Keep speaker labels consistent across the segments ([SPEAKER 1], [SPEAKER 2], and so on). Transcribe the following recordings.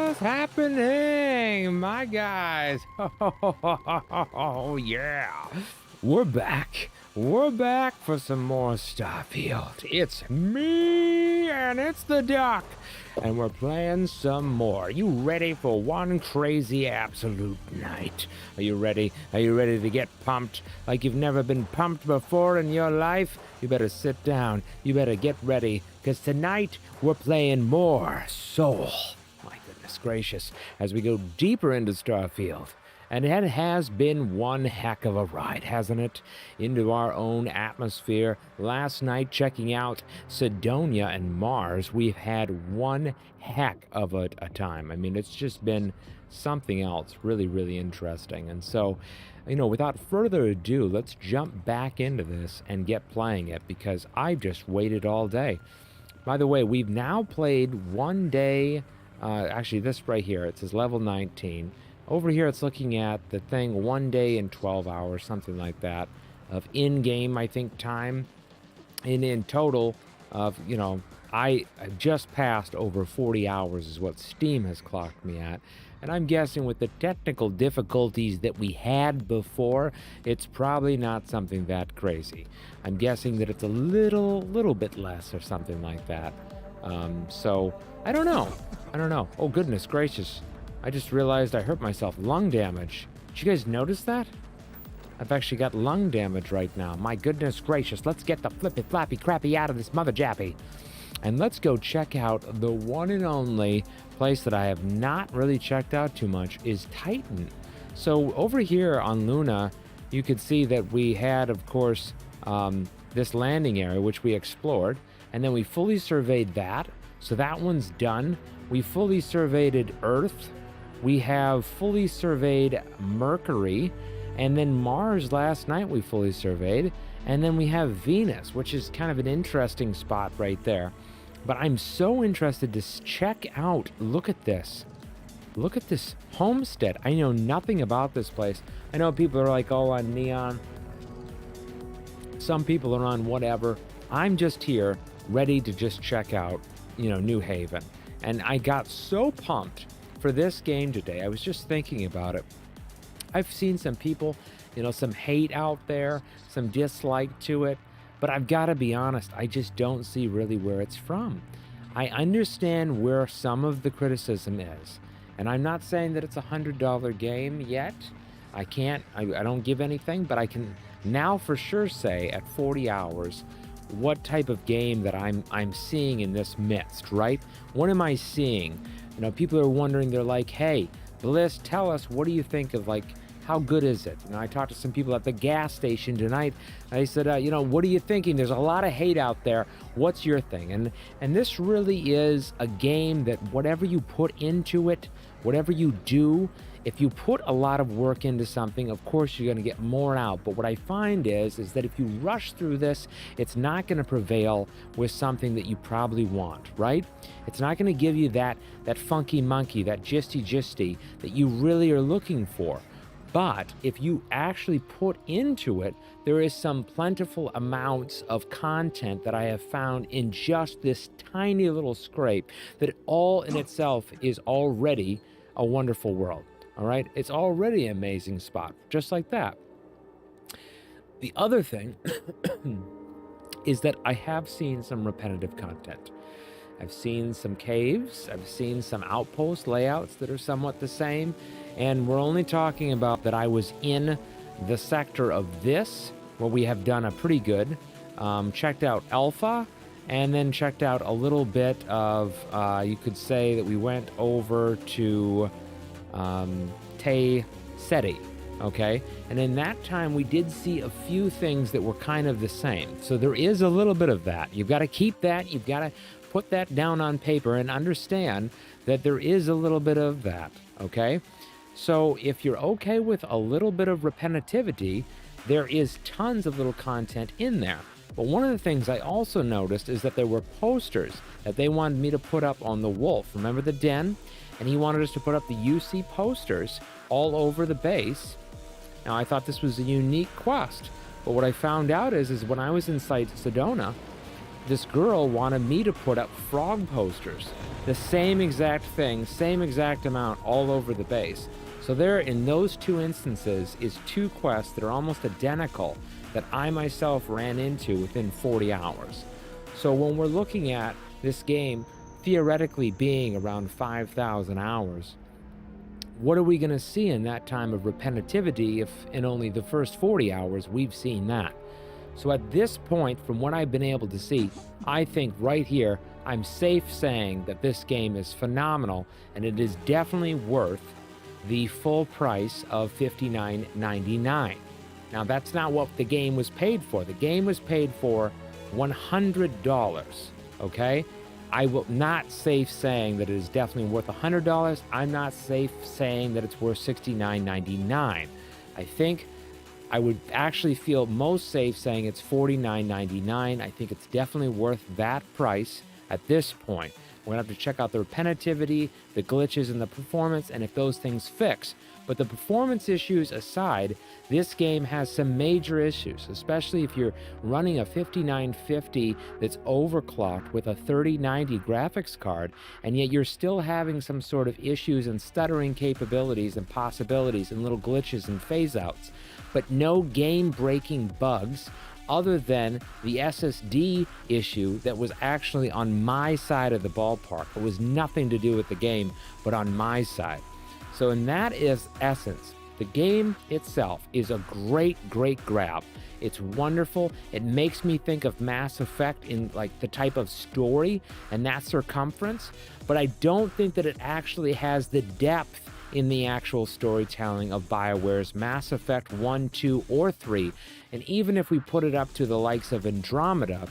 [SPEAKER 1] What's happening, my guys? Oh, yeah. We're back. We're back for some more Starfield. It's me and it's the Duck. And we're playing some more. You ready for one crazy absolute night? Are you ready? Are you ready to get pumped like you've never been pumped before in your life? You better sit down. You better get ready, because tonight we're playing more Soul. My goodness gracious, as we go deeper into Starfield. And it has been one heck of a ride, hasn't it? Into our own atmosphere. Last night, checking out Sidonia and Mars, we've had one heck of a time. I mean, it's just been something else really, really interesting. And so, you know, without further ado, let's jump back into this and get playing it, because I've just waited all day. By the way, we've now played one day, actually this right here, it says level 19. Over here, it's looking at the thing 1 day and 12 hours, something like that, of in-game, I think, time. And in total of, you know, I just passed over 40 hours is what Steam has clocked me at. And I'm guessing with the technical difficulties that we had before, it's probably not something that crazy. I'm guessing that it's a little bit less or something like that. So, I don't know. Oh, goodness gracious. I just realized I hurt myself. Lung damage. Did you guys notice that? I've actually got lung damage right now. My goodness gracious. Let's get the flippy flappy crappy out of this mother jappy. And let's go check out the one and only place that I have not really checked out too much is Titan. So over here on Luna, you could see that we had, of course, this landing area, which we explored. And then we fully surveyed that. So that one's done. We fully surveyed Earth. We have fully surveyed Mercury, and then Mars last night we fully surveyed, and then we have Venus, which is kind of an interesting spot right there. But I'm so interested to check out, look at this homestead. I know nothing about this place. I know people are like all on Neon. Some people are on whatever. I'm just here ready to just check out, you know, New Haven. And I got so pumped for this game today. I was just thinking about it. I've seen some people, you know, some hate out there, some dislike to it, but I've got to be honest, I just don't see really where it's from. I understand where some of the criticism is, and I'm not saying that it's $100 game yet. I don't give anything, but I can now for sure say at 40 hours what type of game that I'm seeing in this midst, right? What am I seeing? You know, people are wondering, they're like, hey, Bliss, tell us, what do you think of, like, how good is it? You know, I talked to some people at the gas station tonight. I said, you know, what are you thinking? There's a lot of hate out there. What's your thing? And this really is a game that whatever you put into it, whatever you do, if you put a lot of work into something, of course you're going to get more out. But what I find is that if you rush through this, it's not going to prevail with something that you probably want, right? It's not going to give you that funky monkey, that gisty that you really are looking for. But if you actually put into it, there is some plentiful amounts of content that I have found in just this tiny little scrape that all in itself is already a wonderful world. All right, it's already an amazing spot, just like that. The other thing is that I have seen some repetitive content. I've seen some caves, I've seen some outpost layouts that are somewhat the same, and we're only talking about that I was in the sector of this, where we have done a pretty good, checked out Alpha, and then checked out a little bit of, you could say that we went over to Te Seti, okay? And in that time, we did see a few things that were kind of the same. So there is a little bit of that. You've got to keep that. You've got to put that down on paper and understand that there is a little bit of that, okay? So if you're okay with a little bit of repetitivity, there is tons of little content in there. But one of the things I also noticed is that there were posters that they wanted me to put up on the wolf. Remember the den? And he wanted us to put up the UC posters all over the base. Now, I thought this was a unique quest. But what I found out is when I was inside Sedona, this girl wanted me to put up frog posters. The same exact thing, same exact amount all over the base. So there, in those two instances, is two quests that are almost identical that I myself ran into within 40 hours. So when we're looking at this game theoretically being around 5,000 hours, what are we going to see in that time of repetitivity if in only the first 40 hours we've seen that? So at this point, from what I've been able to see, I think right here, I'm safe saying that this game is phenomenal, and it is definitely worth the full price of $59.99. Now, that's not what the game was paid for. The game was paid for $100, okay? I will not safe saying that it is definitely worth $100. I'm not safe saying that it's worth $69.99. I think I would actually feel most safe saying it's $49.99. I think it's definitely worth that price at this point. We're going to have to check out the repetitivity, the glitches in the performance, and if those things fix. But the performance issues aside, this game has some major issues, especially if you're running a 5950 that's overclocked with a 3090 graphics card, and yet you're still having some sort of issues and stuttering capabilities and possibilities and little glitches and phase-outs, but no game-breaking bugs other than the SSD issue that was actually on my side of the ballpark. It was nothing to do with the game, but on my side. So in that is essence, the game itself is a great grab. It's wonderful. It makes me think of Mass Effect in like the type of story and that circumference, but I don't think that it actually has the depth in the actual storytelling of BioWare's Mass Effect 1, 2, or 3. And even if we put it up to the likes of Andromeda,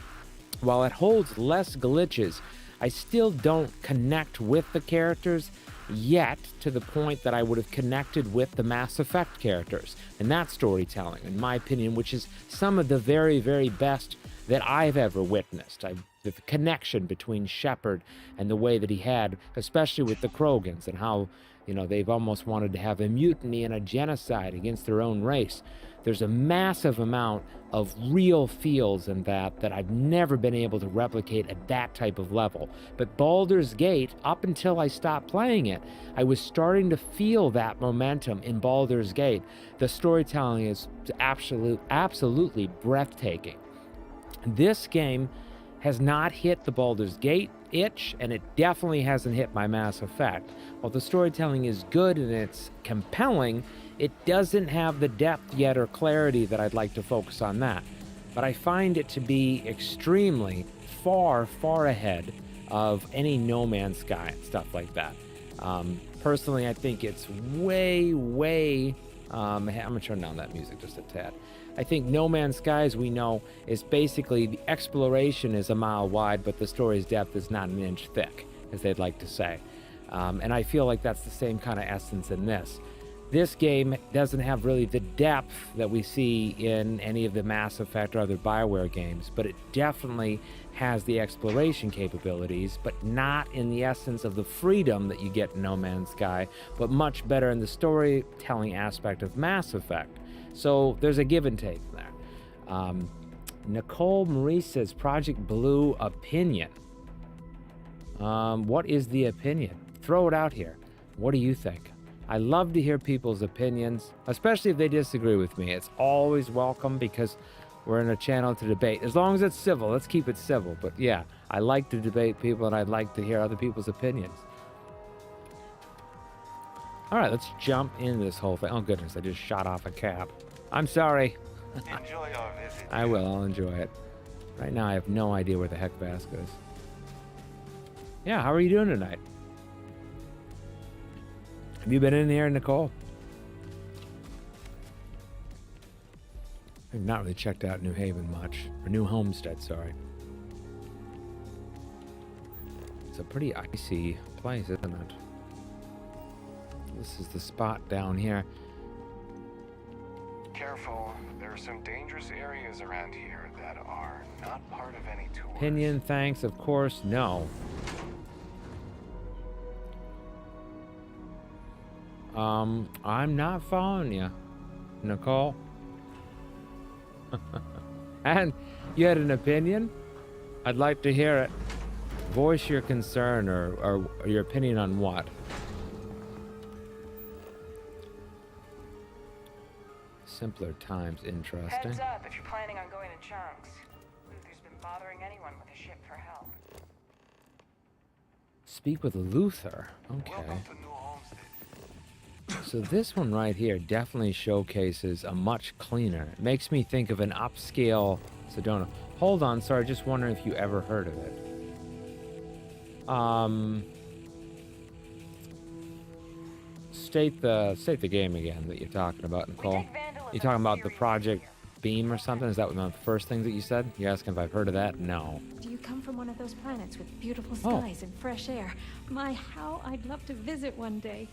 [SPEAKER 1] while it holds less glitches, I still don't connect with the characters yet to the point that I would have connected with the Mass Effect characters. And that storytelling, in my opinion, which is some of the very, very best that I've ever witnessed. The connection between Shepard and the way that he had, especially with the Krogans, and how, you know, they've almost wanted to have a mutiny and a genocide against their own race. There's a massive amount of real feels in that I've never been able to replicate at that type of level. But Baldur's Gate, up until I stopped playing it, I was starting to feel that momentum in Baldur's Gate. The storytelling is absolutely breathtaking. This game has not hit the Baldur's Gate itch, and it definitely hasn't hit my Mass Effect. While the storytelling is good and it's compelling, it doesn't have the depth yet or clarity that I'd like to focus on that. But I find it to be extremely far ahead of any No Man's Sky and stuff like that. Personally, I think it's way, I'm going to turn down that music just a tad. I think No Man's Sky, as we know, is basically the exploration is a mile wide, but the story's depth is not an inch thick, as they'd like to say. And I feel like that's the same kind of essence in this. This game doesn't have really the depth that we see in any of the Mass Effect or other BioWare games, but it definitely has the exploration capabilities, but not in the essence of the freedom that you get in No Man's Sky, but much better in the storytelling aspect of Mass Effect. So there's a give and take there. Nicole Marie says, Project Blue opinion. What is the opinion? Throw it out here. What do you think? I love to hear people's opinions, especially if they disagree with me. It's always welcome because we're in a channel to debate. As long as it's civil, let's keep it civil. But yeah, I like to debate people and I'd like to hear other people's opinions. All right, let's jump into this whole thing. Oh goodness, I just shot off a cap. I'm sorry.
[SPEAKER 2] Enjoy our visit.
[SPEAKER 1] I will, I'll enjoy it. Right now I have no idea where the heck Vasco is. Yeah, how are you doing tonight? Have you been in here, Nicole? I've not really checked out New Haven much. Or New Homestead, sorry. It's a pretty icy place, isn't it? This is the spot down here.
[SPEAKER 2] Careful, there are some dangerous areas around here that are not part of any tours.
[SPEAKER 1] Opinion, thanks, of course, no. I'm not following you, Nicole. And you had an opinion? I'd like to hear it. Voice your concern or your opinion on what? Simpler times, interesting.
[SPEAKER 3] Heads up if you're planning on going to chunks. Luther's been bothering anyone with a ship for help.
[SPEAKER 1] Speak with Luther. Okay.
[SPEAKER 2] Welcome to New Homestead.
[SPEAKER 1] So this one right here definitely showcases a much cleaner. It makes me think of an upscale Sedona. Hold on, sorry, just wondering if you ever heard of it. State the game again that you're talking about, Nicole. You talking about the Project Beam or something? Is that one of the first things that you said? You're asking if I've heard of that? No.
[SPEAKER 4] Do you come from one of those planets with beautiful skies and fresh air? My, how I'd love to visit one day.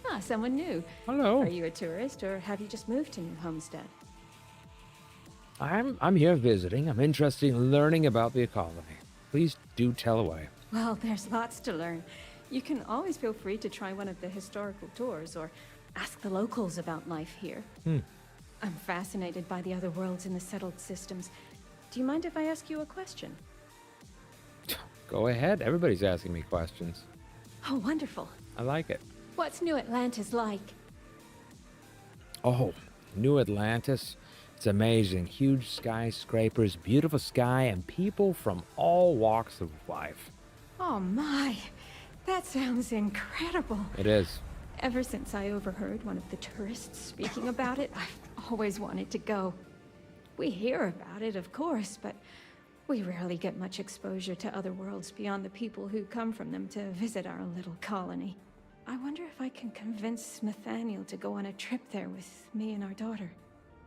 [SPEAKER 4] Ah, someone new.
[SPEAKER 1] Hello.
[SPEAKER 4] Are you a tourist, or have you just moved to New Homestead?
[SPEAKER 1] I'm here visiting. I'm interested in learning about the colony. Please do tell away.
[SPEAKER 4] Well, there's lots to learn. You can always feel free to try one of the historical tours, or ask the locals about life here. I'm fascinated by the other worlds in the settled systems. Do you mind if I ask you a question?
[SPEAKER 1] Go ahead. Everybody's asking me questions.
[SPEAKER 4] Oh, wonderful.
[SPEAKER 1] I like it.
[SPEAKER 4] What's New Atlantis like?
[SPEAKER 1] Oh, New Atlantis. It's amazing. Huge skyscrapers, beautiful sky, and people from all walks of life.
[SPEAKER 4] Oh my, that sounds incredible.
[SPEAKER 1] It is.
[SPEAKER 4] Ever since I overheard one of the tourists speaking about it, I've always wanted to go. We hear about it, of course, but we rarely get much exposure to other worlds beyond the people who come from them to visit our little colony. I wonder if I can convince Nathaniel to go on a trip there with me and our daughter.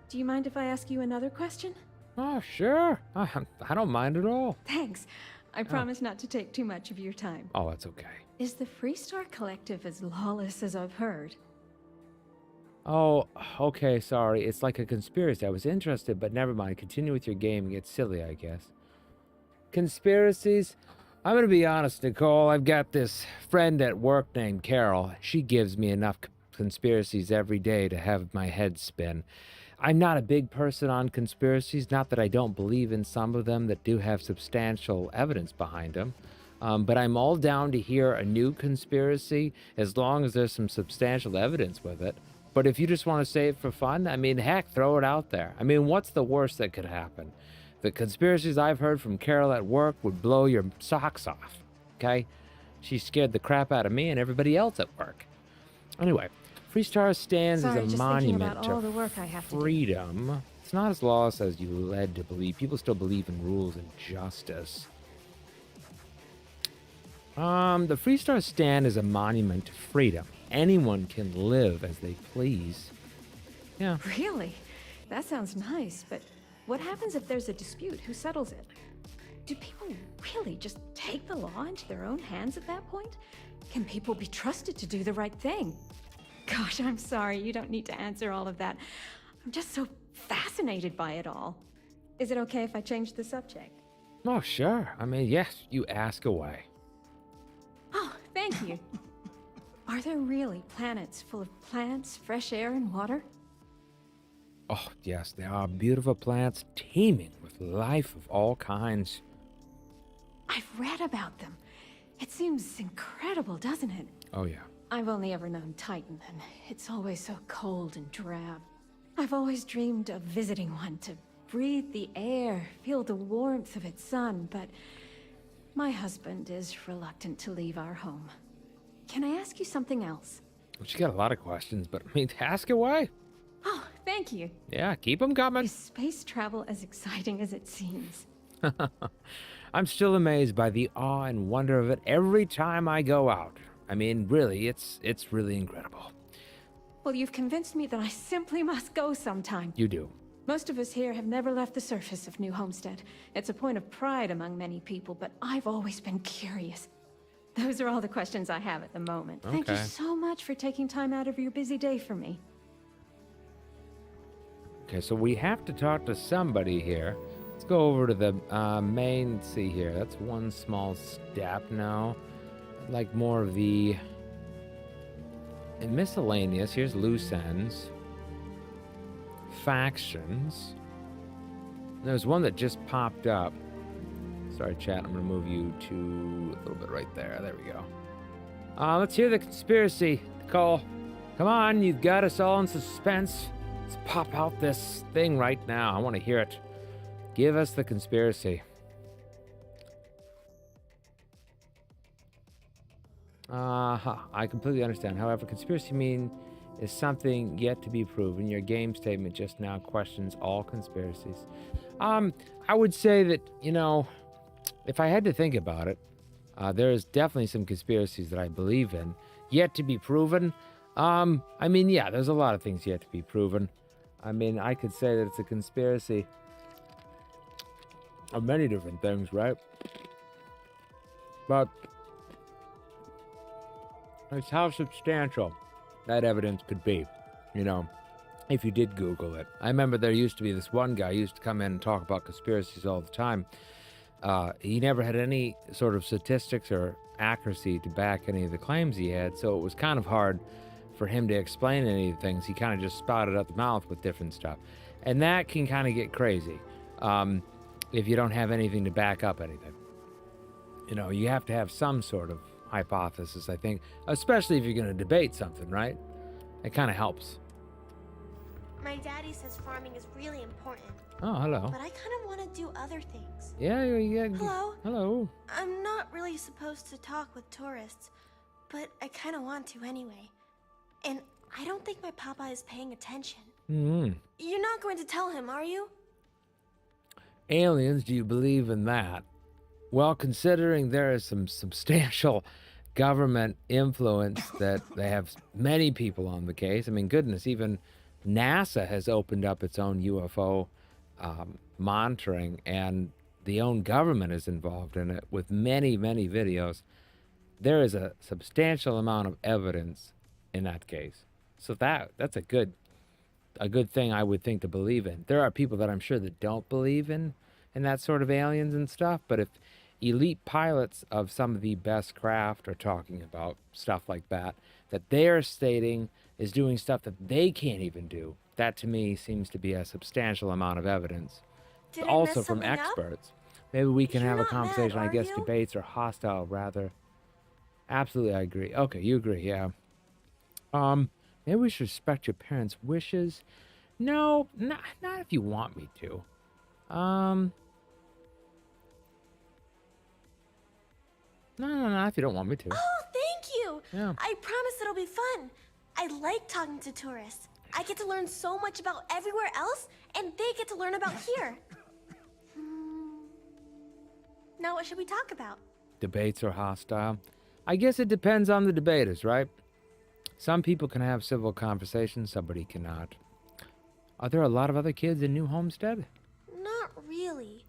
[SPEAKER 4] Do you mind if I ask you another question?
[SPEAKER 1] Oh, sure. I don't mind at all.
[SPEAKER 4] Thanks. I promise not to take too much of your time.
[SPEAKER 1] Oh, that's okay.
[SPEAKER 4] Is the Freestar Collective as lawless as I've heard?
[SPEAKER 1] Oh, okay, sorry. It's like a conspiracy. I was interested, but never mind. Continue with your game and get silly, I guess. Conspiracies? I'm going to be honest, Nicole. I've got this friend at work named Carol. She gives me enough conspiracies every day to have my head spin. I'm not a big person on conspiracies, not that I don't believe in some of them that do have substantial evidence behind them. But I'm all down to hear a new conspiracy as long as there's some substantial evidence with it. But if you just want to say it for fun, I mean, heck, throw it out there. I mean, what's the worst that could happen? The conspiracies I've heard from Carol at work would blow your socks off, okay? She scared the crap out of me and everybody else at work. Anyway, Freestar stands
[SPEAKER 4] Sorry,
[SPEAKER 1] as a
[SPEAKER 4] just
[SPEAKER 1] monument
[SPEAKER 4] thinking about all the
[SPEAKER 1] to
[SPEAKER 4] work I have to do.
[SPEAKER 1] freedom. It's not as lawless as you led to believe. People still believe in rules and justice. The Freestar stand is a monument to freedom. Anyone can live as they please. Yeah.
[SPEAKER 4] Really? That sounds nice, but what happens if there's a dispute? Who settles it? Do people really just take the law into their own hands at that point? Can people be trusted to do the right thing? Gosh, I'm sorry, you don't need to answer all of that. I'm just so fascinated by it all. Is it okay if I change the subject?
[SPEAKER 1] Oh, sure. I mean, yes, you ask away.
[SPEAKER 4] Oh, thank you. Are there really planets full of plants, fresh air, and water?
[SPEAKER 1] Oh, yes, there are beautiful plants teeming with life of all kinds.
[SPEAKER 4] I've read about them. It seems incredible, doesn't it?
[SPEAKER 1] Oh, yeah.
[SPEAKER 4] I've only ever known Titan, and it's always so cold and drab. I've always dreamed of visiting one to breathe the air, feel the warmth of its sun, but my husband is reluctant to leave our home. Can I ask you something else?
[SPEAKER 1] Well, she got a lot of questions, but I mean, ask away.
[SPEAKER 4] Oh, thank you.
[SPEAKER 1] Yeah, keep them coming.
[SPEAKER 4] Is space travel as exciting as it seems?
[SPEAKER 1] I'm still amazed by the awe and wonder of it every time I go out. I mean, really, it's really incredible.
[SPEAKER 4] Well, you've convinced me that I simply must go sometime.
[SPEAKER 1] You do.
[SPEAKER 4] Most of us here have never left the surface of New Homestead. It's a point of pride among many people, but I've always been curious. Those are all the questions I have at the moment. Thank you
[SPEAKER 1] Okay.
[SPEAKER 4] so much for taking time out of your busy day for me.
[SPEAKER 1] Okay, so we have to talk to somebody here. Let's go over to the main. See here, that's one small step now. Like more of the miscellaneous. Here's loose ends. Factions. There's one that just popped up. Sorry, chat. I'm going to move you to a little bit right there. There we go. Let's hear the conspiracy, Nicole. Come on, you've got us all in suspense. Let's pop out this thing right now. I want to hear it. Give us the conspiracy. I completely understand. However, conspiracy mean is something yet to be proven. Your game statement just now questions all conspiracies. I would say that, you know, if I had to think about it, there's definitely some conspiracies that I believe in, yet to be proven. I mean, yeah, there's a lot of things yet to be proven. I mean, I could say that it's a conspiracy of many different things, right? But it's how substantial that evidence could be, you know, if you did Google it. I remember there used to be this one guy who used to come in and talk about conspiracies all the time. He never had any sort of statistics or accuracy to back any of the claims he had, so it was kind of hard for him to explain any of the things. He kind of just spouted out the mouth with different stuff. And that can kind of get crazy if you don't have anything to back up anything. You know, you have to have some sort of hypothesis, I think, especially if you're going to debate something, right? It kind of helps.
[SPEAKER 5] My daddy says farming is really important.
[SPEAKER 1] Oh, hello.
[SPEAKER 5] But I kind of want to do other things.
[SPEAKER 1] Yeah.
[SPEAKER 5] Hello?
[SPEAKER 1] Hello.
[SPEAKER 5] I'm not really supposed to talk with tourists, but I kind of want to anyway. And I don't think my papa is paying attention.
[SPEAKER 1] Mm-hmm.
[SPEAKER 5] You're not going to tell him, are you?
[SPEAKER 1] Aliens, do you believe in that? Well, considering there is some substantial government influence that they have many people on the case. I mean, goodness, even NASA has opened up its own UFO monitoring, and the own government is involved in it with many, many videos. There is a substantial amount of evidence in that case. So that's a good thing, I would think, to believe in. There are people that I'm sure that don't believe in that sort of aliens and stuff, but if elite pilots of some of the best craft are talking about stuff like that they're stating is doing stuff that they can't even do, that to me seems to be a substantial amount of evidence.
[SPEAKER 5] Did
[SPEAKER 1] Also
[SPEAKER 5] I mess
[SPEAKER 1] from
[SPEAKER 5] something up?
[SPEAKER 1] experts. Maybe we can
[SPEAKER 5] You're
[SPEAKER 1] have a
[SPEAKER 5] not mad,
[SPEAKER 1] conversation. I
[SPEAKER 5] are
[SPEAKER 1] guess
[SPEAKER 5] you?
[SPEAKER 1] debates are hostile, rather. Absolutely, I agree. Okay, you agree, yeah. Maybe we should respect your parents' wishes. No, not if you want me to. No, if you don't want me to.
[SPEAKER 5] Oh, thank you!
[SPEAKER 1] Yeah.
[SPEAKER 5] I promise it'll be fun. I like talking to tourists. I get to learn so much about everywhere else, and they get to learn about here. Now what should we talk about?
[SPEAKER 1] Debates are hostile. I guess it depends on the debaters, right? Some people can have civil conversations, somebody cannot. Are there a lot of other kids in New Homestead?
[SPEAKER 5] Not really.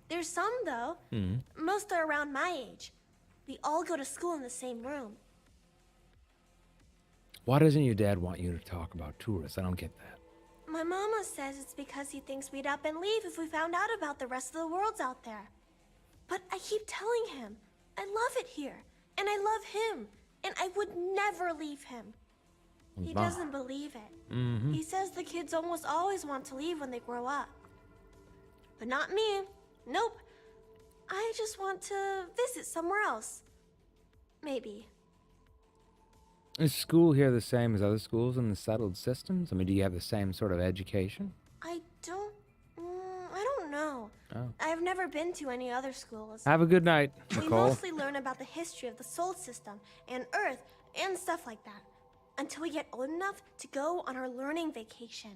[SPEAKER 5] There's some, though.
[SPEAKER 1] Mm-hmm.
[SPEAKER 5] Most are around my age. We all go to school in the same room.
[SPEAKER 1] Why doesn't your dad want you to talk about tourists? I don't get that.
[SPEAKER 5] My mama says it's because he thinks we'd up and leave if we found out about the rest of the worlds out there. But I keep telling him, I love it here, and I love him, and I would never leave him. He doesn't believe it.
[SPEAKER 1] Mm-hmm.
[SPEAKER 5] He says the kids almost always want to leave when they grow up. But not me. Nope. I just want to visit somewhere else. Maybe.
[SPEAKER 1] Is school here the same as other schools in the settled systems? I mean, do you have the same sort of education?
[SPEAKER 5] I don't know.
[SPEAKER 1] Oh.
[SPEAKER 5] I've never been to any other schools.
[SPEAKER 1] Have a good night,
[SPEAKER 5] We
[SPEAKER 1] Nicole.
[SPEAKER 5] mostly learn about the history of the solar system and Earth and stuff like that until we get old enough to go on our learning vacation.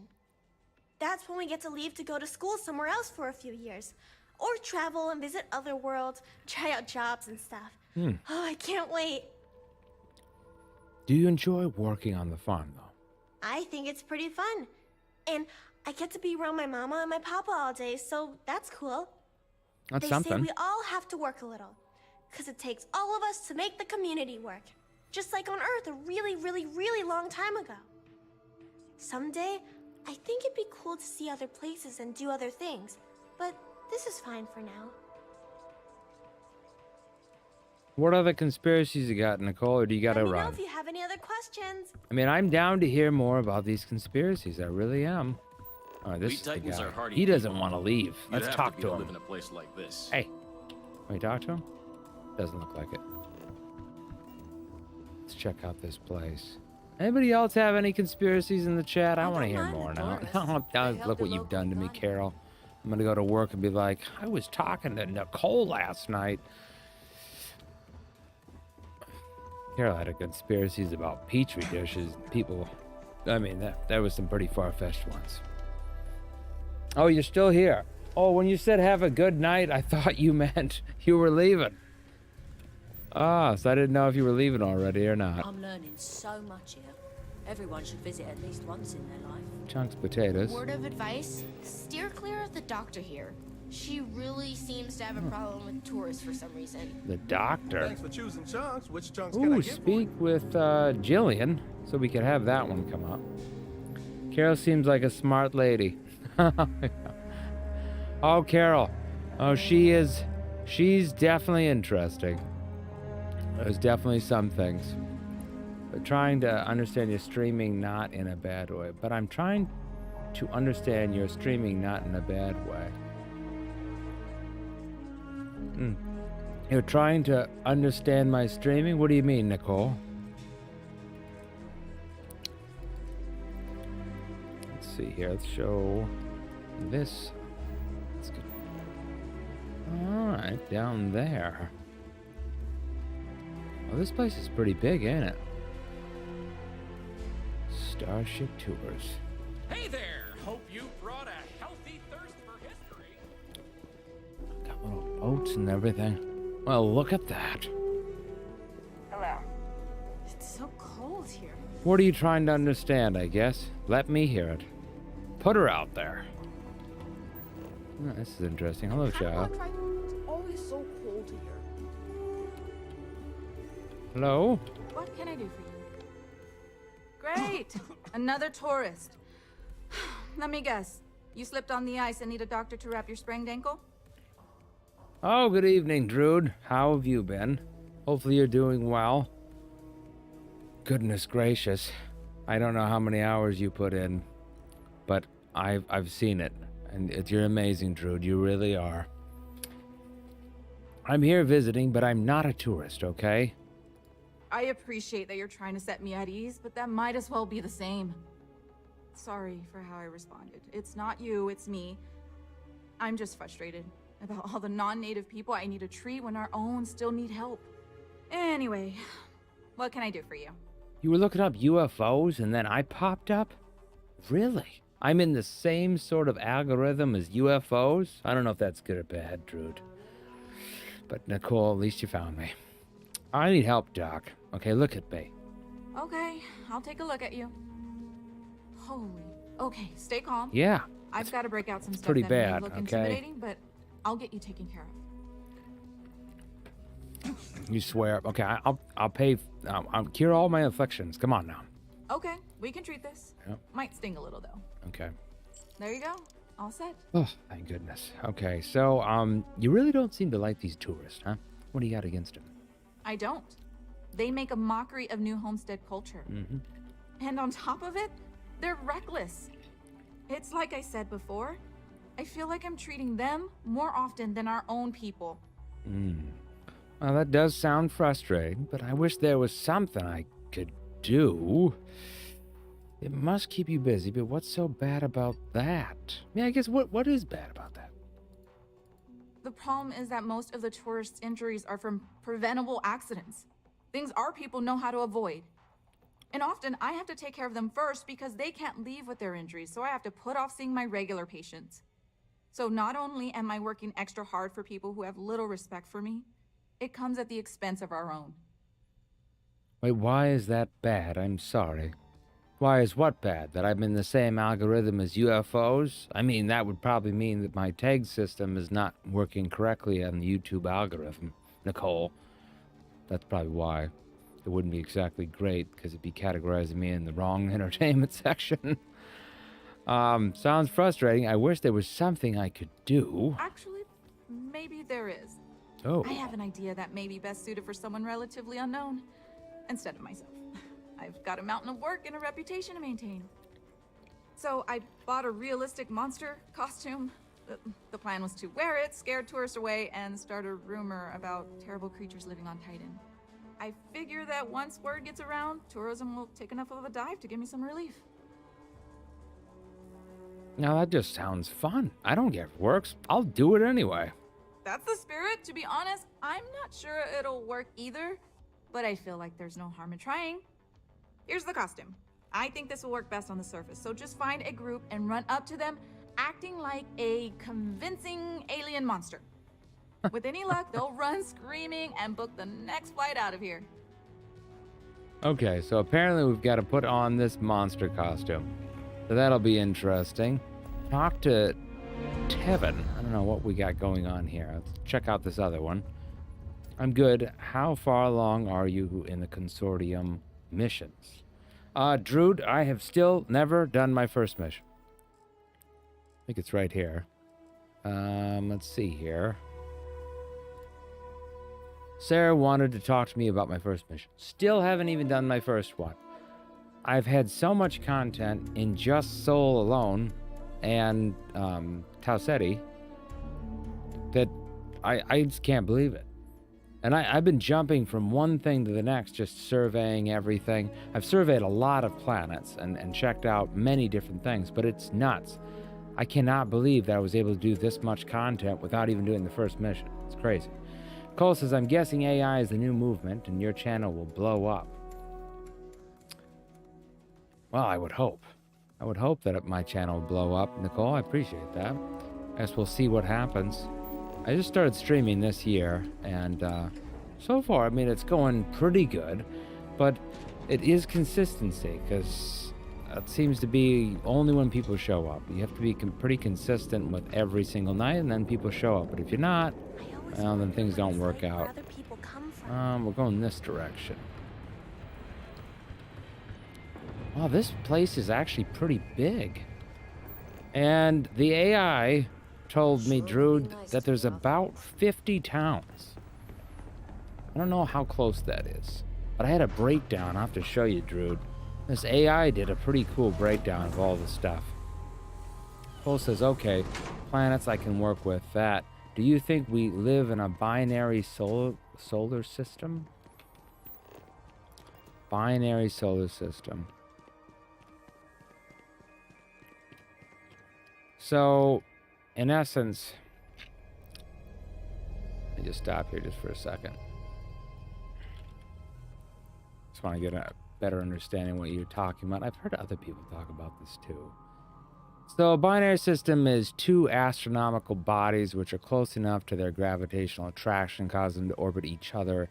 [SPEAKER 5] That's when we get to leave to go to school somewhere else for a few years, or travel and visit other worlds, try out jobs and stuff. Oh, I can't wait.
[SPEAKER 1] Do you enjoy working on the farm, though?
[SPEAKER 5] I think it's pretty fun. And I get to be around my mama and my papa all day, so that's cool.
[SPEAKER 1] That's
[SPEAKER 5] They
[SPEAKER 1] something.
[SPEAKER 5] say we all have to work a little, because it takes all of us to make the community work. Just like on Earth a really, really, really long time ago. Someday, I think it'd be cool to see other places and do other things, but this is fine for now.
[SPEAKER 1] What other conspiracies you got, Nicole, or do you got to
[SPEAKER 5] Let me know
[SPEAKER 1] run?
[SPEAKER 5] if you have any other questions.
[SPEAKER 1] I mean, I'm down to hear more about these conspiracies. I really am. All right, this
[SPEAKER 6] We
[SPEAKER 1] is the
[SPEAKER 6] Titans
[SPEAKER 1] guy.
[SPEAKER 6] are hardy
[SPEAKER 1] He doesn't
[SPEAKER 6] people.
[SPEAKER 1] want to leave.
[SPEAKER 6] You'd
[SPEAKER 1] Let's
[SPEAKER 6] have
[SPEAKER 1] talk
[SPEAKER 6] be
[SPEAKER 1] to
[SPEAKER 6] live
[SPEAKER 1] him.
[SPEAKER 6] in a place like this.
[SPEAKER 1] Hey. Can we talk to him? Doesn't look like it. Let's check out this place. Anybody else have any conspiracies in the chat? I want to hear more now. Look what you've done to me, Carol. I'm going to go to work and be like, I was talking to Nicole last night. Carol had conspiracies about petri dishes. People, I mean, that was some pretty far-fetched ones. Oh, you're still here. Oh, when you said have a good night, I thought you meant you were leaving. Ah, so I didn't know if you were leaving already or not.
[SPEAKER 6] I'm learning so much here. Everyone should visit at least once in their life.
[SPEAKER 1] Chunks potatoes.
[SPEAKER 7] Word of advice, steer clear of the doctor here. She really seems to have a problem with tourists for some reason.
[SPEAKER 1] The doctor.
[SPEAKER 8] Thanks for choosing Chunks. Which Chunks can I
[SPEAKER 1] Ooh,
[SPEAKER 8] get
[SPEAKER 1] speak with Jillian, so we could have that one come up. Carol seems like a smart lady. Oh, Carol. Oh, she's definitely interesting. There's definitely some things. But trying to understand your streaming not in a bad way. But I'm trying to understand your streaming not in a bad way. You're trying to understand my streaming? What do you mean, Nicole? Let's see here. Let's show this. Let's go. Alright, down there. Oh, this place is pretty big, ain't it? Starship Tours.
[SPEAKER 9] Hey there! Hope you brought a healthy thirst for history.
[SPEAKER 1] Got little boats and everything. Well, look at that.
[SPEAKER 3] Hello.
[SPEAKER 7] It's so cold here.
[SPEAKER 1] What are you trying to understand, I guess? Let me hear it. Put her out there. Oh, this is interesting. Hello, child.
[SPEAKER 10] It's always so cold here.
[SPEAKER 1] Hello?
[SPEAKER 11] What can I do for you? Great! Another tourist. Let me guess. You slipped on the ice and need a doctor to wrap your sprained ankle?
[SPEAKER 1] Oh, good evening, Druid. How have you been? Hopefully you're doing well. Goodness gracious. I don't know how many hours you put in, but I've seen it. And you're amazing, Druid. You really are. I'm here visiting, but I'm not a tourist, okay?
[SPEAKER 11] I appreciate that you're trying to set me at ease, but that might as well be the same. Sorry for how I responded. It's not you, it's me. I'm just frustrated about all the non-native people I need to treat when our own still need help. Anyway, what can I do for you?
[SPEAKER 1] You were looking up UFOs and then I popped up? Really? I'm in the same sort of algorithm as UFOs? I don't know if that's good or bad, Druid. But Nicole, at least you found me. I need help, Doc. Okay, look at me.
[SPEAKER 11] Okay, I'll take a look at you. Holy. Okay, stay calm.
[SPEAKER 1] Yeah.
[SPEAKER 11] I've got to break out some stuff
[SPEAKER 1] pretty
[SPEAKER 11] that
[SPEAKER 1] bad,
[SPEAKER 11] may look
[SPEAKER 1] okay?
[SPEAKER 11] intimidating, but I'll get you taken care of.
[SPEAKER 1] You swear. Okay, I'll pay. I'll cure all my afflictions. Come on now.
[SPEAKER 11] Okay, we can treat this.
[SPEAKER 1] Yep.
[SPEAKER 11] Might sting a little though.
[SPEAKER 1] Okay.
[SPEAKER 11] There you go. All set.
[SPEAKER 1] Oh, thank goodness. Okay, so you really don't seem to like these tourists, huh? What do you got against them?
[SPEAKER 11] I don't. They make a mockery of New Homestead culture.
[SPEAKER 1] Mm-hmm.
[SPEAKER 11] And on top of it, they're reckless. It's like I said before, I feel like I'm treating them more often than our own people.
[SPEAKER 1] Well, that does sound frustrating, but I wish there was something I could do. It must keep you busy, but what's so bad about that? Yeah, I guess what is bad about that?
[SPEAKER 11] The problem is that most of the tourists' injuries are from preventable accidents. Things our people know how to avoid. And often I have to take care of them first because they can't leave with their injuries, so I have to put off seeing my regular patients. So not only am I working extra hard for people who have little respect for me, it comes at the expense of our own.
[SPEAKER 1] Wait, why is that bad? I'm sorry. Why is what bad? That I'm in the same algorithm as UFOs? I mean, that would probably mean that my tag system is not working correctly on the YouTube algorithm, Nicole. That's probably why. It wouldn't be exactly great, because it'd be categorizing me in the wrong entertainment section. Sounds frustrating. I wish there was something I could do.
[SPEAKER 11] Actually, maybe there is.
[SPEAKER 1] Oh.
[SPEAKER 11] I have an idea that may be best suited for someone relatively unknown, instead of myself. I've got a mountain of work and a reputation to maintain. So I bought a realistic monster costume, The plan was to wear it, scare tourists away, and start a rumor about terrible creatures living on Titan. I figure that once word gets around, tourism will take enough of a dive to give me some relief.
[SPEAKER 1] Now that just sounds fun. I don't care if it works. I'll do it anyway.
[SPEAKER 11] That's the spirit. To be honest, I'm not sure it'll work either, but I feel like there's no harm in trying. Here's the costume. I think this will work best on the surface, so just find a group and run up to them, acting like a convincing alien monster. With any luck, they'll run screaming and book the next flight out of here.
[SPEAKER 1] Okay, so apparently we've got to put on this monster costume. So that'll be interesting. Talk to Tevin. I don't know what we got going on here. Let's check out this other one. I'm good. How far along are you in the consortium missions? Druid, I have still never done my first mission. I think it's right here. Let's see here. Sarah wanted to talk to me about my first mission. Still haven't even done my first one. I've had so much content in just Soul alone and Tau Ceti that I just can't believe it. And I've been jumping from one thing to the next, just surveying everything. I've surveyed a lot of planets and checked out many different things, but it's nuts. I cannot believe that I was able to do this much content without even doing the first mission. It's crazy. Cole says, I'm guessing AI is the new movement and your channel will blow up. Well, I would hope. I would hope that my channel will blow up. Nicole, I appreciate that. I guess we'll see what happens. I just started streaming this year, and so far, I mean, it's going pretty good, but it is consistency, because it seems to be only when people show up. You have to be pretty consistent with every single night, and then people show up. But if you're not, well, then things don't work out. We're going this direction. Wow, this place is actually pretty big. And the AI told me, Druid, that there's about 50 towns. I don't know how close that is, but I had a breakdown. I'll have to show you, Druid. This AI did a pretty cool breakdown of all the stuff. Cole says, okay, planets I can work with that. Do you think we live in a binary solar system? Binary solar system. So, in essence, let me just stop here just for a second. Just want to get a better understanding of what you're talking about. I've heard other people talk about this too. So a binary system is two astronomical bodies which are close enough to their gravitational attraction, causing them to orbit each other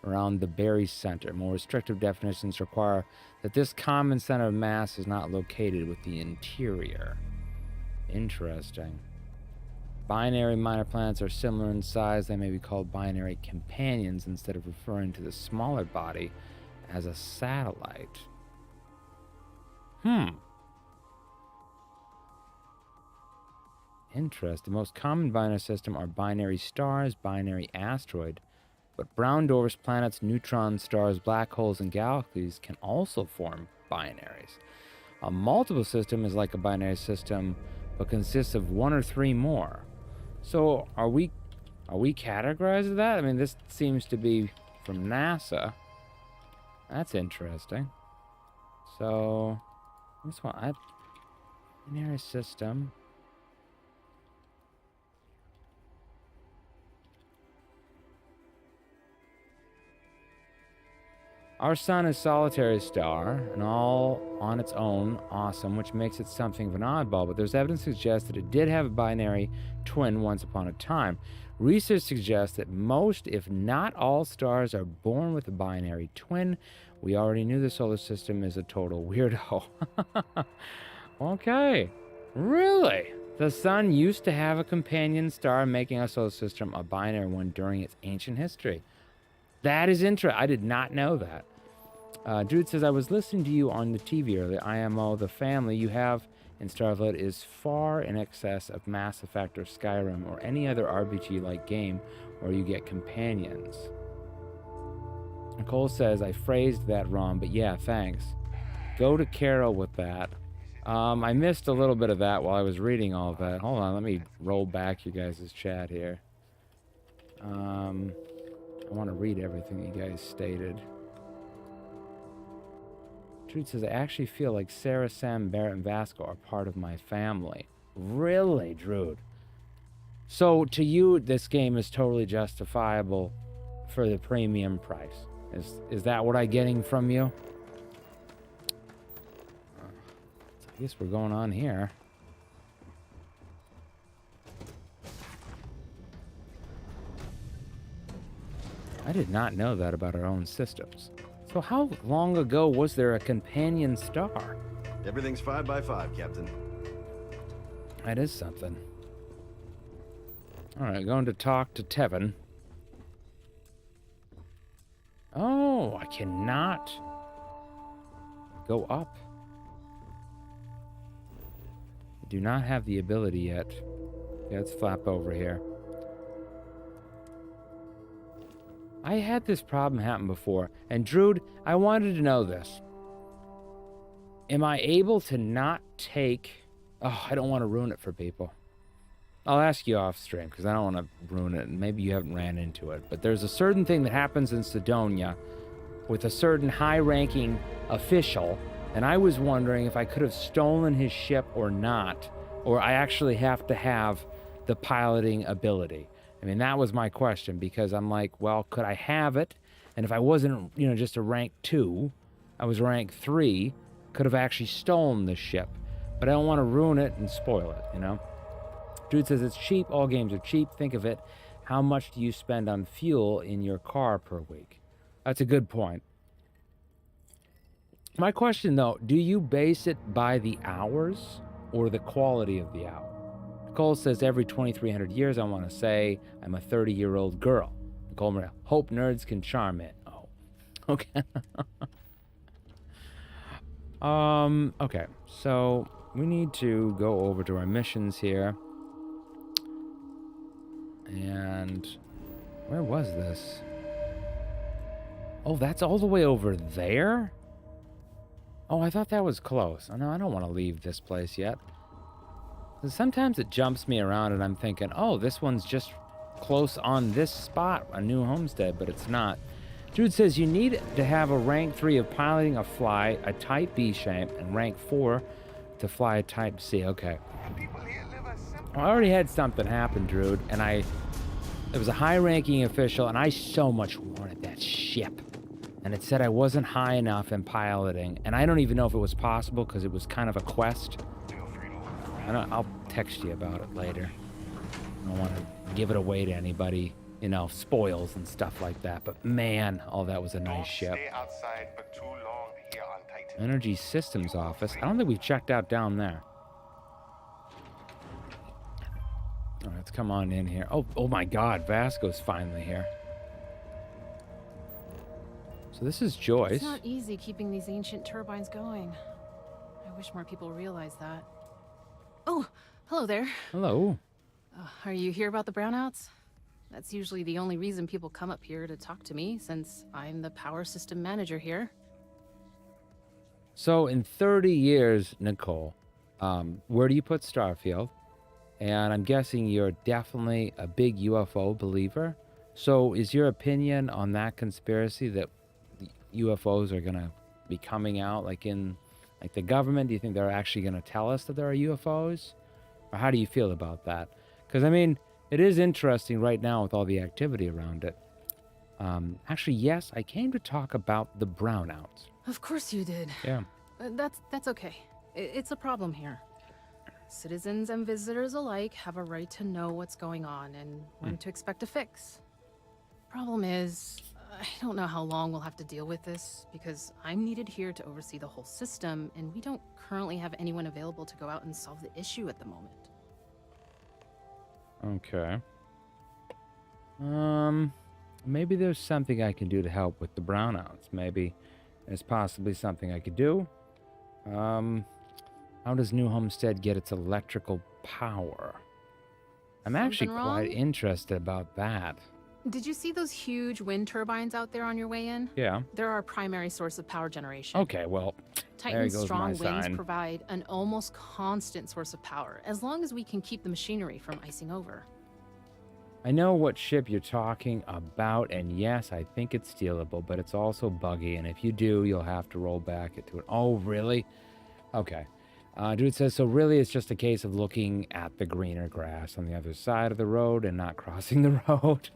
[SPEAKER 1] around the Berry center. More restrictive definitions require that this common center of mass is not located with the interior. Interesting. Binary minor planets are similar in size. They may be called binary companions instead of referring to the smaller body as a satellite. Interesting. The most common binary system are binary stars, binary asteroid, but brown dwarfs, planets, neutron stars, black holes, and galaxies can also form binaries. A multiple system is like a binary system, but consists of one or three more. So are we categorized as that? I mean, this seems to be from NASA. That's interesting. So this one, binary system. Our sun is a solitary star, and all on its own awesome, which makes it something of an oddball, but there's evidence to suggest that it did have a binary twin once upon a time. Research suggests that most, if not all, stars are born with a binary twin. We already knew the solar system is a total weirdo. Okay, really? The sun used to have a companion star, making our solar system a binary one during its ancient history. That is interesting. I did not know that. Druid says, I was listening to you on the TV earlier. IMO, the family you have in Starfield is far in excess of Mass Effect or Skyrim or any other RPG-like game where you get companions. Nicole says, I phrased that wrong, but yeah, thanks. Go to Carol with that. I missed a little bit of that while I was reading all of that. Hold on, let me roll back you guys' chat here. I want to read everything you guys stated. Truth says, I actually feel like Sarah, Sam, Barrett, and Vasco are part of my family. Really, Drude? So, to you, this game is totally justifiable for the premium price. Is that what I'm getting from you? I guess we're going on here. I did not know that about our own systems. So how long ago was there a companion star?
[SPEAKER 12] Everything's 5 by 5, Captain.
[SPEAKER 1] That is something. All right, going to talk to Tevin. Oh, I cannot go up. I do not have the ability yet. Yeah, let's flap over here. I had this problem happen before, and Drude, I wanted to know this. Am I able to not take... Oh, I don't want to ruin it for people. I'll ask you off stream, because I don't want to ruin it, and maybe you haven't ran into it. But there's a certain thing that happens in Sidonia with a certain high-ranking official, and I was wondering if I could have stolen his ship or not, or I actually have to have the piloting ability. I mean, that was my question, because I'm like, well, could I have it? And if I wasn't, you know, just a rank 2, I was rank 3, could have actually stolen the ship. But I don't want to ruin it and spoil it, you know? Dude says it's cheap. All games are cheap. Think of it. How much do you spend on fuel in your car per week? That's a good point. My question, though, do you base it by the hours or the quality of the hour? Nicole says every 2,300 years, I want to say I'm a 30-year-old girl. Nicole Maria, hope nerds can charm it. Oh, okay. Okay, so we need to go over to our missions here. And where was this? Oh, that's all the way over there? Oh, I thought that was close. Oh, no, I don't want to leave this place yet. Sometimes it jumps me around and I'm thinking, oh, this one's just close on this spot, a new homestead, but it's not. Jude says you need to have a rank 3 of piloting a fly, a type B shape, and rank 4 to fly a type C. Okay. I already had something happen, Drude, and it was a high-ranking official, and I so much wanted that ship. And it said I wasn't high enough in piloting, and I don't even know if it was possible because it was kind of a quest. I'll text you about it later. I don't want to give it away to anybody, you know, spoils and stuff like that. But man, oh, that was a nice ship.
[SPEAKER 2] Stay outside for too long here on Titan.
[SPEAKER 1] Energy Systems Office. I don't think we've checked out down there. All right, let's come on in here. Oh my God, Vasco's finally here. So this is Joyce.
[SPEAKER 13] It's not easy keeping these ancient turbines going. I wish more people realized that. Oh, hello there.
[SPEAKER 1] Hello.
[SPEAKER 13] Are you here about the brownouts? That's usually the only reason people come up here to talk to me, since I'm the power system manager here.
[SPEAKER 1] So in 30 years, Nicole, where do you put Starfield? And I'm guessing you're definitely a big UFO believer. So is your opinion on that conspiracy that UFOs are going to be coming out like in the government? Do you think they're actually going to tell us that there are UFOs? Or how do you feel about that? Because, I mean, it is interesting right now with all the activity around it. Actually, yes, I came to talk about the brownouts.
[SPEAKER 13] Of course you did.
[SPEAKER 1] Yeah.
[SPEAKER 13] That's okay. It's a problem here. Citizens and visitors alike have a right to know what's going on and when to expect a fix. Problem is, I don't know how long we'll have to deal with this, because I'm needed here to oversee the whole system, and we don't currently have anyone available to go out and solve the issue at the moment.
[SPEAKER 1] Okay. Maybe there's something I can do to help with the brownouts. Maybe there's possibly something I could do. How does New Homestead get its electrical power? I'm actually quite interested about that.
[SPEAKER 13] Did you see those huge wind turbines out there on your way in?
[SPEAKER 1] Yeah.
[SPEAKER 13] They're our primary source of power generation.
[SPEAKER 1] Okay, well, there
[SPEAKER 13] Titan's
[SPEAKER 1] goes
[SPEAKER 13] strong
[SPEAKER 1] my
[SPEAKER 13] winds
[SPEAKER 1] sign.
[SPEAKER 13] provide an almost constant source of power, as long as we can keep the machinery from icing over.
[SPEAKER 1] I know what ship you're talking about, and yes, I think it's stealable, but it's also buggy, and if you do, you'll have to roll back into it. Oh, really? Okay. Dude says, so really it's just a case of looking at the greener grass on the other side of the road and not crossing the road.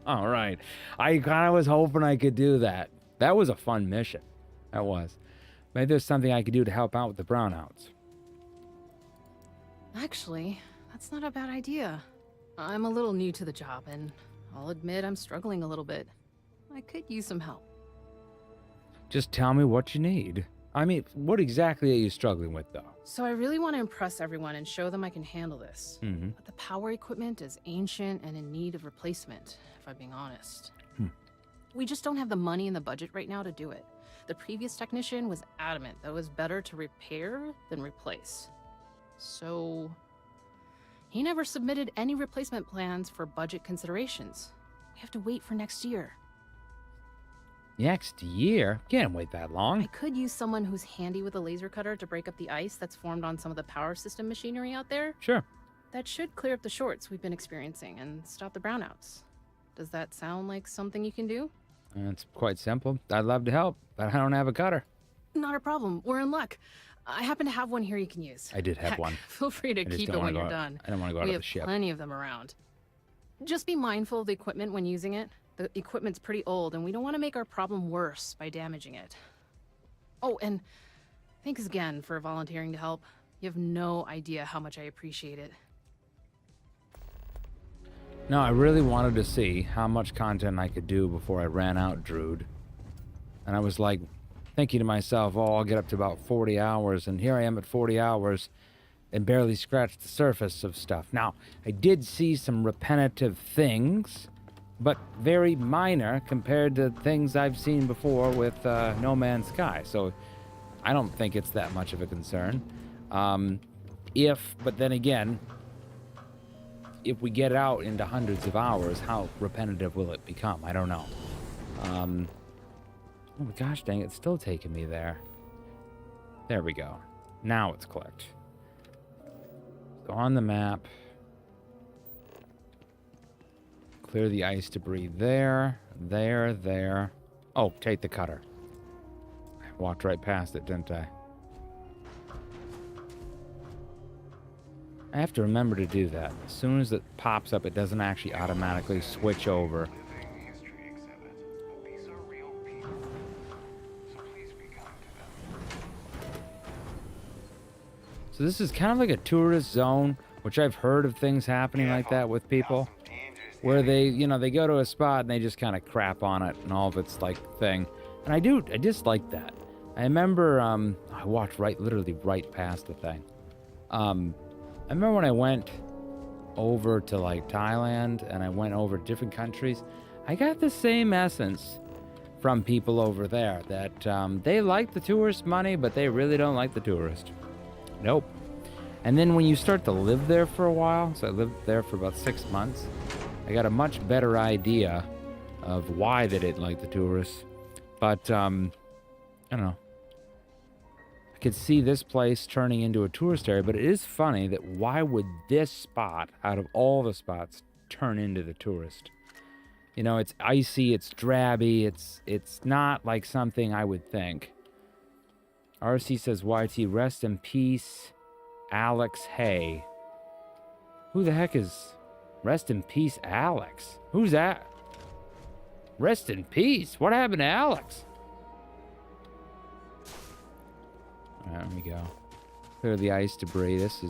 [SPEAKER 1] All right. I kind of was hoping I could do that. That was a fun mission. That was. Maybe there's something I could do to help out with the brownouts.
[SPEAKER 13] Actually, that's not a bad idea. I'm a little new to the job, and I'll admit I'm struggling a little bit. I could use some help.
[SPEAKER 1] Just tell me what you need. I mean, what exactly are you struggling with, though?
[SPEAKER 13] So I really want to impress everyone and show them I can handle this.
[SPEAKER 1] Mm-hmm.
[SPEAKER 13] But the power equipment is ancient and in need of replacement, if I'm being honest. We just don't have the money in the budget right now to do it. The previous technician was adamant that it was better to repair than replace. So he never submitted any replacement plans for budget considerations. We have to wait for next year.
[SPEAKER 1] Next year? Can't wait that long.
[SPEAKER 13] I could use someone who's handy with a laser cutter to break up the ice that's formed on some of the power system machinery out there.
[SPEAKER 1] Sure.
[SPEAKER 13] That should clear up the shorts we've been experiencing and stop the brownouts. Does that sound like something you can do?
[SPEAKER 1] It's quite simple. I'd love to help, but I don't have a cutter.
[SPEAKER 13] Not a problem. We're in luck. I happen to have one here you can use.
[SPEAKER 1] I did have
[SPEAKER 13] Heck,
[SPEAKER 1] one.
[SPEAKER 13] Feel free to
[SPEAKER 1] I just
[SPEAKER 13] keep
[SPEAKER 1] don't
[SPEAKER 13] it
[SPEAKER 1] wanna
[SPEAKER 13] when
[SPEAKER 1] go
[SPEAKER 13] you're
[SPEAKER 1] out-
[SPEAKER 13] done.
[SPEAKER 1] I don't want to go out
[SPEAKER 13] We
[SPEAKER 1] of
[SPEAKER 13] have
[SPEAKER 1] the ship.
[SPEAKER 13] plenty of them around. Just be mindful of the equipment when using it. The equipment's pretty old, and we don't want to make our problem worse by damaging it. Oh, and thanks again for volunteering to help. You have no idea how much I appreciate it.
[SPEAKER 1] No, I really wanted to see how much content I could do before I ran out, Druid. And I was like thinking to myself, oh, I'll get up to about 40 hours, and here I am at 40 hours and barely scratched the surface of stuff. Now, I did see some repetitive things, but very minor compared to things I've seen before with No Man's Sky, so I don't think it's that much of a concern. But then again, if we get out into hundreds of hours, how repetitive will it become? I don't know. Oh my gosh dang, it's still taking me there. There we go. Now it's clicked. Go on the map. Clear the ice debris there, there. Oh, take the cutter. I walked right past it, didn't I? I have to remember to do that. As soon as it pops up, it doesn't actually automatically switch over. So this is kind of like a tourist zone, which I've heard of things happening like that with people, where they, they go to a spot and they just kind of crap on it and all of its like thing. And I just like that. I remember, I walked literally right past the thing. I remember when I went over to like Thailand and I went over to different countries, I got the same essence from people over there that they like the tourist money, but they really don't like the tourist. Nope. And then when you start to live there for a while, so I lived there for about 6 months, I got a much better idea of why they didn't like the tourists. But, I don't know. I could see this place turning into a tourist area, but it is funny that why would this spot, out of all the spots, turn into the tourist? It's icy, it's drabby, it's not like something I would think. RC says, YT, rest in peace, Alex Hay. Who the heck is rest in peace, Alex? Who's that? Rest in peace? What happened to Alex? There we go. Clear the ice debris. This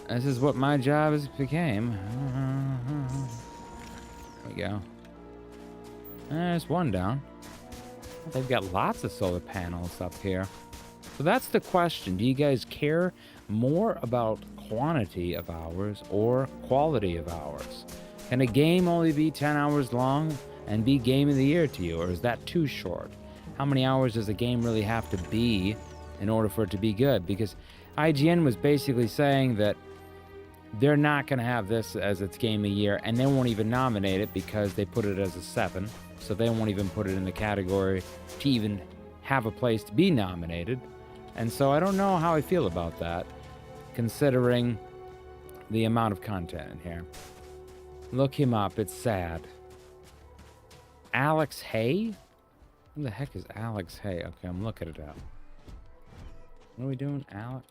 [SPEAKER 1] is what my job became. There we go. There's one down. They've got lots of solar panels up here. So that's the question. Do you guys care more about quantity of hours or quality of hours? Can a game only be 10 hours long and be game of the year to you, or is that too short? How many hours does a game really have to be in order for it to be good? Because IGN was basically saying that they're not going to have this as its game of the year, and they won't even nominate it because they put it as a 7, so they won't even put it in the category to even have a place to be nominated. And so I don't know how I feel about that, considering the amount of content in here. Look him up, it's sad. Alex Hay? Who the heck is Alex Hay? Okay, I'm looking it up. What are we doing, Alex?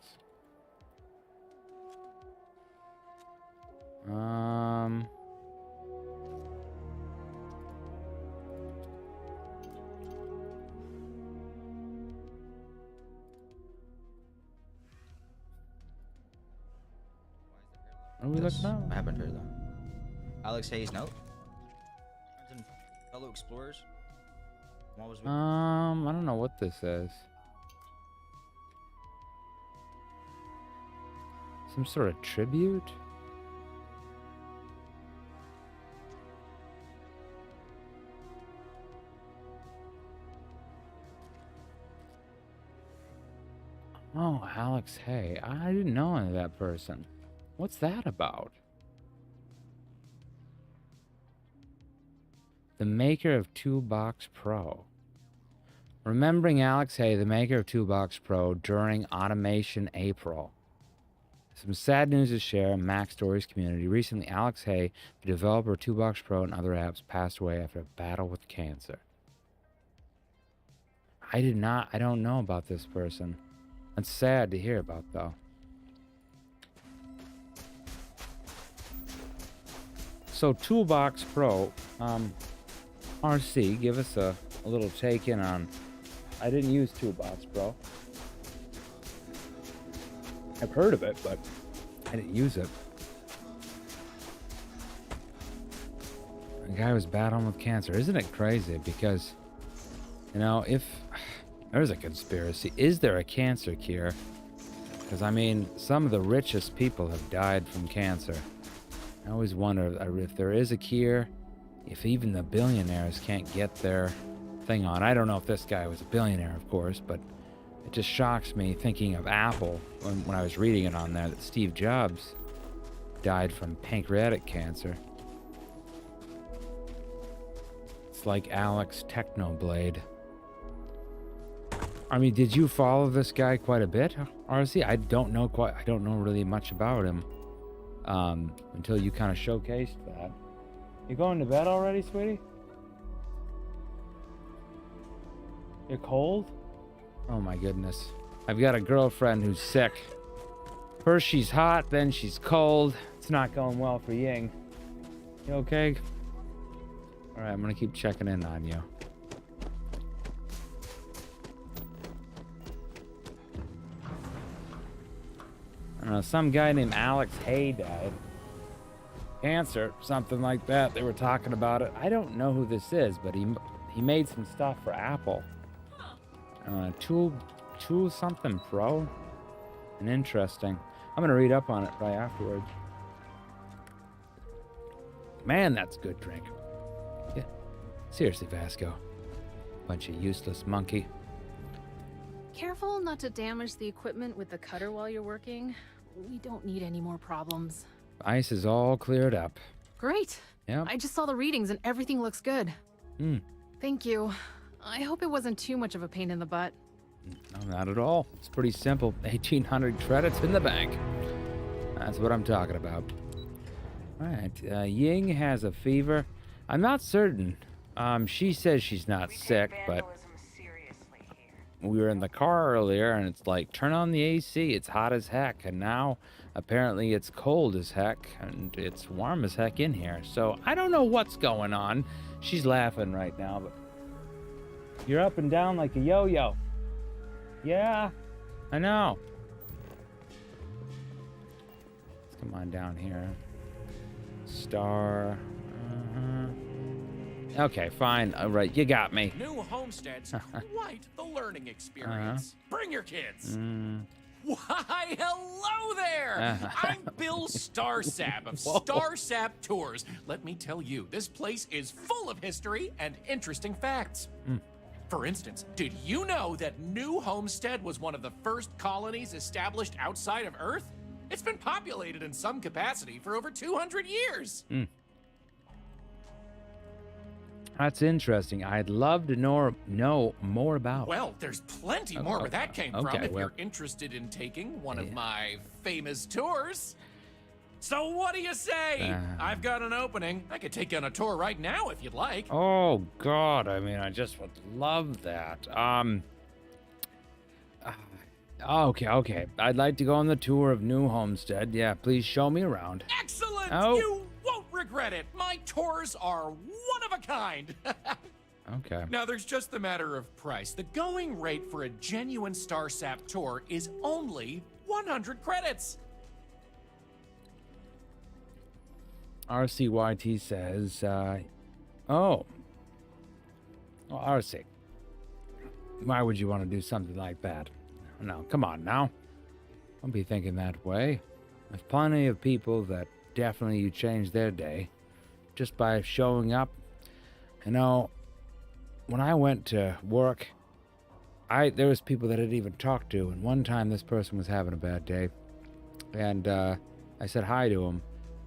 [SPEAKER 1] What are we looking at?
[SPEAKER 14] I haven't heard though. Alex Hayes note. Fellow explorers. What was
[SPEAKER 1] I don't know what this is. Some sort of tribute? Oh, Alex Hay. I didn't know any of that person. What's that about? The maker of Toolbox Pro. Remembering Alex Hay, the maker of Toolbox Pro, during Automation April. Some sad news to share in Mac Stories community. Recently, Alex Hay, the developer of Toolbox Pro and other apps, passed away after a battle with cancer. I don't know about this person. That's sad to hear about, though. So, Toolbox Pro, RC, give us a little take in on. I didn't use Toolbox Pro. I've heard of it, but I didn't use it. The guy was battling with cancer. Isn't it crazy? Because, you know, if there's a conspiracy, is there a cancer cure? Because, I mean, some of the richest people have died from cancer. I always wonder if there is a cure, if even the billionaires can't get their thing on. I don't know if this guy was a billionaire, of course, but it just shocks me thinking of Apple when I was reading it on there that Steve Jobs died from pancreatic cancer. It's like Alex Technoblade. I mean, did you follow this guy quite a bit, RC? I don't know really much about him until you kind of showcased that. You going to bed already, sweetie? You're cold? Oh my goodness. I've got a girlfriend who's sick. First she's hot, then she's cold. It's not going well for Ying. You okay? Alright, I'm gonna keep checking in on you. I don't know, some guy named Alex Hay died. Cancer, something like that. They were talking about it. I don't know who this is, but he made some stuff for Apple. Tool something Pro? And interesting. I'm gonna read up on it right afterwards. Man, that's good drink. Yeah. Seriously, Vasco. Bunch of useless monkey.
[SPEAKER 13] Careful not to damage the equipment with the cutter while you're working. We don't need any more problems.
[SPEAKER 1] Ice is all cleared up.
[SPEAKER 13] Great.
[SPEAKER 1] Yep.
[SPEAKER 13] I just saw the readings and everything looks good.
[SPEAKER 1] Hmm.
[SPEAKER 13] Thank you. I hope it wasn't too much of a pain in the butt.
[SPEAKER 1] No, not at all. It's pretty simple. 1,800 credits in the bank. That's what I'm talking about. All right. Ying has a fever. I'm not certain. She says she's not sick, but we were in the car earlier and it's like, turn on the AC. It's hot as heck. And now apparently it's cold as heck and it's warm as heck in here. So I don't know what's going on. She's laughing right now, but you're up and down like a yo-yo. Yeah, I know. Let's come on down here. Star. Okay, fine. All right, you got me.
[SPEAKER 9] New homestead's quite the learning experience. Bring your kids. Why, hello there! I'm Bill Starsap of Starsap Tours. Let me tell you, this place is full of history and interesting facts. For instance, did you know that New Homestead was one of the first colonies established outside of Earth? It's been populated in some capacity for over 200 years.
[SPEAKER 1] That's interesting. I'd love to know more about.
[SPEAKER 9] Well, there's plenty more where that came from
[SPEAKER 1] okay,
[SPEAKER 9] if you're interested in taking one of my famous tours. So what do you say? I've got an opening. I could take you on a tour right now if you'd like.
[SPEAKER 1] Oh, God. I mean, I just would love that. Okay. I'd like to go on the tour of New Homestead. Yeah, please show me around.
[SPEAKER 9] Excellent!
[SPEAKER 1] Oh.
[SPEAKER 9] You won't regret it. My tours are one of a kind.
[SPEAKER 1] Okay.
[SPEAKER 9] Now, there's just the matter of price. The going rate for a genuine Starsap tour is only 100 credits.
[SPEAKER 1] RCYT says, oh. Well, RC. Why would you want to do something like that? No, come on now. Don't be thinking that way. There's plenty of people that definitely you change their day just by showing up. You know, when I went to work, there was people that I didn't even talk to, and one time this person was having a bad day, and I said hi to him,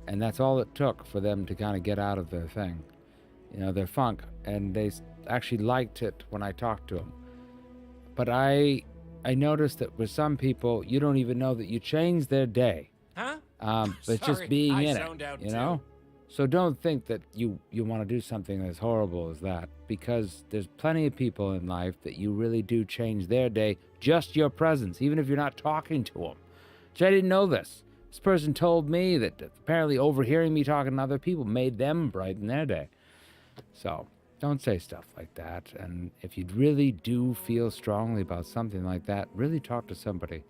[SPEAKER 1] and that's all it took for them to kind of get out of their thing, you know, their funk, and they actually liked it when I talked to them. But I noticed that with some people, you don't even know that you changed their day.
[SPEAKER 9] Huh?
[SPEAKER 1] But just being in
[SPEAKER 9] zoned
[SPEAKER 1] it,
[SPEAKER 9] out
[SPEAKER 1] you know? So don't think that you want to do something as horrible as that, because there's plenty of people in life that you really do change their day, just your presence, even if you're not talking to them. Which I didn't know this. This person told me that apparently overhearing me talking to other people made them brighten their day. So don't say stuff like that. And if you really do feel strongly about something like that, really talk to somebody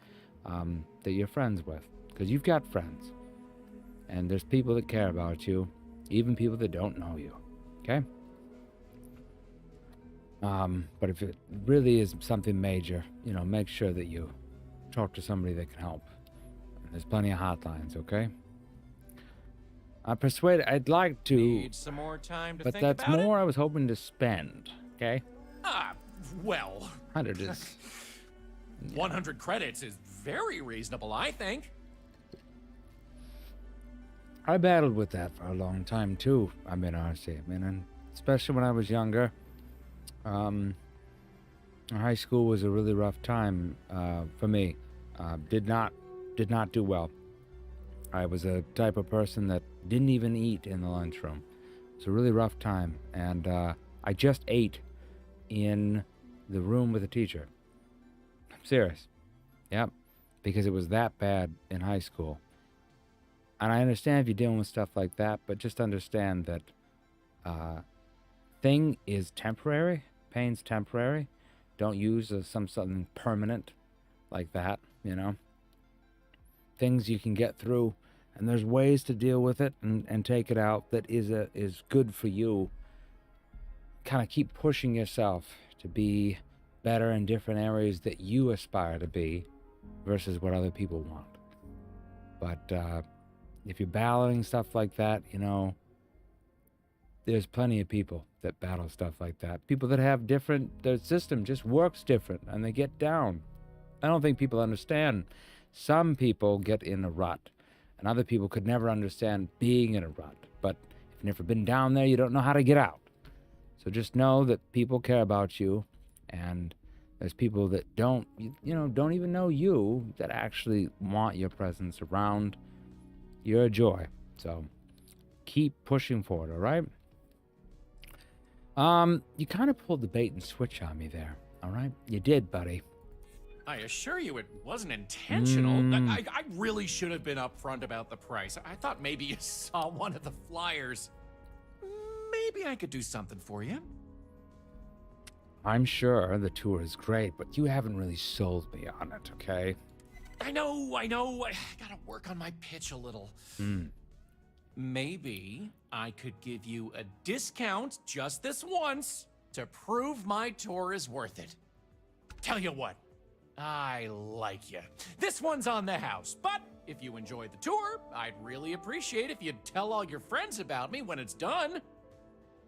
[SPEAKER 1] that you're friends with, because you've got friends. And there's people that care about you, even people that don't know you, okay? But if it really is something major, you know, make sure that you talk to somebody that can help. There's plenty of hotlines, okay? I'd like to...
[SPEAKER 9] Need some more time to
[SPEAKER 1] but
[SPEAKER 9] think
[SPEAKER 1] that's
[SPEAKER 9] about
[SPEAKER 1] more I was hoping to spend, okay?
[SPEAKER 9] Well...
[SPEAKER 1] 100 is...
[SPEAKER 9] 100 credits is very reasonable, I think.
[SPEAKER 1] I battled with that for a long time, too. I mean, and especially when I was younger. High school was a really rough time for me. Did not do well. I was a type of person that didn't even eat in the lunchroom. It's a really rough time, and I just ate in the room with the teacher. I'm serious. Yep, because it was that bad in high school. And I understand if you're dealing with stuff like that, but just understand that thing is temporary. Pain's temporary. Don't use something permanent like that, you know. Things you can get through, and there's ways to deal with it and take it out that is good for you. Kind of keep pushing yourself to be better in different areas that you aspire to be versus what other people want. But if you're battling stuff like that, you know, there's plenty of people that battle stuff like that. People that have their system just works different and they get down. I don't think people understand. Some people get in a rut, and other people could never understand being in a rut. But if you've never been down there, you don't know how to get out. So just know that people care about you, and there's people that don't even know you that actually want your presence around. You're a joy. So keep pushing forward, all right? You kind of pulled the bait and switch on me there, all right? You did, buddy.
[SPEAKER 9] I assure you it wasn't intentional. I really should have been upfront about the price. I thought maybe you saw one of the flyers. Maybe I could do something for you.
[SPEAKER 1] I'm sure the tour is great, but you haven't really sold me on it, okay?
[SPEAKER 9] I know. I gotta work on my pitch a little. Maybe I could give you a discount just this once to prove my tour is worth it. Tell you what, I like you. This one's on the house, but if you enjoy the tour, I'd really appreciate if you'd tell all your friends about me when it's done.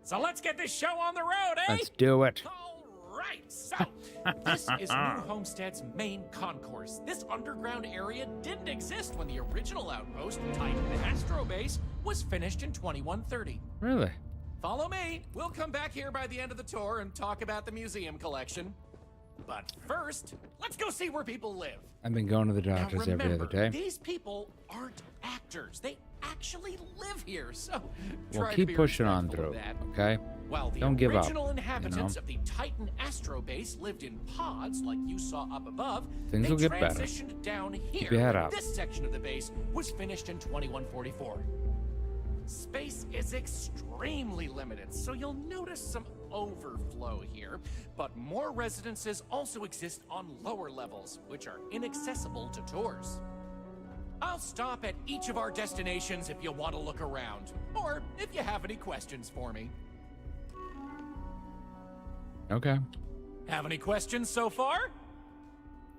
[SPEAKER 9] So let's get this show on the road, eh?
[SPEAKER 1] Let's do it.
[SPEAKER 9] All right. right, so this is New Homestead's main concourse. This underground area didn't exist when the original outpost, Titan Astro Base, was finished in 2130.
[SPEAKER 1] Really?
[SPEAKER 9] Follow me. We'll come back here by the end of the tour and talk about the museum collection. But first, let's go see where people live.
[SPEAKER 1] I've been going to the
[SPEAKER 9] Now
[SPEAKER 1] doctors
[SPEAKER 9] remember,
[SPEAKER 1] every other day.
[SPEAKER 9] these people aren't actors. They actually live here, so
[SPEAKER 1] We'll
[SPEAKER 9] try to
[SPEAKER 1] keep
[SPEAKER 9] be
[SPEAKER 1] pushing on
[SPEAKER 9] respectful
[SPEAKER 1] through,
[SPEAKER 9] of that.
[SPEAKER 1] okay?
[SPEAKER 9] While the
[SPEAKER 1] Don't give up.
[SPEAKER 9] original inhabitants
[SPEAKER 1] you know?
[SPEAKER 9] of the Titan Astro Base lived in pods like you saw up above,
[SPEAKER 1] Things
[SPEAKER 9] they
[SPEAKER 1] will get better.
[SPEAKER 9] transitioned down here.
[SPEAKER 1] your head
[SPEAKER 9] when
[SPEAKER 1] up.
[SPEAKER 9] This section of the base was finished in 2144. Space is extremely limited, so you'll notice some overflow here, but more residences also exist on lower levels, which are inaccessible to tours. I'll stop at each of our destinations if you want to look around, or if you have any questions for me.
[SPEAKER 1] Okay.
[SPEAKER 9] Have any questions so far?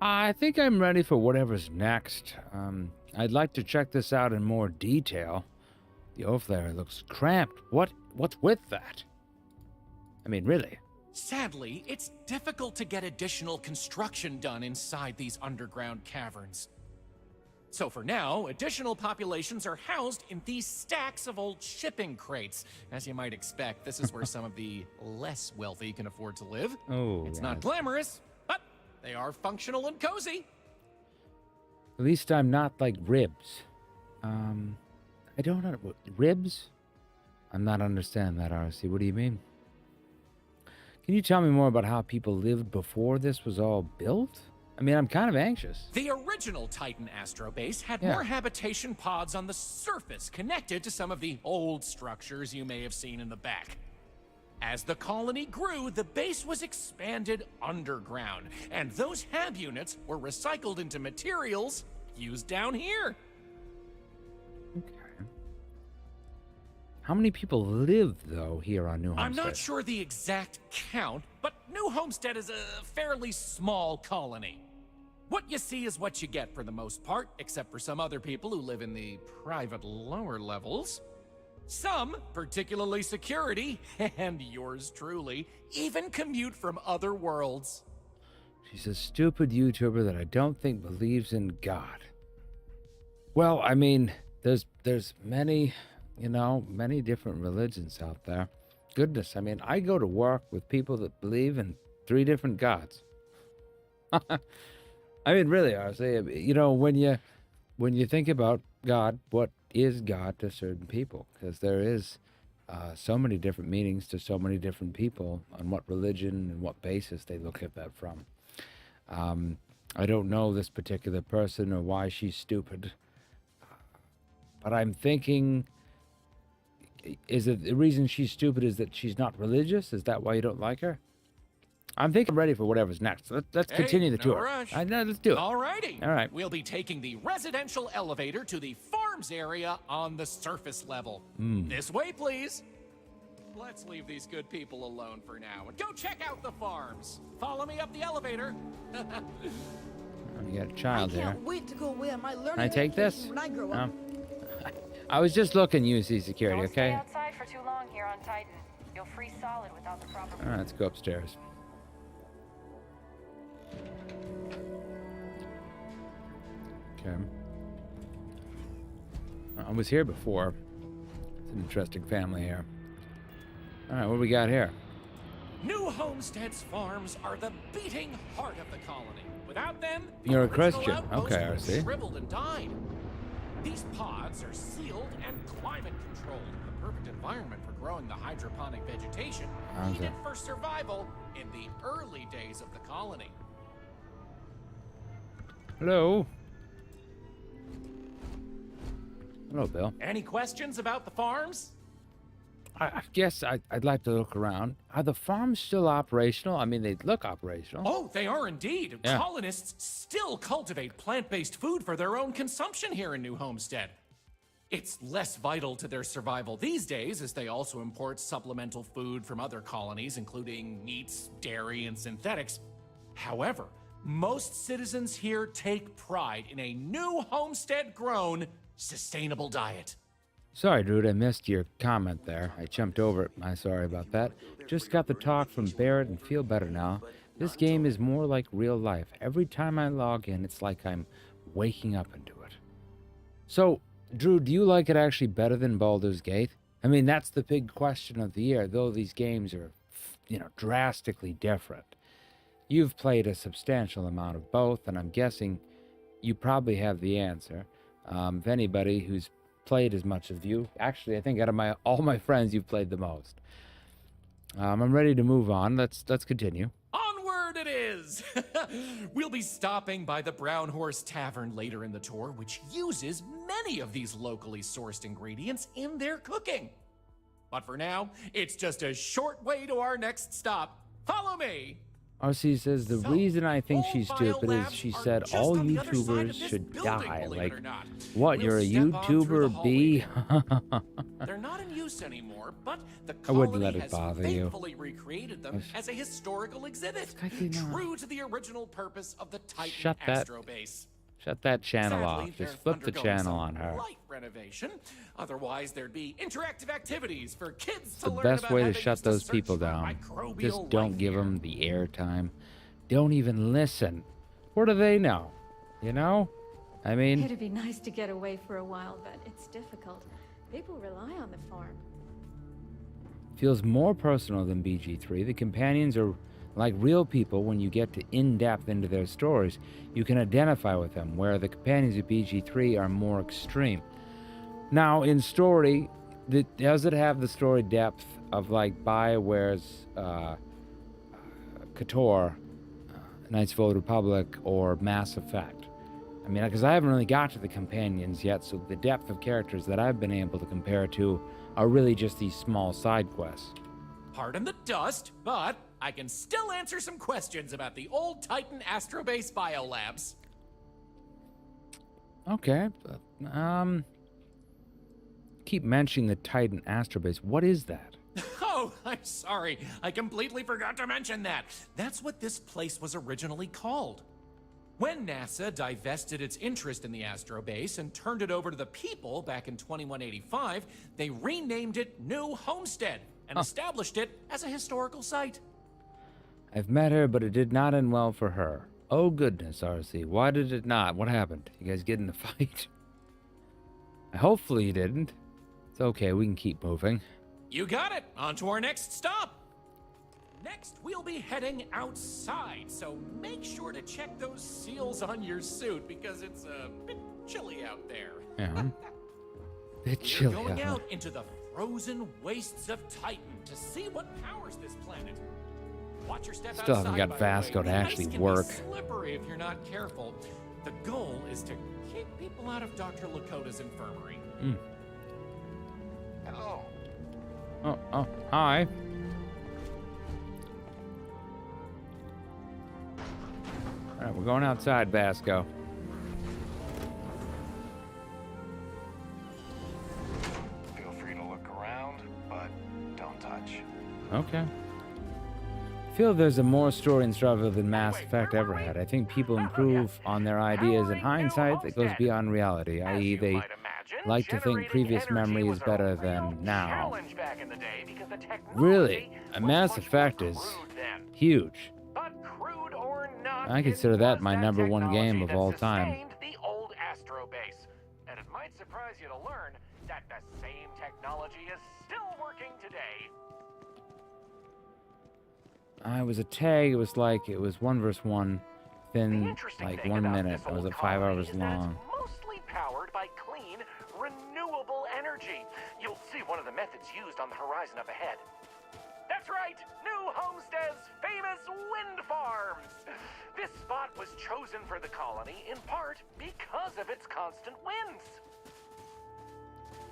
[SPEAKER 1] I think I'm ready for whatever's next. I'd like to check this out in more detail. The overflow looks cramped. What's with that? I mean, really?
[SPEAKER 9] Sadly, it's difficult to get additional construction done inside these underground caverns. So for now, additional populations are housed in these stacks of old shipping crates. As you might expect, this is where some of the less wealthy can afford to live.
[SPEAKER 1] Oh,
[SPEAKER 9] it's not glamorous, but they are functional and cozy.
[SPEAKER 1] At least I'm not like ribs. I don't know. Ribs? I'm not understanding that, RC. What do you mean? Can you tell me more about how people lived before this was all built? I mean, I'm kind of anxious.
[SPEAKER 9] The original Titan Astro Base had more habitation pods on the surface connected to some of the old structures you may have seen in the back. As the colony grew, the base was expanded underground, and those hab units were recycled into materials used down here.
[SPEAKER 1] How many people live, though, here on New Homestead?
[SPEAKER 9] I'm not sure the exact count, but New Homestead is a fairly small colony. What you see is what you get for the most part, except for some other people who live in the private lower levels. Some, particularly security, and yours truly, even commute from other worlds.
[SPEAKER 1] She's a stupid YouTuber that I don't think believes in God. Well, I mean, there's many, many different religions out there. Goodness, I mean, I go to work with people that believe in 3 different gods. I mean, really, honestly, when you think about God, what is God to certain people? Because there is so many different meanings to so many different people on what religion and what basis they look at that from. I don't know this particular person or why she's stupid, but I'm thinking, is it the reason she's stupid is that she's not religious? Is that why you don't like her? I'm thinking I'm ready for whatever's next. Let's continue the
[SPEAKER 9] no
[SPEAKER 1] tour.
[SPEAKER 9] Rush.
[SPEAKER 1] Let's do it.
[SPEAKER 9] Alrighty.
[SPEAKER 1] All right.
[SPEAKER 9] We'll be taking the residential elevator to the farms area on the surface level. This way, please. Let's leave these good people alone for now and go check out the farms. Follow me up the elevator.
[SPEAKER 1] You got a child
[SPEAKER 10] I
[SPEAKER 1] here.
[SPEAKER 10] can't wait to go away on my learning
[SPEAKER 1] Can I take
[SPEAKER 10] vacation
[SPEAKER 1] this?
[SPEAKER 10] when I grow up.
[SPEAKER 1] I was just looking, UC security,
[SPEAKER 3] Don't stay
[SPEAKER 1] okay?
[SPEAKER 3] outside for too long here on Titan. You'll freeze solid without the proper.
[SPEAKER 1] All right, let's go upstairs. Okay. I was here before. It's an interesting family here. All right, what do we got here?
[SPEAKER 9] New Homestead's farms are the beating heart of the colony. Without them, the
[SPEAKER 1] You're a
[SPEAKER 9] original
[SPEAKER 1] Christian.
[SPEAKER 9] outpost
[SPEAKER 1] Okay, I
[SPEAKER 9] would have
[SPEAKER 1] see.
[SPEAKER 9] shriveled and died. These pods are sealed and climate controlled, the perfect environment for growing the hydroponic vegetation needed for survival in the early days of the colony.
[SPEAKER 1] Hello. Hello, Bill.
[SPEAKER 9] Any questions about the farms?
[SPEAKER 1] I guess I'd like to look around. Are the farms still operational? I mean, they look operational.
[SPEAKER 9] Oh, they are indeed.
[SPEAKER 1] Yeah.
[SPEAKER 9] Colonists still cultivate plant-based food for their own consumption here in New Homestead. It's less vital to their survival these days, as they also import supplemental food from other colonies, including meats, dairy, and synthetics. However, most citizens here take pride in a New Homestead-grown, sustainable diet.
[SPEAKER 1] Sorry, dude, I missed your comment there. I jumped over it. I'm sorry about that. Just got the talk from Barrett and feel better now. This game is more like real life. Every time I log in, it's like I'm waking up into it. So, Drew, do you like it actually better than Baldur's Gate? I mean, that's the big question of the year, though these games are, drastically different. You've played a substantial amount of both, and I'm guessing you probably have the answer. If anybody who's played as much as you, actually, I think out of all my friends, you've played the most. I'm ready to move on. Let's continue.
[SPEAKER 9] Onward it is! We'll be stopping by the Brown Horse Tavern later in the tour, which uses many of these locally sourced ingredients in their cooking. But for now, it's just a short way to our next stop. Follow me!
[SPEAKER 1] RC says the reason I think she's stupid is she said all YouTubers should die. Like, what, you're a YouTuber, B?
[SPEAKER 9] They're not in use anymore, but the
[SPEAKER 1] I wouldn't let
[SPEAKER 9] colony
[SPEAKER 1] it
[SPEAKER 9] has
[SPEAKER 1] bother you.
[SPEAKER 9] faithfully recreated them as a historical exhibit, true to the original purpose of the Titan Astro Base.
[SPEAKER 1] Shut that channel
[SPEAKER 9] Sadly,
[SPEAKER 1] off. Just
[SPEAKER 9] they're
[SPEAKER 1] flip the
[SPEAKER 9] undergoing
[SPEAKER 1] channel
[SPEAKER 9] some
[SPEAKER 1] on her.
[SPEAKER 9] light renovation. Otherwise, there'd be interactive activities for kids
[SPEAKER 1] It's
[SPEAKER 9] to
[SPEAKER 1] the
[SPEAKER 9] learn
[SPEAKER 1] best
[SPEAKER 9] about
[SPEAKER 1] way
[SPEAKER 9] how
[SPEAKER 1] to
[SPEAKER 9] they
[SPEAKER 1] shut
[SPEAKER 9] used to
[SPEAKER 1] those
[SPEAKER 9] search
[SPEAKER 1] people
[SPEAKER 9] for
[SPEAKER 1] down.
[SPEAKER 9] microbial
[SPEAKER 1] Just don't
[SPEAKER 9] life
[SPEAKER 1] give
[SPEAKER 9] here.
[SPEAKER 1] them the airtime. Don't even listen. What do they know? You know? I mean,
[SPEAKER 4] It'd be nice to get away for a while, but it's difficult. People rely on the farm.
[SPEAKER 1] feels more personal than BG3. The companions are like real people. When you get to in-depth into their stories, you can identify with them, where the companions of BG3 are more extreme. Now, in story, does it have the story depth of like BioWare's KOTOR, Knights of the Old Republic, or Mass Effect? I mean, because I haven't really got to the companions yet, so the depth of characters that I've been able to compare to are really just these small side quests.
[SPEAKER 9] Pardon the dust, but I can still answer some questions about the old Titan Astrobase biolabs.
[SPEAKER 1] Okay. Keep mentioning the Titan Astrobase. What is that?
[SPEAKER 9] Oh, I'm sorry. I completely forgot to mention that. That's what this place was originally called. When NASA divested its interest in the Astrobase and turned it over to the people back in 2185, they renamed it New Homestead and established it as a historical site.
[SPEAKER 1] I've met her, but it did not end well for her. Oh goodness, RC. Why did it not? What happened? You guys get in a fight? Hopefully you didn't. It's okay, we can keep moving.
[SPEAKER 9] You got it. On to our next stop. Next, we'll be heading outside, so make sure to check those seals on your suit because it's a bit chilly out there.
[SPEAKER 1] Yeah. Bit
[SPEAKER 9] We're
[SPEAKER 1] chilly
[SPEAKER 9] going
[SPEAKER 1] out.
[SPEAKER 9] out into the frozen wastes of Titan to see what powers this planet. Watch your step
[SPEAKER 1] Still haven't
[SPEAKER 9] outside,
[SPEAKER 1] got
[SPEAKER 9] by the way.
[SPEAKER 1] Vasco to
[SPEAKER 9] The ice
[SPEAKER 1] actually
[SPEAKER 9] can be
[SPEAKER 1] work.
[SPEAKER 9] slippery if you're not careful. The goal is to keep people out of Dr. Lakota's infirmary.
[SPEAKER 2] Hello.
[SPEAKER 1] Oh, hi. All right, we're going outside, Vasco.
[SPEAKER 2] Feel free to look around, but don't touch.
[SPEAKER 1] Okay. I feel there's a more story in Starfield than Mass Effect ever had. I think people improve on their ideas in hindsight that goes beyond reality, i.e. they like to think previous memory is better than now. Really, a Mass Effect is huge. I consider that my #1 game of all time.
[SPEAKER 15] The old Astrobase. And it might surprise you to learn that the same technology is still working today.
[SPEAKER 1] I was a tag, it was 1 versus 1, within like 1 minute. It was 5 hours long.
[SPEAKER 15] Mostly powered by clean, renewable energy. You'll see one of the methods used on the horizon up ahead. That's right, New Homestead's famous wind farms. This spot was chosen for the colony in part because of its constant winds.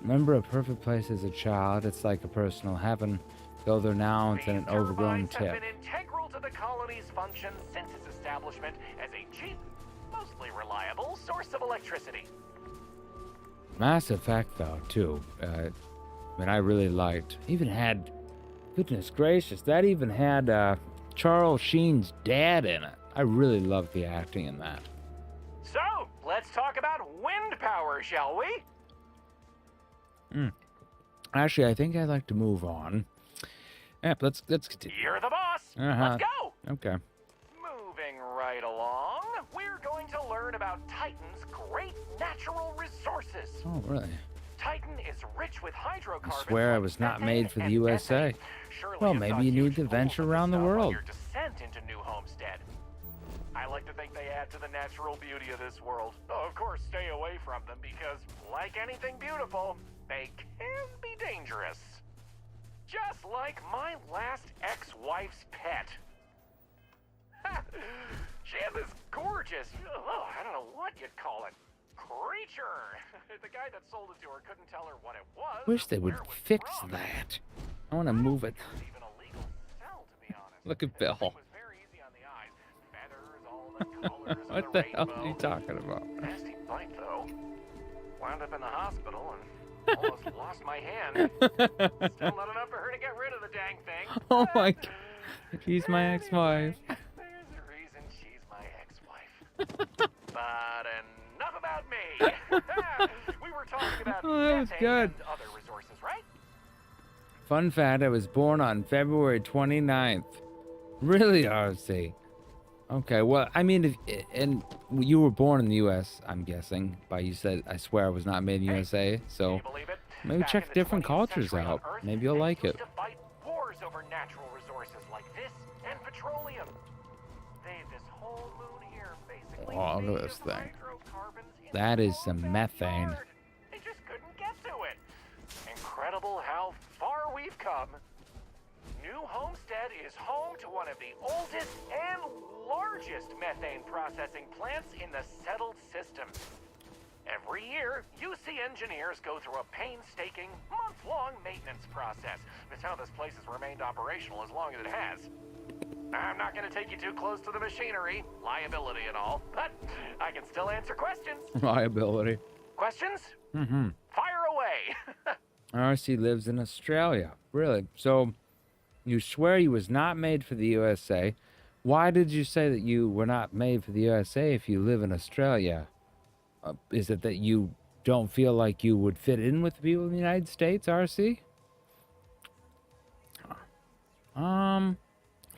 [SPEAKER 1] Remember a perfect place as a child? It's like a personal heaven. Go there now, it's an overgrown
[SPEAKER 15] Turbines
[SPEAKER 1] tip.
[SPEAKER 15] have been integral to the colony's function since its establishment as a cheap, mostly reliable source of electricity.
[SPEAKER 1] Mass Effect, though, too. I mean, I really liked. Even had, goodness gracious, that even had Charles Sheen's dad in it. I really loved the acting in that.
[SPEAKER 15] So, let's talk about wind power, shall we?
[SPEAKER 1] Actually, I think I'd like to move on. Yep, let's continue.
[SPEAKER 15] You're the boss.
[SPEAKER 1] Uh-huh.
[SPEAKER 15] Let's go.
[SPEAKER 1] Okay.
[SPEAKER 15] Moving right along, we're going to learn about Titan's great natural resources.
[SPEAKER 1] Oh, really?
[SPEAKER 15] Titan is rich with hydrocarbons.
[SPEAKER 1] I swear I was not made for the USA. Well, maybe you need to venture around the world.
[SPEAKER 15] Your descent into New Homestead. I like to think they add to the natural beauty of this world. Though, of course, stay away from them because, like anything beautiful, they can be dangerous. Just like my last ex-wife's pet. She had this gorgeous, I don't know what you'd call it, creature. The guy that sold it to her couldn't tell her what it was.
[SPEAKER 1] Wish they would fix that. I want to move it. Look at Bill. What the hell are you talking about?
[SPEAKER 15] Nasty bite, though. Wound up in the hospital and almost lost my hand. Still not enough for her to get rid of the dang thing.
[SPEAKER 1] Oh my God. She's my ex-wife.
[SPEAKER 15] There's a reason she's my ex-wife. But enough about me. We were talking about
[SPEAKER 1] that was good.
[SPEAKER 15] and other resources, right?
[SPEAKER 1] Fun fact, I was born on February 29th. Really, RC? Okay, well, I mean, and you were born in the U.S., I'm guessing, but you said, I swear I was not made in the USA, so maybe check different cultures out. Maybe you'll like it.
[SPEAKER 15] To fight wars over natural resources like this and petroleum. This whole moon here basically
[SPEAKER 1] Oh, look at this thing. That is some methane.
[SPEAKER 15] They just couldn't get to it. Incredible how far we've come. New Homestead is home to one of the oldest and largest methane processing plants in the settled system. Every year, UC engineers go through a painstaking, month-long maintenance process. That's how this place has remained operational as long as it has. I'm not going to take you too close to the machinery, liability and all, but I can still answer questions.
[SPEAKER 1] Liability.
[SPEAKER 15] Questions?
[SPEAKER 1] Mm-hmm.
[SPEAKER 15] Fire away.
[SPEAKER 1] RC lives in Australia. Really? So, you swear you was not made for the USA. Why did you say that you were not made for the USA if you live in Australia? Is it that you don't feel like you would fit in with the people in the United States, RC?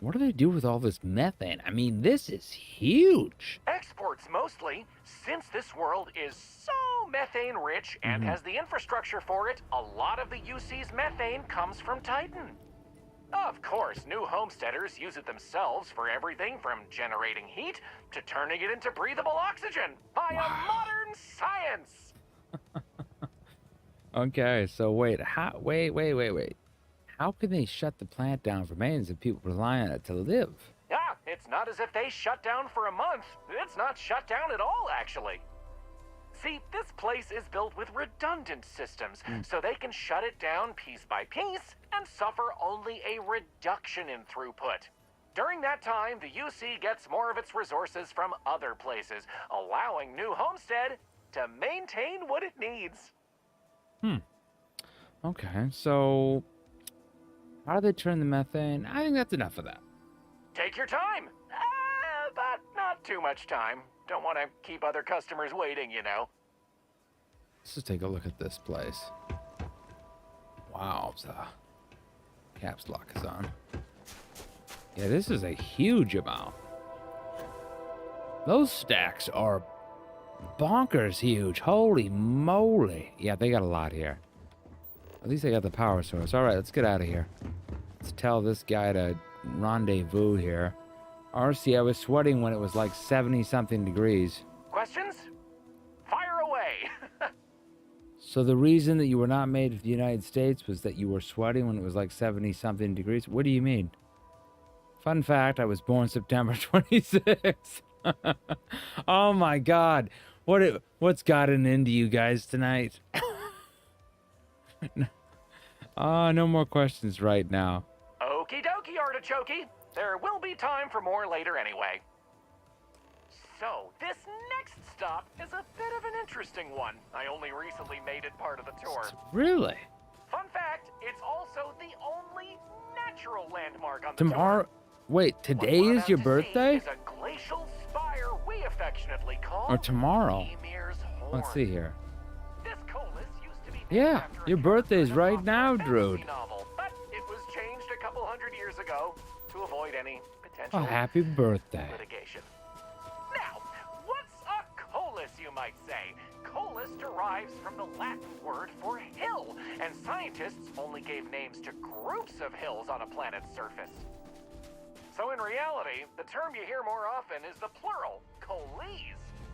[SPEAKER 1] What do they do with all this methane? I mean, this is huge.
[SPEAKER 15] Exports mostly, since this world is so methane rich and has the infrastructure for it, a lot of the UC's methane comes from Titan. Of course, new homesteaders use it themselves for everything from generating heat to turning it into breathable oxygen via modern science.
[SPEAKER 1] Okay, so wait, wait. How can they shut the plant down for millions of people rely on it to live?
[SPEAKER 15] Yeah, it's not as if they shut down for a month. It's not shut down at all, actually. See, this place is built with redundant systems, so they can shut it down piece by piece and suffer only a reduction in throughput. During that time, the UC gets more of its resources from other places, allowing New Homestead to maintain what it needs.
[SPEAKER 1] Okay, so how do they turn the methane? I think that's enough of that.
[SPEAKER 15] Take your time, but not too much time. Don't want to keep other customers waiting, you know.
[SPEAKER 1] Let's just take a look at this place. Wow, the caps lock is on. Yeah, this is a huge amount. Those stacks are bonkers huge. Holy moly. Yeah, they got a lot here. At least they got the power source. All right, let's get out of here. Let's tell this guy to rendezvous here. RC, I was sweating when it was like 70-something degrees.
[SPEAKER 15] Questions? Fire away.
[SPEAKER 1] So the reason that you were not made for the United States was that you were sweating when it was like 70-something degrees? What do you mean? Fun fact, I was born September 26th. Oh my God. What's gotten into you guys tonight? No more questions right now.
[SPEAKER 15] Okie dokie, artichokey. There will be time for more later anyway. So, this next stop is a bit of an interesting one. I only recently made it part of the tour.
[SPEAKER 1] Really?
[SPEAKER 15] Fun fact, it's also the only natural landmark on the
[SPEAKER 1] Tomorrow?
[SPEAKER 15] tour.
[SPEAKER 1] Wait, today is your birthday?
[SPEAKER 15] Is a glacial spire we affectionately call
[SPEAKER 1] Or tomorrow?
[SPEAKER 15] Emir's Horn.
[SPEAKER 1] Let's see here.
[SPEAKER 15] This coalesce used to be
[SPEAKER 1] Yeah, your birthday's right now, Druid.
[SPEAKER 15] Novel, but it was changed a couple hundred years ago to avoid any potential
[SPEAKER 1] Oh, happy birthday.
[SPEAKER 15] litigation. Now, what's a colus, you might say? Colus derives from the Latin word for hill, and scientists only gave names to groups of hills on a planet's surface. So in reality, the term you hear more often is the plural, coles,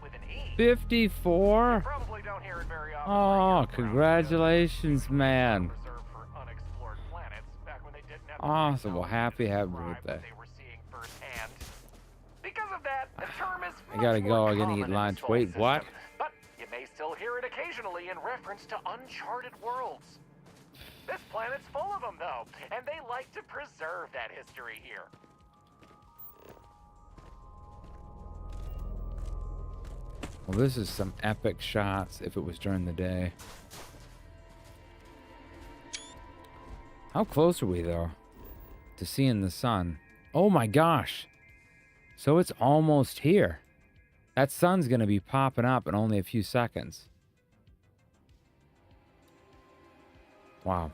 [SPEAKER 15] with an E.
[SPEAKER 1] 54?
[SPEAKER 15] You probably don't hear it very often.
[SPEAKER 1] Oh, congratulations, man.
[SPEAKER 15] Reserved for unexplored planets, back when they didn't have
[SPEAKER 1] Awesome. Well, happy birthday.
[SPEAKER 15] they were seeing firsthand. Because of that, the term is
[SPEAKER 1] I gotta
[SPEAKER 15] much
[SPEAKER 1] go.
[SPEAKER 15] more
[SPEAKER 1] I gotta
[SPEAKER 15] common
[SPEAKER 1] eat
[SPEAKER 15] in the
[SPEAKER 1] lunch.
[SPEAKER 15] solar
[SPEAKER 1] Wait,
[SPEAKER 15] system,
[SPEAKER 1] what?
[SPEAKER 15] But you may still hear it occasionally in reference to uncharted worlds. This planet's full of them, though, and they like to preserve that history here.
[SPEAKER 1] Well, this is some epic shots if it was during the day. How close are we, though, to seeing the sun? Oh my gosh. So it's almost here. That sun's going to be popping up in only a few seconds. Wow.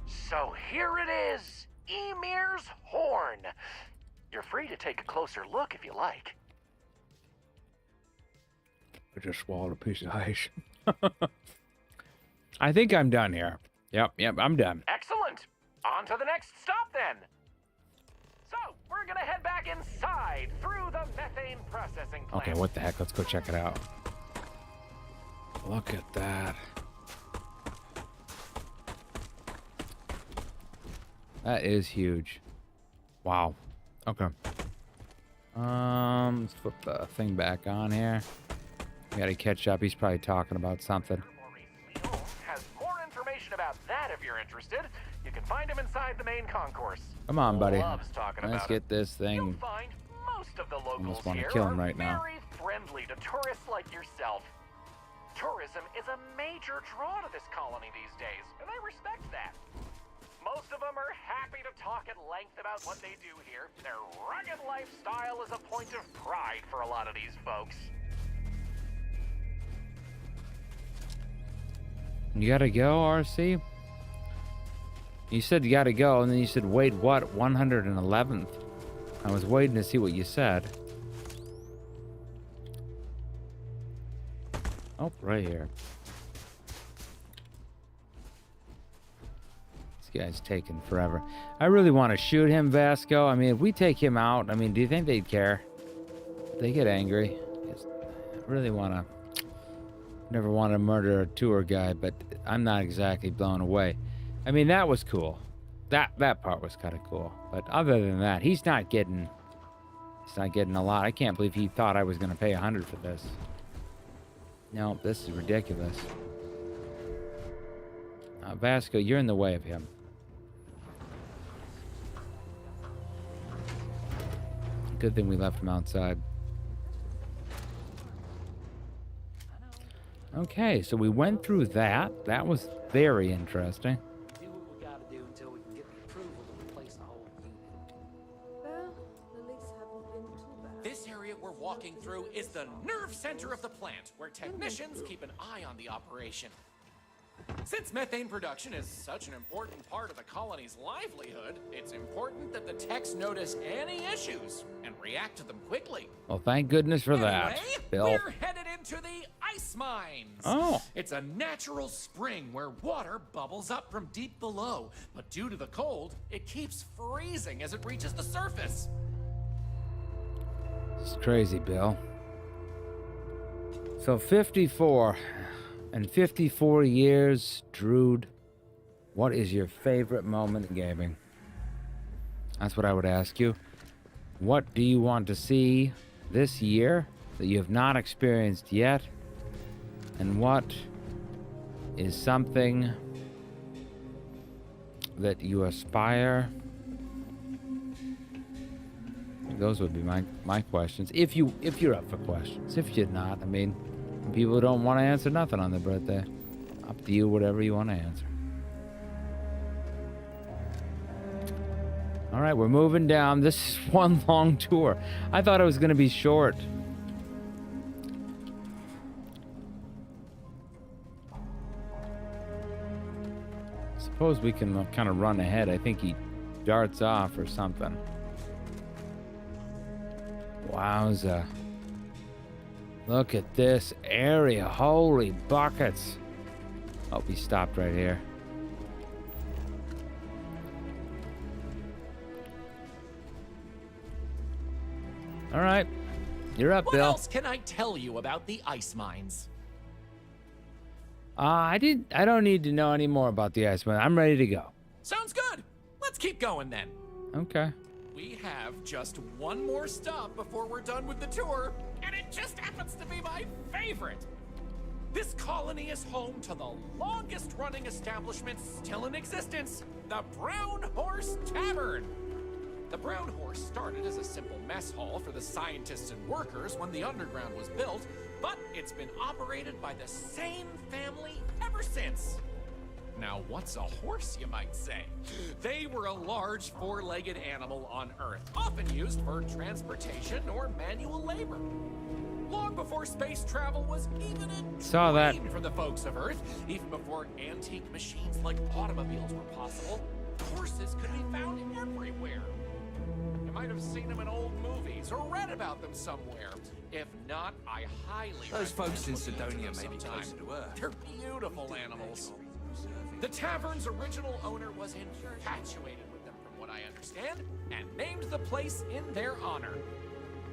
[SPEAKER 15] So here it is, Emir's Horn. You're free to take a closer look if you like.
[SPEAKER 1] I just swallowed a piece of ice. I think I'm done here. Yep, I'm done.
[SPEAKER 15] Excellent. On to the next stop then. So, we're gonna head back inside through the methane processing plant.
[SPEAKER 1] Okay, what the heck? Let's go check it out. Look at that. That is huge. Wow. Okay. Let's flip the thing back on here. We gotta catch up. He's probably talking about something.
[SPEAKER 15] Has more information about that if you're interested. You can find him inside the main concourse.
[SPEAKER 1] Come on, buddy.
[SPEAKER 15] Loves talking
[SPEAKER 1] Let's
[SPEAKER 15] about
[SPEAKER 1] get this
[SPEAKER 15] You'll
[SPEAKER 1] thing.
[SPEAKER 15] find most of the locals
[SPEAKER 1] Almost want to
[SPEAKER 15] here
[SPEAKER 1] kill him
[SPEAKER 15] are
[SPEAKER 1] right now.
[SPEAKER 15] very friendly to tourists like yourself. Tourism is a major draw to this colony these days, and they respect that. Most of them are happy to talk at length about what they do here. Their rugged lifestyle is a point of pride for a lot of these folks.
[SPEAKER 1] You gotta go, RC? You said you gotta go, and then you said, wait, what? 111th? I was waiting to see what you said. Oh, right here. This guy's taking forever. I really want to shoot him, Vasco. I mean, if we take him out, I mean, do you think they'd care? They get angry. I really want to... Never want to murder a tour guide, but I'm not exactly blown away. I mean, that was cool. That part was kind of cool. But other than that, he's not getting a lot. I can't believe he thought I was going to pay 100 for this. No, this is ridiculous. Vasco, you're in the way of him. Good thing we left him outside. Okay, so we went through that. That was very interesting.
[SPEAKER 16] Do what we gotta do until we can get the approval to replace the whole unit.
[SPEAKER 10] Well, the leaks haven't been too bad.
[SPEAKER 9] This area we're walking through is the nerve center of the plant, where technicians keep an eye on the operation. Since methane production is such an important part of the colony's livelihood, it's important that the techs notice any issues and react to them quickly.
[SPEAKER 1] Well, thank goodness for that,
[SPEAKER 9] Anyway,
[SPEAKER 1] Bill.
[SPEAKER 9] we're headed into the ice mines.
[SPEAKER 1] Oh.
[SPEAKER 9] It's a natural spring where water bubbles up from deep below, but due to the cold, it keeps freezing as it reaches the surface.
[SPEAKER 1] It's crazy, Bill. So 54 and 54 years, Druid, what is your favorite moment in gaming? That's what I would ask you. What do you want to see this year that you have not experienced yet? And what is something that you aspire? Those would be my questions. If you're up for questions. If you're not, I mean, people don't want to answer nothing on their birthday. Up to you, whatever you want to answer. All right, we're moving down. This is one long tour. I thought it was going to be short. Suppose we can kind of run ahead. I think he darts off or something. Wowza. Look at this area. Holy buckets. Oh, we stopped right here. All right. You're up,
[SPEAKER 9] What
[SPEAKER 1] Bill.
[SPEAKER 9] else can I tell you about the ice mines?
[SPEAKER 1] I don't need to know any more about the Iceman. I'm ready to go.
[SPEAKER 9] Sounds good. Let's keep going then.
[SPEAKER 1] Okay.
[SPEAKER 9] We have just one more stop before we're done with the tour, and it just happens to be my favorite. This colony is home to the longest running establishment still in existence, the Brown Horse Tavern. The Brown Horse started as a simple mess hall for the scientists and workers when the underground was built, but it's been operated by the same family ever since. Now, what's a horse, you might say? They were a large four-legged animal on Earth, often used for transportation or manual labor. Long before space travel was even a dream for the folks of Earth, even before antique machines like automobiles were possible, horses could be found everywhere. You might have seen them in old movies or read about them somewhere. If not, I highly
[SPEAKER 17] Those folks in
[SPEAKER 9] recommend looking
[SPEAKER 17] Sidonia
[SPEAKER 9] into
[SPEAKER 17] may
[SPEAKER 9] them
[SPEAKER 17] be
[SPEAKER 9] sometime.
[SPEAKER 17] closer to Earth.
[SPEAKER 9] They're beautiful animals. The tavern's original owner was infatuated with them, from what I understand, and named the place in their honor.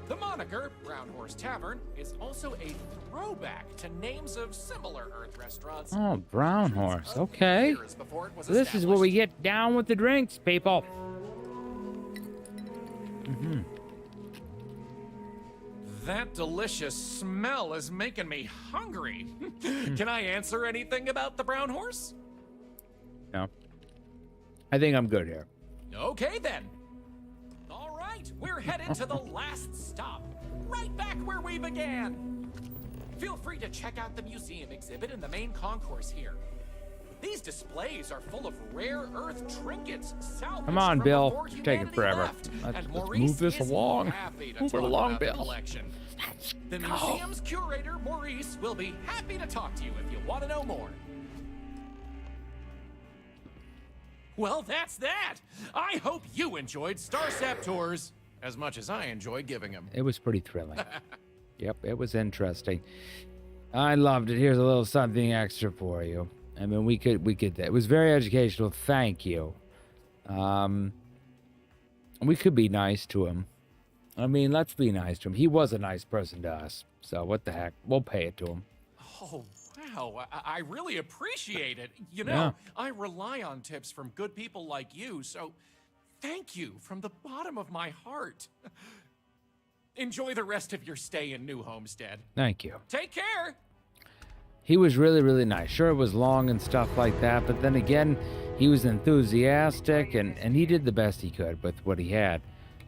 [SPEAKER 9] The moniker, Brown Horse Tavern, is also a throwback to names of similar Earth restaurants.
[SPEAKER 1] Oh, Brown Horse. Okay.
[SPEAKER 9] Years before it was
[SPEAKER 1] So this is where we get down with the drinks, people. Mm-hmm.
[SPEAKER 9] That delicious smell is making me hungry. Can I answer anything about the Brown Horse?
[SPEAKER 1] No. I think I'm good here.
[SPEAKER 9] Okay then. All right, we're headed to the last stop, right back where we began. Feel free to check out the museum exhibit in the main concourse here. These displays are full of rare Earth trinkets salvaged
[SPEAKER 1] Come on,
[SPEAKER 9] from
[SPEAKER 1] Bill.
[SPEAKER 9] before
[SPEAKER 1] It's taking
[SPEAKER 9] humanity
[SPEAKER 1] forever.
[SPEAKER 9] left.
[SPEAKER 1] Let's
[SPEAKER 9] And
[SPEAKER 1] move
[SPEAKER 9] Maurice
[SPEAKER 1] this
[SPEAKER 9] is
[SPEAKER 1] along.
[SPEAKER 9] happy to
[SPEAKER 1] Move it
[SPEAKER 9] talk
[SPEAKER 1] along,
[SPEAKER 9] about the
[SPEAKER 1] Bill.
[SPEAKER 9] collection. The museum's curator, Maurice, will be happy to talk to you if you want to know more. Well, that's that. I hope you enjoyed Starsap Tours as much as I enjoy giving them.
[SPEAKER 1] It was pretty thrilling. Yep, it was interesting. I loved it. Here's a little something extra for you. I mean, we could it was very educational. Thank you. We could be nice to him. I mean, let's be nice to him. He was a nice person to us. So what the heck? We'll pay it to him.
[SPEAKER 9] Oh, wow. I really appreciate it. You know,
[SPEAKER 1] Yeah.
[SPEAKER 9] I rely on tips from good people like you, so thank you from the bottom of my heart. Enjoy the rest of your stay in New Homestead.
[SPEAKER 1] Thank you.
[SPEAKER 9] Take care.
[SPEAKER 1] He was really, really nice. Sure, it was long and stuff like that, but then again, he was enthusiastic, and he did the best he could with what he had.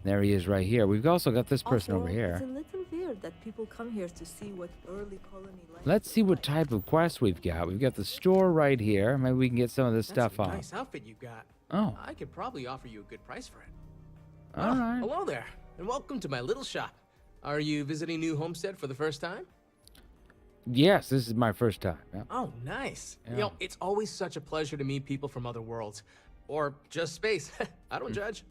[SPEAKER 1] There he is right here. We've also got this person over
[SPEAKER 10] It's
[SPEAKER 1] here.
[SPEAKER 10] a little weird that people come here to see what early colony life.
[SPEAKER 1] Let's see what type of quest we've got. We've got the store right here. Maybe we can get some of this stuff
[SPEAKER 16] That's a
[SPEAKER 1] off.
[SPEAKER 16] nice outfit you got.
[SPEAKER 1] Oh.
[SPEAKER 16] I could probably offer you a good price for it.
[SPEAKER 1] All right.
[SPEAKER 16] Hello there, and welcome to my little shop. Are you visiting New Homestead for the first time?
[SPEAKER 1] Yes, this is my first time. Yeah.
[SPEAKER 16] Oh, nice.
[SPEAKER 1] Yeah.
[SPEAKER 16] You know, it's always such a pleasure to meet people from other worlds. Or just space. I don't judge.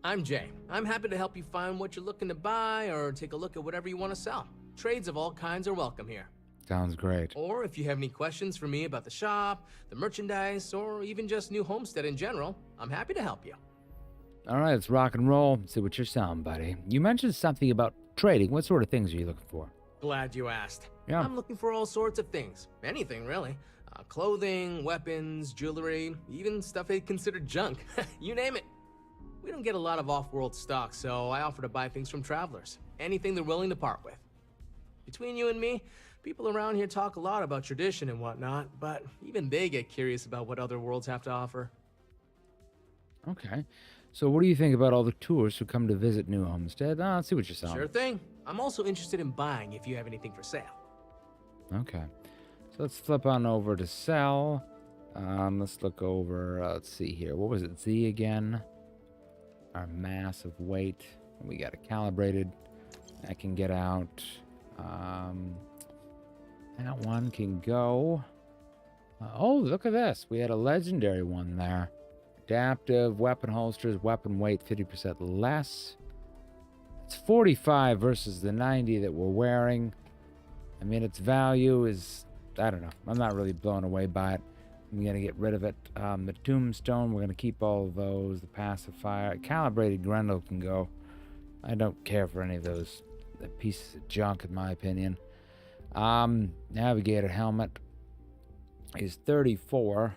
[SPEAKER 16] I'm Jay. I'm happy to help you find what you're looking to buy or take a look at whatever you want to sell. Trades of all kinds are welcome here.
[SPEAKER 1] Sounds great.
[SPEAKER 16] Or if you have any questions for me about the shop, the merchandise, or even just New Homestead in general, I'm happy to help you.
[SPEAKER 1] All right, let's rock and roll. See what you're selling, buddy. You mentioned something about trading. What sort of things are you looking for?
[SPEAKER 16] Glad you asked.
[SPEAKER 1] Yeah.
[SPEAKER 16] I'm looking for all sorts of things. Anything, really. Clothing, weapons, jewelry, even stuff they consider junk. You name it. We don't get a lot of off-world stock, so I offer to buy things from travelers. Anything they're willing to part with. Between you and me, people around here talk a lot about tradition and whatnot, but even they get curious about what other worlds have to offer.
[SPEAKER 1] Okay. So what do you think about all the tourists who come to visit New Homestead? Let's see what you're selling.
[SPEAKER 16] Sure thing. I'm also interested in buying if you have anything for sale.
[SPEAKER 1] Okay. So let's flip on over to sell. Let's look over, let's see here. What was it, Z again? Our mass of weight. We got it calibrated. That can get out. That one can go. Oh, look at this. We had a legendary one there. Adaptive, weapon holsters, weapon weight 50% less. It's 45 versus the 90 that we're wearing. I mean, its value is, I don't know. I'm not really blown away by it. I'm going to get rid of it. The tombstone, we're going to keep all of those. The pacifier. Calibrated Grendel can go. I don't care for any of those pieces of junk, in my opinion. Navigator helmet is 34.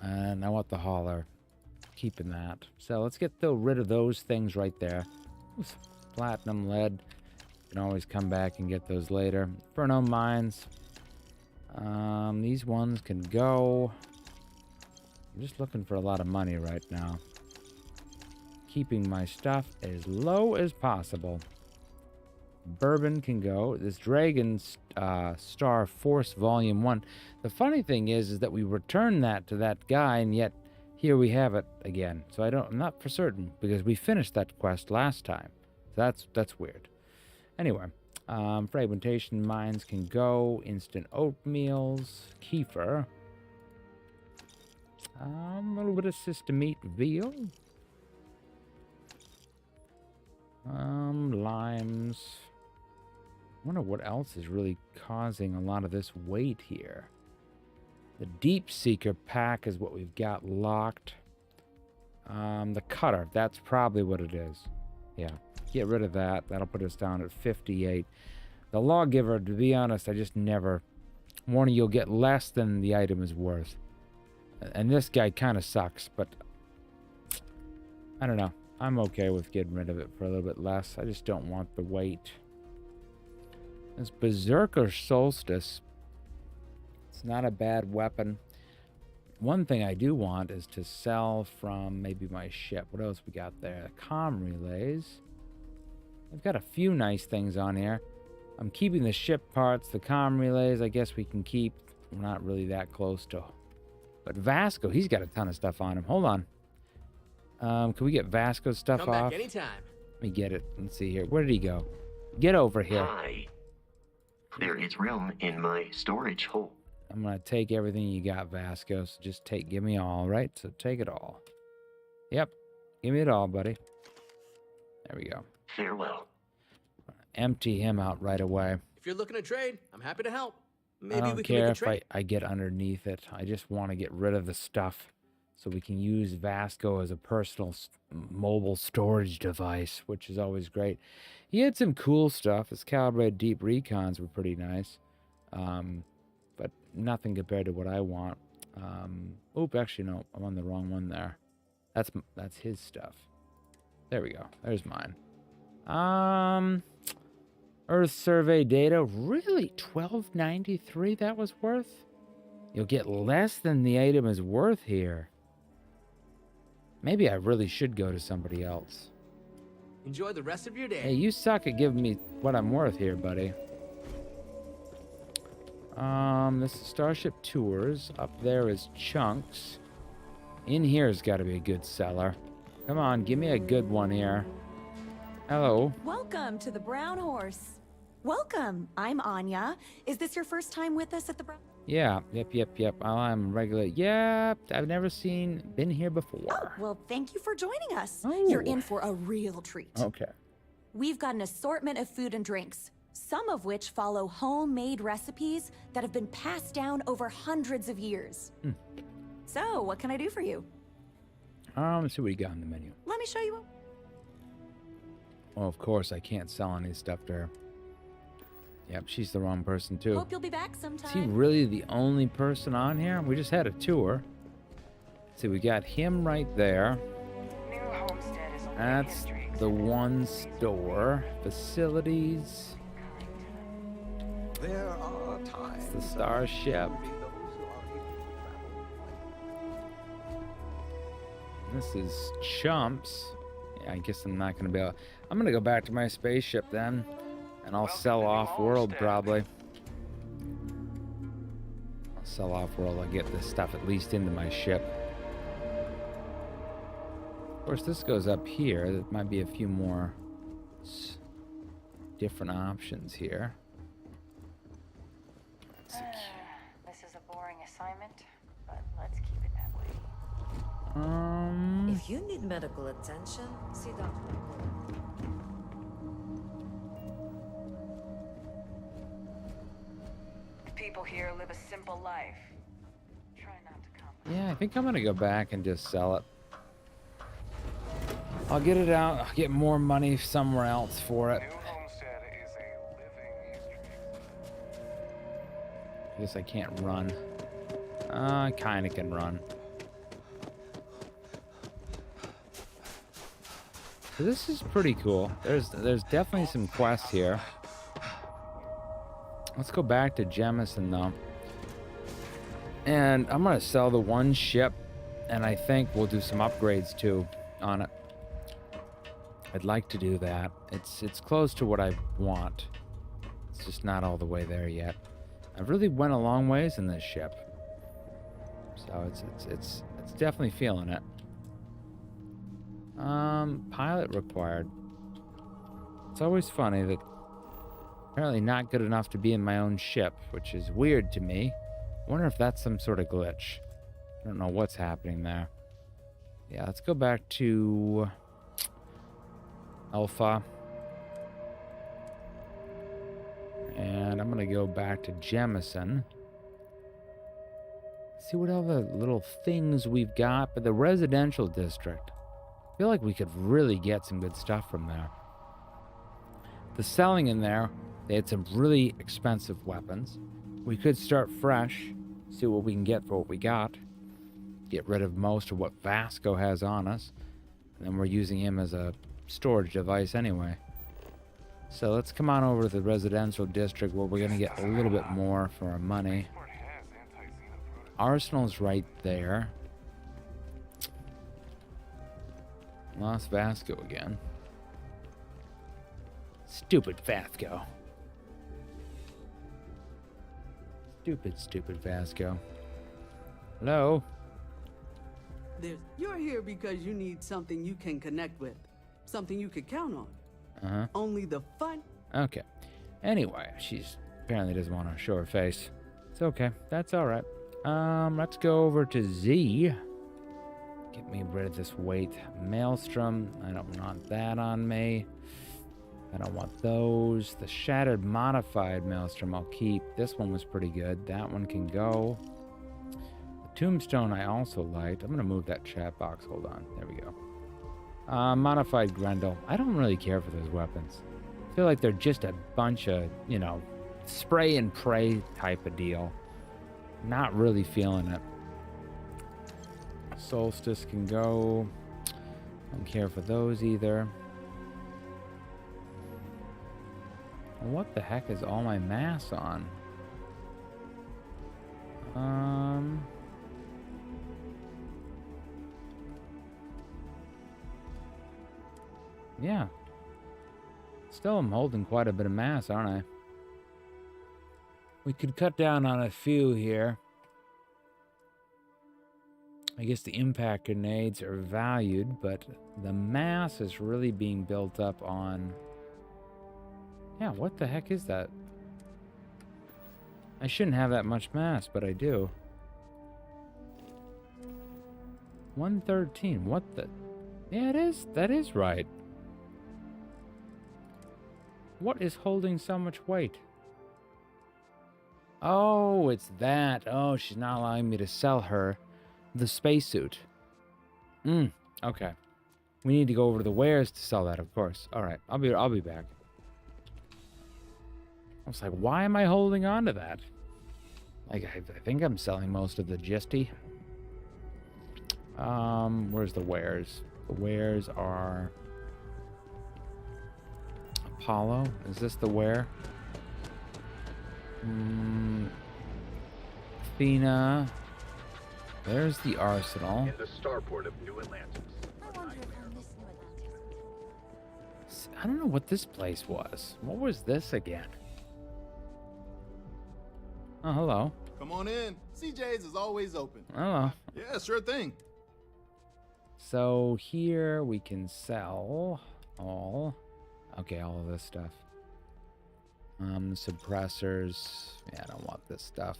[SPEAKER 1] And I want the hauler. Keeping that. So let's get rid of those things right there. Oof, platinum, lead. You can always come back and get those later. Inferno mines. These ones can go. I'm just looking for a lot of money right now. Keeping my stuff as low as possible. Bourbon can go. This Dragon Star Force Volume 1. The funny thing is that we returned that to that guy, and yet here we have it again. So I'm not for certain, because we finished that quest last time. So that's weird. Anyway, fragmentation mines can go. Instant oatmeals. Kefir. A little bit of system meat veal. Limes. I wonder what else is really causing a lot of this weight here. The Deep Seeker pack is what we've got locked. The cutter, that's probably what it is. Yeah, get rid of that. That'll put us down at 58. The Lawgiver, to be honest, I just never... Warning, you'll get less than the item is worth. And this guy kind of sucks, but... I don't know. I'm okay with getting rid of it for a little bit less. I just don't want the weight. This Berserker Solstice. It's not a bad weapon. One thing I do want is to sell from maybe my ship. What else we got there? Comm relays. I've got a few nice things on here. I'm keeping the ship parts, the comm relays. I guess we can keep. We're not really that close to. But Vasco, he's got a ton of stuff on him. Hold on. Can we get Vasco's stuff
[SPEAKER 16] Come
[SPEAKER 1] off?
[SPEAKER 16] back anytime.
[SPEAKER 1] Let me get it. Let's see here. Where did he go? Get over here.
[SPEAKER 17] Hi. There is room in my storage hole.
[SPEAKER 1] I'm gonna take everything you got, Vasco. So just give me all, right? So take it all. Yep. Give me it all, buddy. There we go.
[SPEAKER 17] Farewell.
[SPEAKER 1] Empty him out right away.
[SPEAKER 16] If you're looking to trade, I'm happy to help. Maybe
[SPEAKER 1] I don't
[SPEAKER 16] we can
[SPEAKER 1] care
[SPEAKER 16] make a
[SPEAKER 1] if
[SPEAKER 16] trade.
[SPEAKER 1] I get underneath it. I just want to get rid of the stuff so we can use Vasco as a personal mobile storage device, which is always great. He had some cool stuff. His calibrated deep recons were pretty nice, but nothing compared to what I want. Oop, actually no, I'm on the wrong one there. That's his stuff. There we go. There's mine. Earth survey data. Really? $12.93 that was worth? You'll get less than the item is worth here. Maybe I really should go to somebody else.
[SPEAKER 16] Enjoy the rest of your day.
[SPEAKER 1] Hey, you suck at giving me what I'm worth here, buddy. This is Starship Tours. Up there is Chunks. In here's got to be a good seller. Come on, give me a good one here. Hello.
[SPEAKER 18] Welcome to the Brown Horse. Welcome. I'm Anya. Is this your first time with us at the Brown?
[SPEAKER 1] Yeah, yep. I'm regular. Yep, I've never been here before.
[SPEAKER 18] Oh, well, thank you for joining us.
[SPEAKER 1] Oh.
[SPEAKER 18] You're in for a real treat.
[SPEAKER 1] Okay.
[SPEAKER 18] We've got an assortment of food and drinks, some of which follow homemade recipes that have been passed down over hundreds of years. So, what can I do for you?
[SPEAKER 1] Let's see what you got on the menu.
[SPEAKER 18] Let me show you.
[SPEAKER 1] Well, of course, I can't sell any stuff to her. Yep, she's the wrong person, too.
[SPEAKER 18] Hope you'll be back sometime.
[SPEAKER 1] Is he really the only person on here? We just had a tour. See, we got him right there. That's the one store. Facilities.
[SPEAKER 8] There are times.
[SPEAKER 1] It's the Starship. This is Chumps. Yeah, I guess I'm not going to be able... I'm going to go back to my spaceship then. And I'll sell off-world, probably. I'll sell off-world. I'll get this stuff at least into my ship. Of course, this goes up here. There might be a few more different options here.
[SPEAKER 3] This is a boring assignment.
[SPEAKER 19] If you need medical attention, see Dr.
[SPEAKER 3] People here live a simple life. Try not to come.
[SPEAKER 1] Yeah, I think I'm gonna go back and just sell it. I'll get it out. I'll get more money somewhere else for it.
[SPEAKER 2] New homestead is a living history.
[SPEAKER 1] I guess I can't run. I kind of can run. So this is pretty cool. There's definitely some quests here. Let's go back to Jemison though. And I'm gonna sell the one ship, and I think we'll do some upgrades too on it. I'd like to do that. It's close to what I want. It's just not all the way there yet. I really went a long ways in this ship, so it's definitely feeling it. Pilot required. It's always funny that apparently not good enough to be in my own ship, which is weird to me. I wonder if that's some sort of glitch. I don't know what's happening there. Yeah, let's go back to Alpha. And I'm gonna go back to Jemison. See what other little things we've got. But the residential district, I feel like we could really get some good stuff from there. The selling in there, they had some really expensive weapons. We could start fresh, see what we can get for what we got. Get rid of most of what Vasco has on us. And then we're using him as a storage device anyway. So let's come on over to the residential district where we're going to get a little bit more for our money. Arsenal's right there. Lost Vasco again. Stupid Vasco. Stupid Vasco. Hello?
[SPEAKER 20] You're here because you need something you can connect with. Something you could count on.
[SPEAKER 1] Uh-huh.
[SPEAKER 20] Only the fun.
[SPEAKER 1] Okay. Anyway, she's apparently doesn't want to show her face. It's okay. That's all right. Let's go over to Z. Get me rid of this weight. Maelstrom. I don't want that on me. I don't want those. The Shattered Modified Maelstrom I'll keep. This one was pretty good. That one can go. The Tombstone I also liked. I'm going to move that chat box. Hold on. There we go. Modified Grendel. I don't really care for those weapons. I feel like they're just a bunch of, you know, spray and pray type of deal. Not really feeling it. Solstice can go. Don't care for those either. What the heck is all my mass on? Yeah. Still, I'm holding quite a bit of mass, aren't I? We could cut down on a few here. I guess the impact grenades are valued, but the mass is really being built up on... Yeah, what the heck is that? I shouldn't have that much mass, but I do. 113, what the... Yeah, it is. That is right. What is holding so much weight? Oh, it's that. Oh, she's not allowing me to sell her the spacesuit. Okay. We need to go over to the wares to sell that, of course. All right, I'll be back. I was like, why am I holding on to that? Like, I think I'm selling most of the gisty. Where's the wares? The wares are... Apollo? Is this the ware? Athena. There's the arsenal.
[SPEAKER 21] In the starport of New Atlantis.
[SPEAKER 1] I don't know what this place was. What was this again? Oh, hello.
[SPEAKER 8] Come on in. CJ's is always open.
[SPEAKER 1] Hello.
[SPEAKER 8] Yeah, sure thing.
[SPEAKER 1] So here we can sell all... Okay, all of this stuff. Suppressors. Yeah, I don't want this stuff.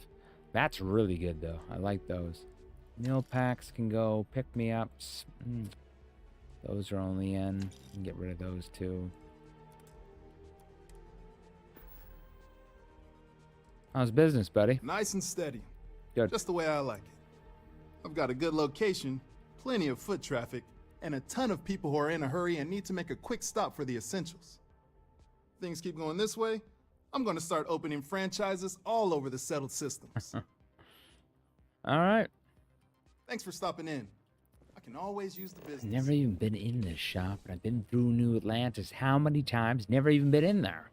[SPEAKER 1] That's really good, though. I like those. Meal packs can go. Pick-me-ups. Those are only in. You can get rid of those too. How's business, buddy?
[SPEAKER 8] Nice and steady.
[SPEAKER 1] Good.
[SPEAKER 8] Just the way I like it. I've got a good location, plenty of foot traffic, and a ton of people who are in a hurry and need to make a quick stop for the essentials. Things keep going this way, I'm going to start opening franchises all over the settled systems.
[SPEAKER 1] All right.
[SPEAKER 8] Thanks for stopping in. I can always use the business.
[SPEAKER 1] Never even been in this shop, and I've been through New Atlantis how many times? Never even been in there.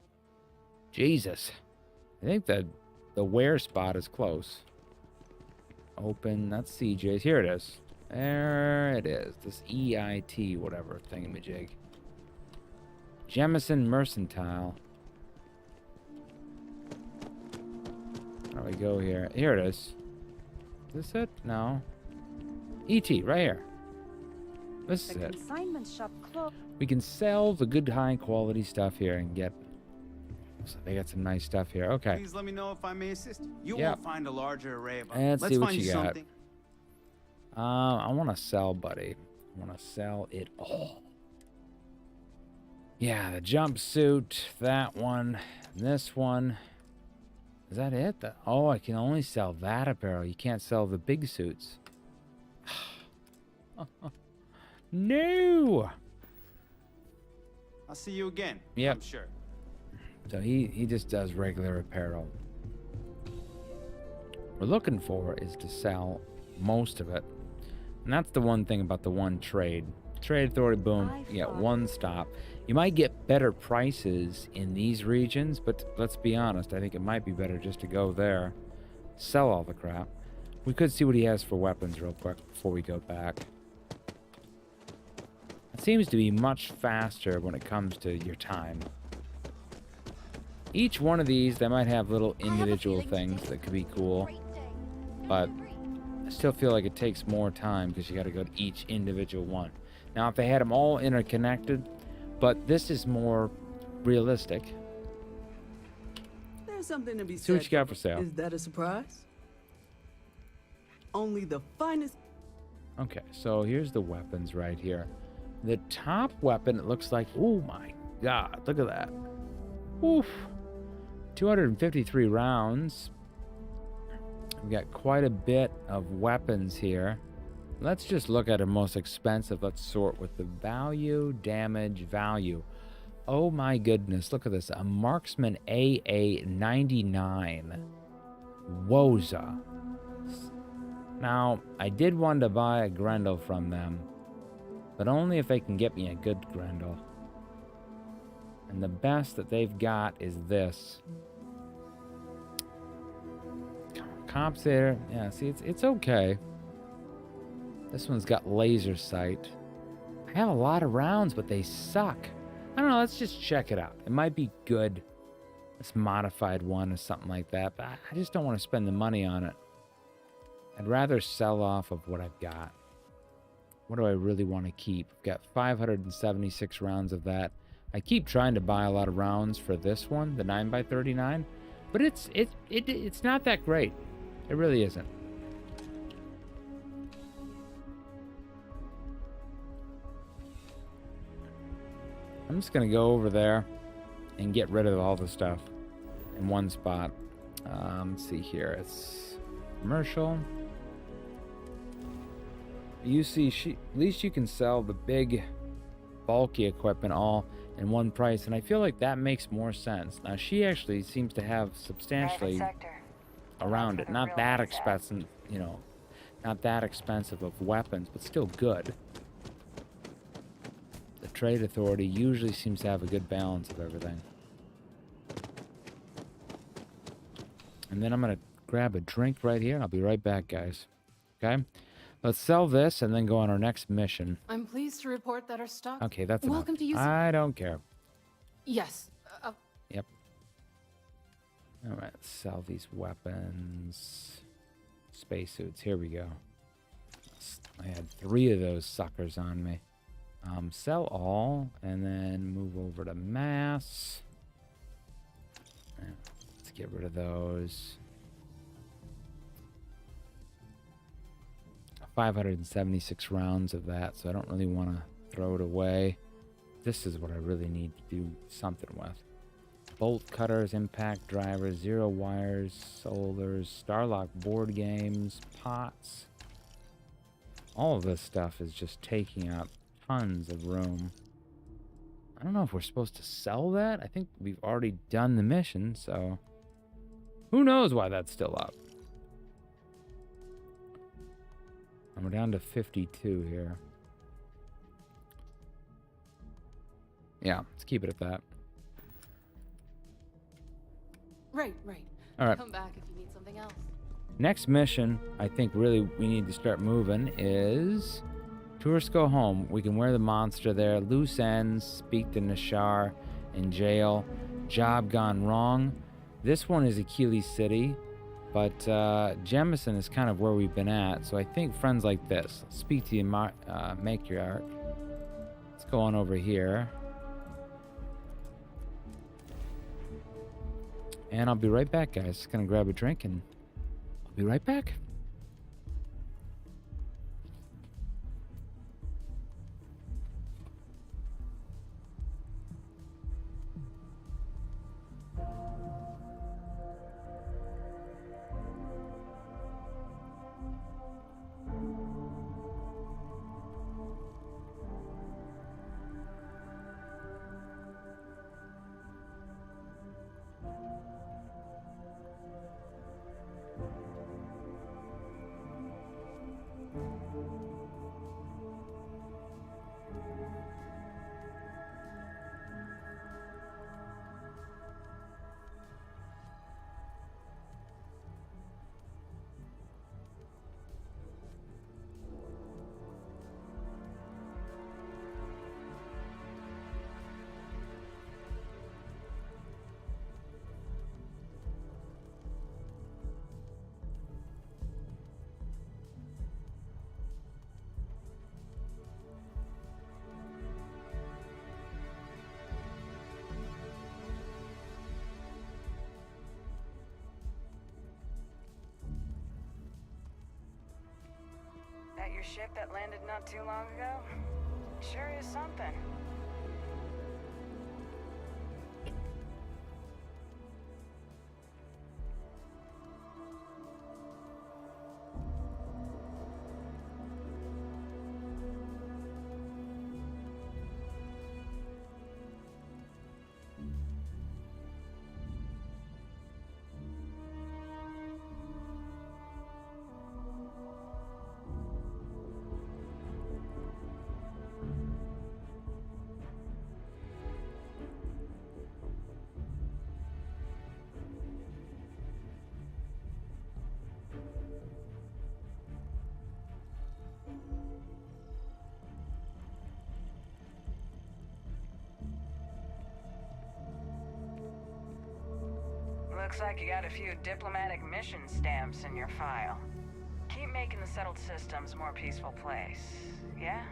[SPEAKER 1] Jesus. I think the wear spot is close. Open, that's CJ's. Here it is. There it is. This EIT, whatever, thingamajig. Jemison Mercantile. How do we go here? Here it is. Is this it? No. ET, right here. This is it.
[SPEAKER 5] Consignment shop closed.
[SPEAKER 1] We can sell the good high quality stuff here and get... So they got some nice stuff here. Okay.
[SPEAKER 22] Please let me know if I may assist. You
[SPEAKER 1] Yep.
[SPEAKER 22] won't find a larger array of...
[SPEAKER 1] Let's see what
[SPEAKER 22] find
[SPEAKER 1] you got.
[SPEAKER 22] something.
[SPEAKER 1] I want to sell, buddy. I want to sell it all. Yeah, the jumpsuit, that one, this one. Is that it? Oh, I can only sell that apparel. You can't sell the big suits. No!
[SPEAKER 22] I'll see you again.
[SPEAKER 1] Yep.
[SPEAKER 22] I'm sure.
[SPEAKER 1] So he just does regular apparel. What we're looking for is to sell most of it. And that's the one thing about the one trade. Trade authority, boom, you get one stop. You might get better prices in these regions, but let's be honest, I think it might be better just to go there, sell all the crap. We could see what he has for weapons real quick before we go back. It seems to be much faster when it comes to your time. Each one of these, they might have little individual things that could be cool, but I still feel like it takes more time because you got to go to each individual one. Now, if they had them all interconnected, but this is more realistic.
[SPEAKER 20] There's something to be said.
[SPEAKER 1] See what you got for sale.
[SPEAKER 20] Is that a surprise? Only the finest.
[SPEAKER 1] Okay, so here's the weapons right here. The top weapon, it looks like, oh my god, look at that. Oof. 253 rounds. We've got quite a bit of weapons here. Let's just look at the most expensive. Let's sort with the value, damage, value. Oh my goodness, look at this. A Marksman AA 99. Woza. Now, I did want to buy a Grendel from them, but only if they can get me a good Grendel. And the best that they've got is this. Compensator. Yeah, see, it's okay. This one's got laser sight. I have a lot of rounds, but they suck. I don't know, let's just check it out. It might be good. This modified one or something like that, but I just don't want to spend the money on it. I'd rather sell off of what I've got. What do I really want to keep? I've got 576 rounds of that. I keep trying to buy a lot of rounds for this one, the 9x39, but it's not that great. It really isn't. I'm just gonna go over there and get rid of all the stuff in one spot. Let's see here. It's commercial. You see, at least you can sell the big, bulky equipment all in one price, and I feel like that makes more sense. Now, she actually seems to have substantially around it. Not that expensive, you know, not that expensive of weapons, but still good. The trade authority usually seems to have a good balance of everything. And then I'm going to grab a drink right here, and I'll be right back, guys. Okay? Let's sell this and then go on our next mission.
[SPEAKER 13] I'm pleased to report that our stock.
[SPEAKER 1] Okay, that's enough.
[SPEAKER 13] Welcome to use.
[SPEAKER 1] I don't care.
[SPEAKER 13] Yes.
[SPEAKER 1] Yep. All right, let's sell these weapons. Spacesuits. Here we go. I had 3 of those suckers on me. Sell all, and then move over to mass. Let's get rid of those. 576 rounds of that, so I don't really want to throw it away. This is what I really need to do something with. Bolt cutters, impact drivers, zero wires, solars, Starlock board games, pots. All of this stuff is just taking up tons of room. I don't know if we're supposed to sell that. I think we've already done the mission, so who knows why that's still up. And we're down to 52 here. Yeah, let's keep it at that.
[SPEAKER 13] Right.
[SPEAKER 1] All right.
[SPEAKER 13] Come back if you need something else.
[SPEAKER 1] Next mission, I think really we need to start moving is tourists go home. We can wear the monster there. Loose ends, speak to Nashar in jail. Job gone wrong. This one is Achilles City, but Jemison is kind of where we've been at. So I think friends like this. Let's speak to the matriarch. Let's go on over here. And I'll be right back, guys. Just gonna grab a drink and I'll be right back.
[SPEAKER 3] That your ship that landed not too long ago? Sure is something. Looks like you got a few diplomatic mission stamps in your file. Keep making the settled systems a more peaceful place, yeah?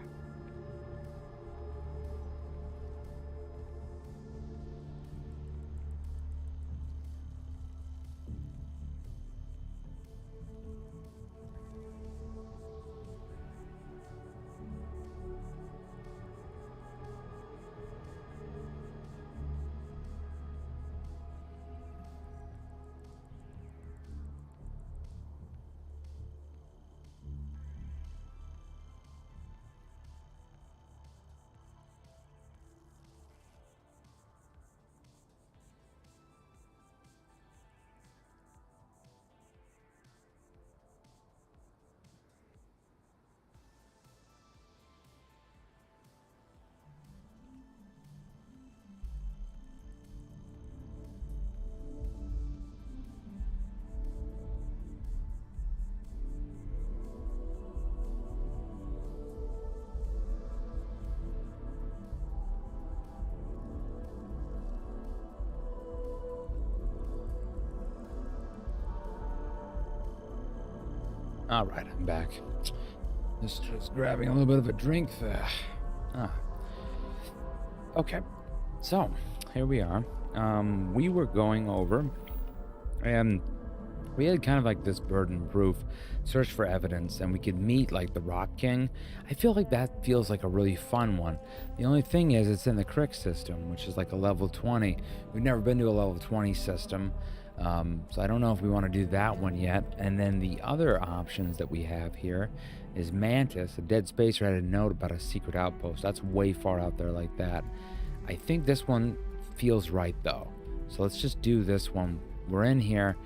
[SPEAKER 1] All right, I'm back. Just grabbing a little bit of a drink there. Okay, so here we are. We were going over, and we had kind of like this burden-proof search for evidence, and we could meet like the Rock King. I feel like that feels like a really fun one. The only thing is it's in the Crick system, which is like a level 20. We've never been to a level 20 system, so I don't know if we want to do that one yet. And then the other options that we have here is Mantis. A Dead Spacer had a note about a secret outpost. That's way far out there like that. I think this one feels right though, so let's just do this one. We're in here.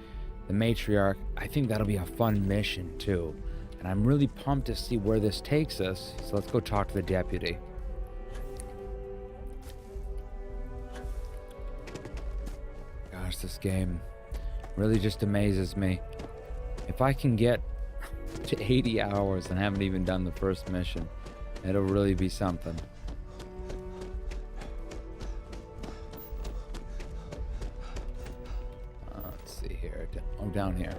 [SPEAKER 1] The matriarch, I think that'll be a fun mission too, and I'm really pumped to see where this takes us. So let's go talk to the deputy. Gosh, this game really just amazes me. If I can get to 80 hours and haven't even done the first mission, it'll really be something. Oh, down here.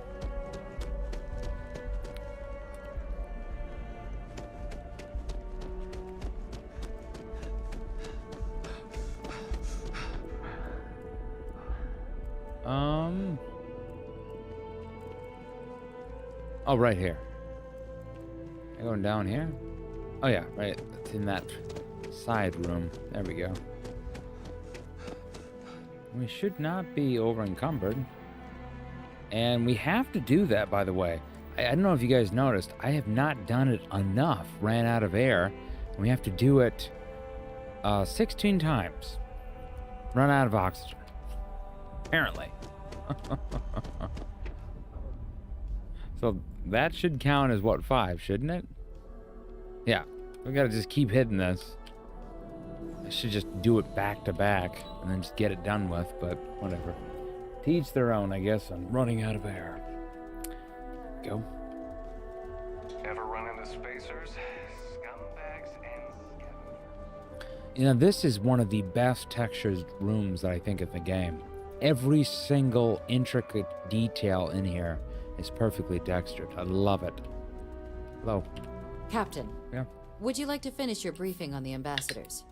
[SPEAKER 1] Oh, right here. Am I going down here? Oh yeah, right. It's in that side room. There we go. We should not be over encumbered. And we have to do that, by the way. I don't know if you guys noticed, I have not done it enough. Ran out of air. And we have to do it 16 times. Run out of oxygen. Apparently. So that should count as what, 5, shouldn't it? Yeah. We gotta just keep hitting this. I should just do it back to back and then just get it done with, but whatever. To each their own, I guess. I'm running out of air. Go.
[SPEAKER 2] Ever run into spacers? Scumbags and
[SPEAKER 1] You know, this is one of the best textured rooms that I think of the game. Every single intricate detail in here is perfectly textured. I love it. Hello.
[SPEAKER 19] Captain.
[SPEAKER 1] Yeah.
[SPEAKER 19] Would you like to finish your briefing on the ambassadors?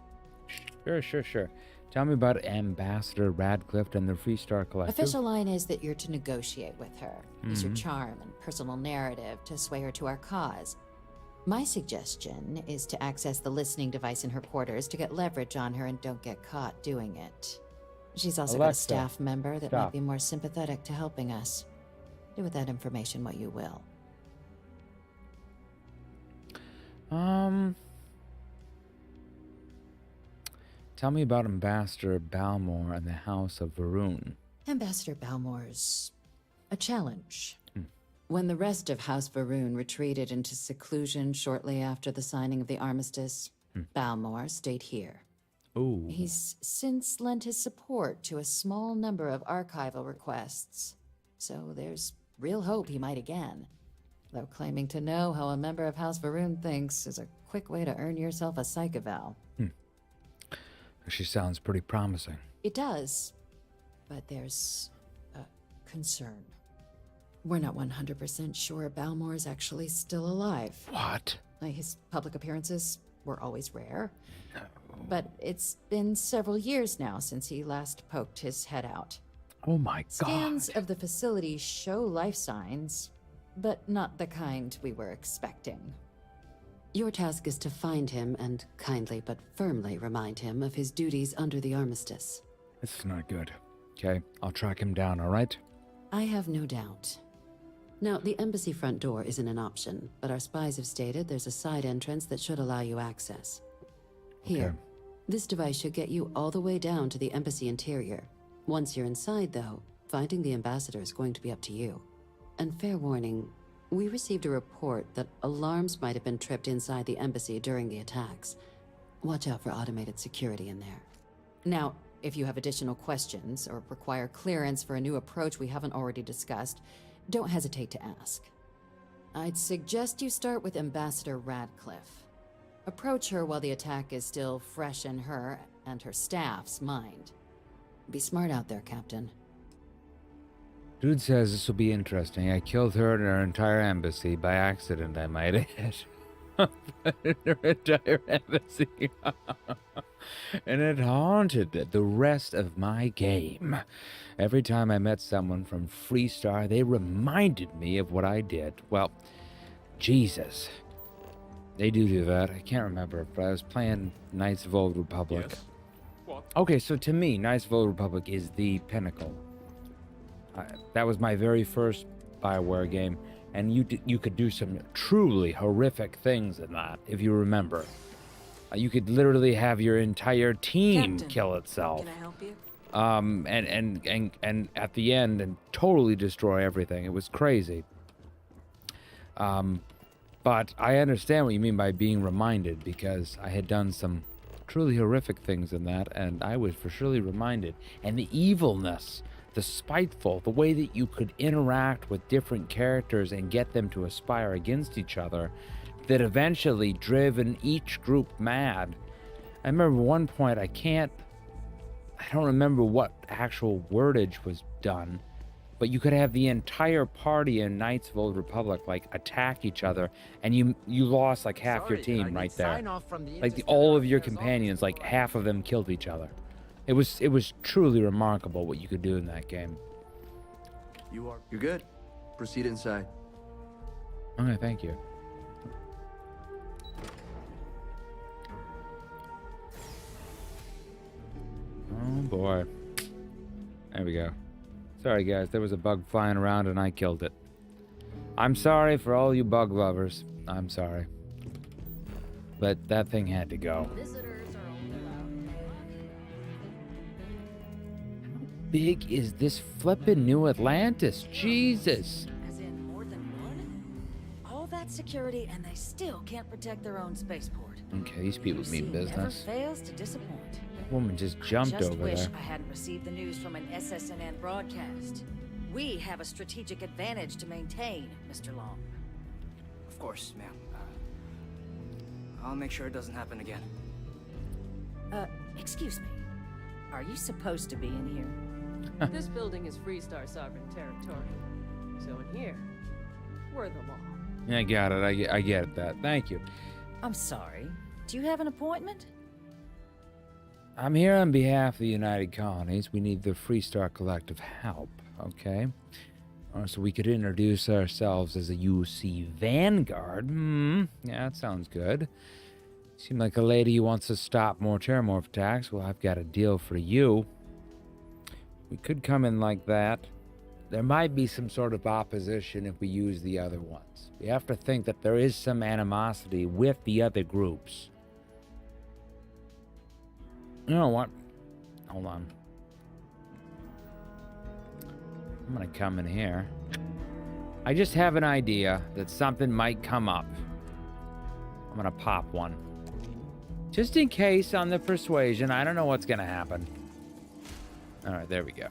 [SPEAKER 1] Sure. Tell me about Ambassador Radcliffe and the Freestar Collective.
[SPEAKER 19] Official line is that you're to negotiate with her. Use your charm and personal narrative to sway her to our cause. My suggestion is to access the listening device in her quarters to get leverage on her and don't get caught doing it. She's also got a
[SPEAKER 1] Alexa,
[SPEAKER 19] staff member that
[SPEAKER 1] stop.
[SPEAKER 19] might be more sympathetic to helping us. Do with that information what you will.
[SPEAKER 1] Tell me about Ambassador Balmore and the House of Varun.
[SPEAKER 19] Ambassador Balmore's a challenge. When the rest of House Varun retreated into seclusion shortly after the signing of the armistice, Balmore stayed here.
[SPEAKER 1] Ooh.
[SPEAKER 19] He's since lent his support to a small number of archival requests, so there's real hope he might again. Though claiming to know how a member of House Varun thinks is a quick way to earn yourself a psych eval.
[SPEAKER 1] She sounds pretty promising.
[SPEAKER 19] It does, but there's a concern. We're not 100% sure Balmore is actually still alive.
[SPEAKER 1] What?
[SPEAKER 19] His public appearances were always rare, but it's been several years now since he last poked his head out.
[SPEAKER 1] Oh my God.
[SPEAKER 19] Scans of the facility show life signs, but not the kind we were expecting. Your task is to find him and kindly but firmly remind him of his duties under the armistice.
[SPEAKER 1] This is not good. Okay, I'll track him down, all right?
[SPEAKER 19] I have no doubt. Now, the embassy front door isn't an option, but our spies have stated there's a side entrance that should allow you access. Here, this device should get you all the way down to the embassy interior. Once you're inside, though, finding the ambassador is going to be up to you. And fair warning, we received a report that alarms might have been tripped inside the embassy during the attacks. Watch out for automated security in there. Now, if you have additional questions or require clearance for a new approach we haven't already discussed, don't hesitate to ask. I'd suggest you start with Ambassador Radcliffe. Approach her while the attack is still fresh in her and her staff's mind. Be smart out there, Captain.
[SPEAKER 1] Dude says this will be interesting. I killed her and her entire embassy by accident, I might add. Their entire embassy. And it haunted the rest of my game. Every time I met someone from Freestar, they reminded me of what I did. Well, Jesus. They do that. I can't remember, but I was playing Knights of Old Republic.
[SPEAKER 9] Yes. What?
[SPEAKER 1] Okay, so to me, Knights of Old Republic is the pinnacle. That was my very first BioWare game, and you could do some truly horrific things in that, if you remember. You could literally have your entire team
[SPEAKER 18] Captain,
[SPEAKER 1] kill itself.
[SPEAKER 18] Can I help you?
[SPEAKER 1] And at the end, and totally destroy everything. It was crazy. But I understand what you mean by being reminded, because I had done some truly horrific things in that, and I was for surely reminded. And the evilness, the spiteful, the way that you could interact with different characters and get them to aspire against each other, that eventually driven each group mad. I remember one point, I don't remember what actual wordage was done, but you could have the entire party in Knights of Old Republic like attack each other, and you lost like half your team right there. Like all of your companions, like half of them killed each other. It was truly remarkable what you could do in that game.
[SPEAKER 5] You're good. Proceed inside.
[SPEAKER 1] Okay, thank you. Oh boy. There we go. Sorry guys, there was a bug flying around and I killed it. I'm sorry for all you bug lovers. I'm sorry. But that thing had to go. How big is this flippin' new Atlantis? Jesus.
[SPEAKER 6] As in more than one? All that security and they still can't protect their own spaceport.
[SPEAKER 1] Okay, these people mean
[SPEAKER 6] Never
[SPEAKER 1] business.
[SPEAKER 6] fails to disappoint.
[SPEAKER 1] Woman just jumped
[SPEAKER 6] I just
[SPEAKER 1] over
[SPEAKER 6] wish
[SPEAKER 1] there.
[SPEAKER 6] I hadn't received the news from an SSNN broadcast. We have a strategic advantage to maintain, Mr. Long.
[SPEAKER 23] Of course, ma'am. I'll make sure it doesn't happen again.
[SPEAKER 6] Excuse me. Are you supposed to be in here?
[SPEAKER 10] This building is Freestar sovereign territory. So in here, we're the law.
[SPEAKER 1] Yeah, I got it. I get that. Thank you.
[SPEAKER 6] I'm sorry. Do you have an appointment?
[SPEAKER 1] I'm here on behalf of the United Colonies. We need the Freestar Collective help, okay? So we could introduce ourselves as a UC Vanguard. Yeah, that sounds good. Seem like a lady who wants to stop more terramorph attacks. Well, I've got a deal for you. We could come in like that. There might be some sort of opposition if we use the other ones. We have to think that there is some animosity with the other groups. You know what? Hold on. I'm gonna come in here. I just have an idea that something might come up. I'm gonna pop one. Just in case on the persuasion. I don't know what's gonna happen. Alright, there we go.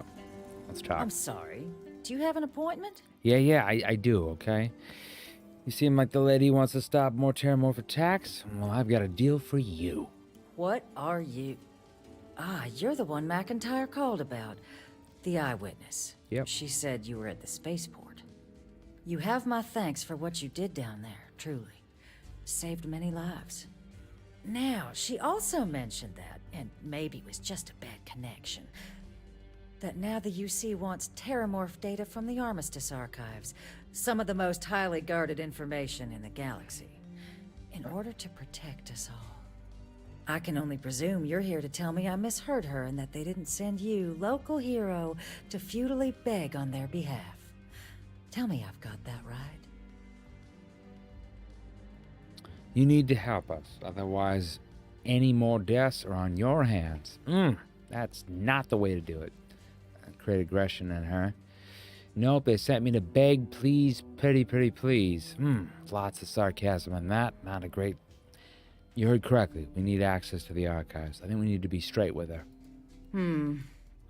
[SPEAKER 1] Let's talk.
[SPEAKER 6] I'm sorry. Do you have an appointment?
[SPEAKER 1] Yeah, I do, okay? You seem like the lady who wants to stop more terramorph attacks? Well, I've got a deal for you.
[SPEAKER 6] What are you? Ah, you're the one McIntyre called about. The eyewitness.
[SPEAKER 1] Yep.
[SPEAKER 6] She said you were at the spaceport. You have my thanks for what you did down there, truly. Saved many lives. Now, she also mentioned that, and maybe it was just a bad connection, that now the UC wants terramorph data from the Armistice archives, some of the most highly guarded information in the galaxy, in order to protect us all. I can only presume you're here to tell me I misheard her and that they didn't send you, local hero, to futilely beg on their behalf. Tell me I've got that right.
[SPEAKER 1] You need to help us, otherwise any more deaths are on your hands. That's not the way to do it. Create aggression in her. Nope, they sent me to beg, please, pity, please. Lots of sarcasm in that. Not a great... You heard correctly. We need access to the archives. I think we need to be straight with her.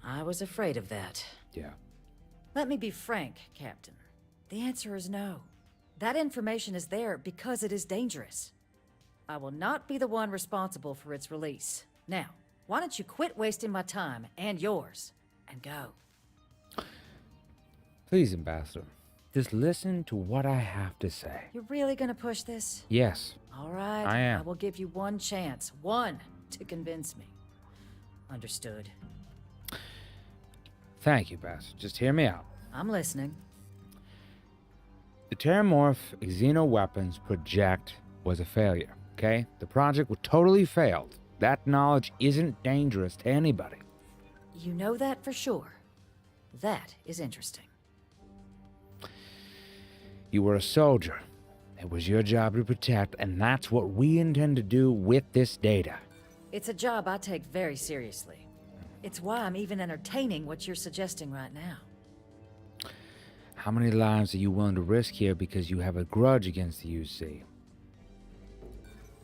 [SPEAKER 6] I was afraid of that.
[SPEAKER 1] Yeah.
[SPEAKER 6] Let me be frank, Captain. The answer is no. That information is there because it is dangerous. I will not be the one responsible for its release. Now, why don't you quit wasting my time and yours and go?
[SPEAKER 1] Please, Ambassador. Just listen to what I have to say.
[SPEAKER 6] You're really gonna push this?
[SPEAKER 1] Yes.
[SPEAKER 6] All right.
[SPEAKER 1] I am.
[SPEAKER 6] I will give you one chance. One to convince me. Understood.
[SPEAKER 1] Thank you, Bess. Just hear me out.
[SPEAKER 6] I'm listening.
[SPEAKER 1] The Terramorph Xenoweapons project was a failure, okay? The project was totally failed. That knowledge isn't dangerous to anybody.
[SPEAKER 6] You know that for sure. That is interesting.
[SPEAKER 1] You were a soldier. It was your job to protect, and that's what we intend to do with this data.
[SPEAKER 6] It's a job I take very seriously. It's why I'm even entertaining what you're suggesting right now.
[SPEAKER 1] How many lives are you willing to risk here because you have a grudge against the UC?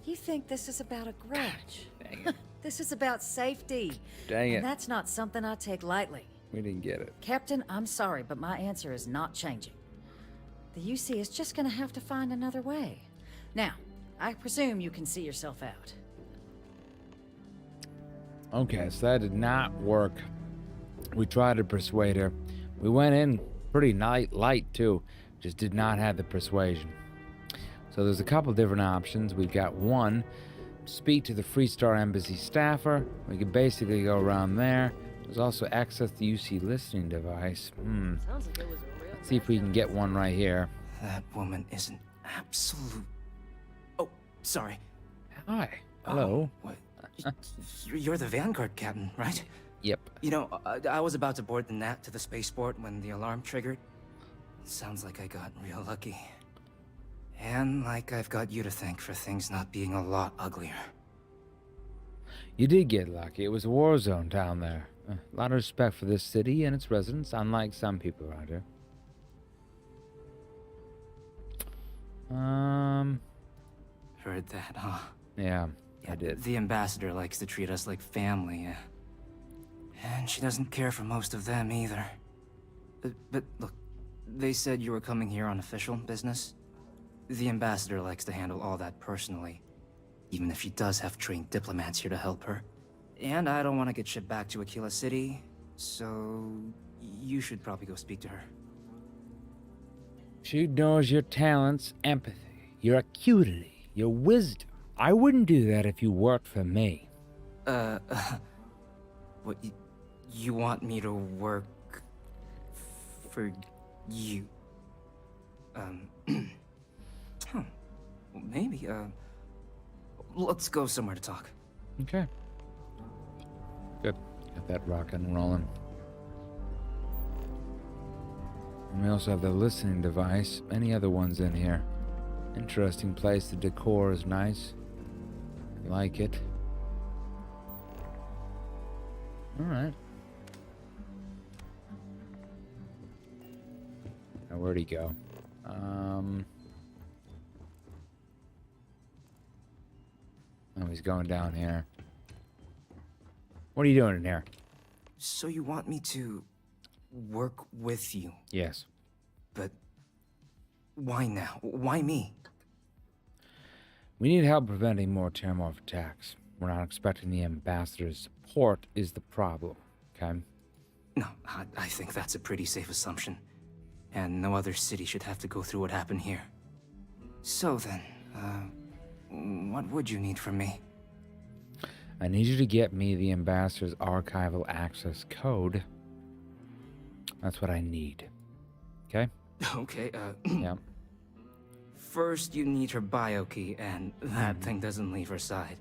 [SPEAKER 6] You think this is about a grudge? Dang it. This is about safety.
[SPEAKER 1] Dang it.
[SPEAKER 6] And that's not something I take lightly.
[SPEAKER 1] We didn't get it.
[SPEAKER 6] Captain, I'm sorry, but my answer is not changing. The UC is just gonna have to find another way. Now, I presume you can see yourself out.
[SPEAKER 1] Okay, so that did not work. We tried to persuade her. We went in pretty light too, just did not have the persuasion. So there's a couple different options. We've got one, speak to the Freestar Embassy staffer. We could basically go around there. There's also access the UC listening device.
[SPEAKER 10] Sounds like it was a real
[SPEAKER 1] Let's see if we can get one right here.
[SPEAKER 23] That woman is an absolute... Oh, sorry.
[SPEAKER 1] Hi. Hello.
[SPEAKER 23] What? You're the Vanguard captain, right?
[SPEAKER 1] Yep.
[SPEAKER 23] You know, I was about to board the Nat to the spaceport when the alarm triggered. Sounds like I got real lucky. And like I've got you to thank for things not being a lot uglier.
[SPEAKER 1] You did get lucky. It was a war zone down there. A lot of respect for this city and its residents, unlike some people around here.
[SPEAKER 23] Heard that, huh?
[SPEAKER 1] Yeah, I did.
[SPEAKER 23] The ambassador likes to treat us like family, and she doesn't care for most of them either. But look, they said you were coming here on official business. The ambassador likes to handle all that personally, even if she does have trained diplomats here to help her. And I don't want to get shipped back to Aquila City, so you should probably go speak to her.
[SPEAKER 1] She knows your talents, empathy, your acuity, your wisdom. I wouldn't do that if you worked for me.
[SPEAKER 23] What, you want me to work for you? Huh. Well, maybe, let's go somewhere to talk.
[SPEAKER 1] Okay. Good. Got that rockin' and rolling. And we also have the listening device. Any other ones in here? Interesting place. The decor is nice. Like it. Alright. Now where'd he go? Oh, he's going down here. What are you doing in here?
[SPEAKER 23] So you want me to work with you?
[SPEAKER 1] Yes.
[SPEAKER 23] But why now? Why me?
[SPEAKER 1] We need help preventing more Terramorph attacks. We're not expecting the ambassador's support is the problem, okay?
[SPEAKER 23] No, I think that's a pretty safe assumption. And no other city should have to go through what happened here. So then, what would you need from me?
[SPEAKER 1] I need you to get me the ambassador's archival access code. That's what I need. Okay?
[SPEAKER 23] Okay,
[SPEAKER 1] Yep.
[SPEAKER 23] First, you need her bio key, and that thing doesn't leave her side.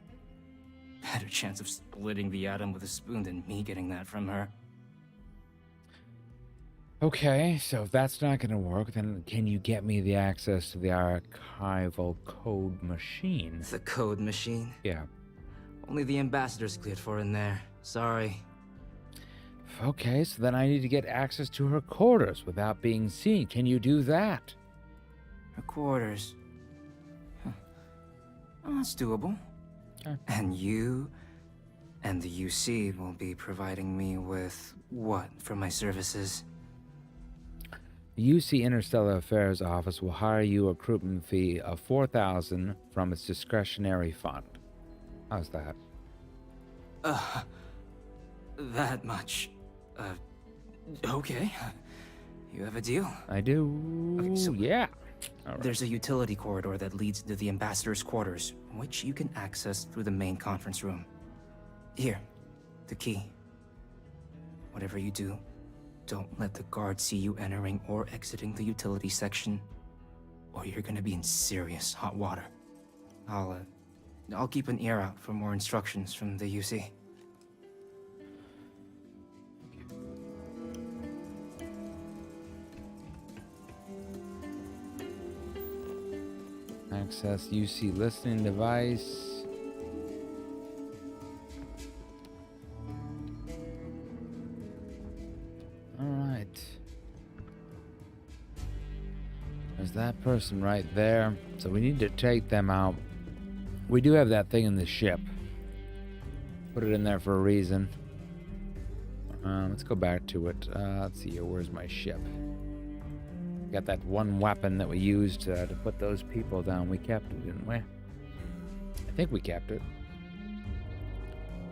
[SPEAKER 23] Better chance of splitting the atom with a spoon than me getting that from her.
[SPEAKER 1] Okay, so if that's not gonna work, then can you get me the access to the archival code machine?
[SPEAKER 23] The code machine?
[SPEAKER 1] Yeah.
[SPEAKER 23] Only the ambassador's cleared for in there. Sorry.
[SPEAKER 1] Okay, so then I need to get access to her quarters without being seen. Can you do that?
[SPEAKER 23] Her quarters. Huh. Oh, that's doable.
[SPEAKER 1] Okay.
[SPEAKER 23] And you and the UC will be providing me with what for my services?
[SPEAKER 1] The UC Interstellar Affairs Office will hire you a recruitment fee of $4,000 from its discretionary fund. How's that?
[SPEAKER 23] That much. Okay. You have a deal?
[SPEAKER 1] I do.
[SPEAKER 23] Okay, so
[SPEAKER 1] yeah.
[SPEAKER 23] There's a utility corridor that leads to the ambassador's quarters, which you can access through the main conference room. Here, the key. Whatever you do, don't let the guards see you entering or exiting the utility section, or you're gonna be in serious hot water. I'll keep an ear out for more instructions from the UC.
[SPEAKER 1] Access UC listening device. All right. There's that person right there. So we need to take them out. We do have that thing in the ship. Put it in there for a reason. Let's go back to it. Let's see here. Where's my ship? Got that one weapon that we used to put those people down. We kept it, didn't we? I think we kept it.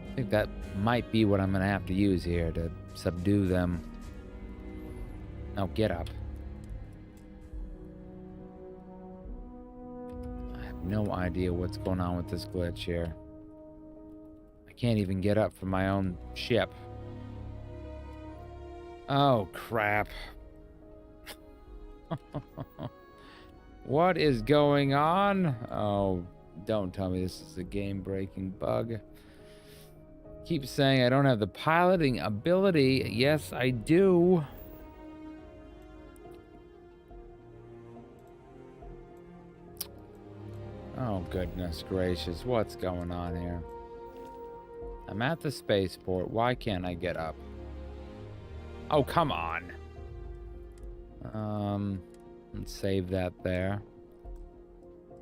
[SPEAKER 1] I think that might be what I'm going to have to use here to subdue them. Now get up. I have no idea what's going on with this glitch here. I can't even get up from my own ship. Oh, crap. What is going on? Oh, don't tell me this is a game-breaking bug. Keep saying I don't have the piloting ability. Yes, I do. Oh, goodness gracious. What's going on here? I'm at the spaceport. Why can't I get up? Oh, come on. Let's save that there.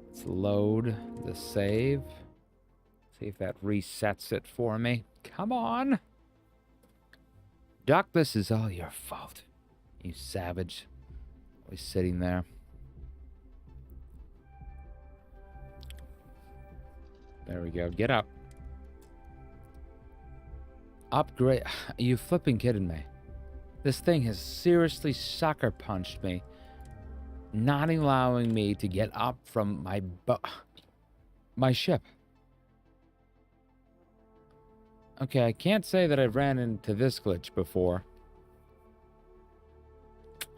[SPEAKER 1] Let's load the save. See if that resets it for me. Come on. Duck, this is all your fault. You savage. Always sitting there. There we go. Get up. Upgrade. Are you flipping kidding me? This thing has seriously sucker punched me, not allowing me to get up from my ship. Okay, I can't say that I've ran into this glitch before.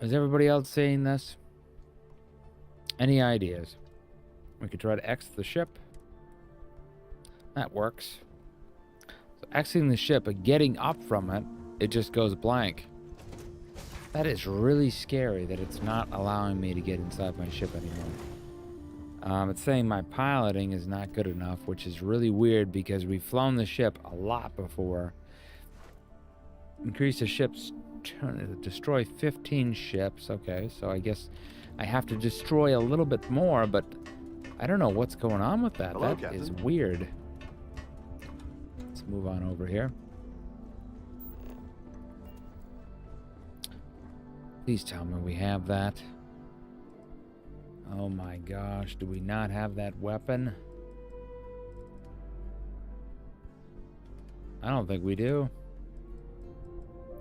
[SPEAKER 1] Is everybody else seeing this? Any ideas? We could try to exit the ship. That works. So exiting the ship and getting up from it, it just goes blank. That is really scary that it's not allowing me to get inside my ship anymore. It's saying my piloting is not good enough, which is really weird because we've flown the ship a lot before. Increase the ship's turn, destroy 15 ships. Okay, so I guess I have to destroy a little bit more, but I don't know what's going on with that.
[SPEAKER 5] Hello,
[SPEAKER 1] That
[SPEAKER 5] Captain.
[SPEAKER 1] is weird. Let's move on over here. Please tell me we have that. Oh my gosh, do we not have that weapon? I don't think we do.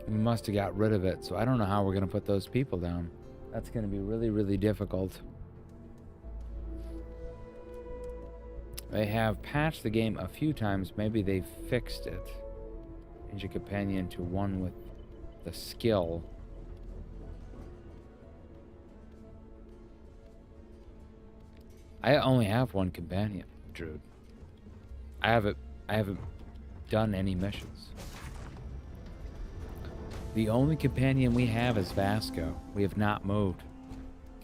[SPEAKER 1] We must have got rid of it, so I don't know how we're going to put those people down. That's going to be really, really difficult. They have patched the game a few times. Maybe they've fixed it. Change your companion to one with the skill. I only have one companion, Druid. I haven't done any missions. The only companion we have is Vasco. We have not moved.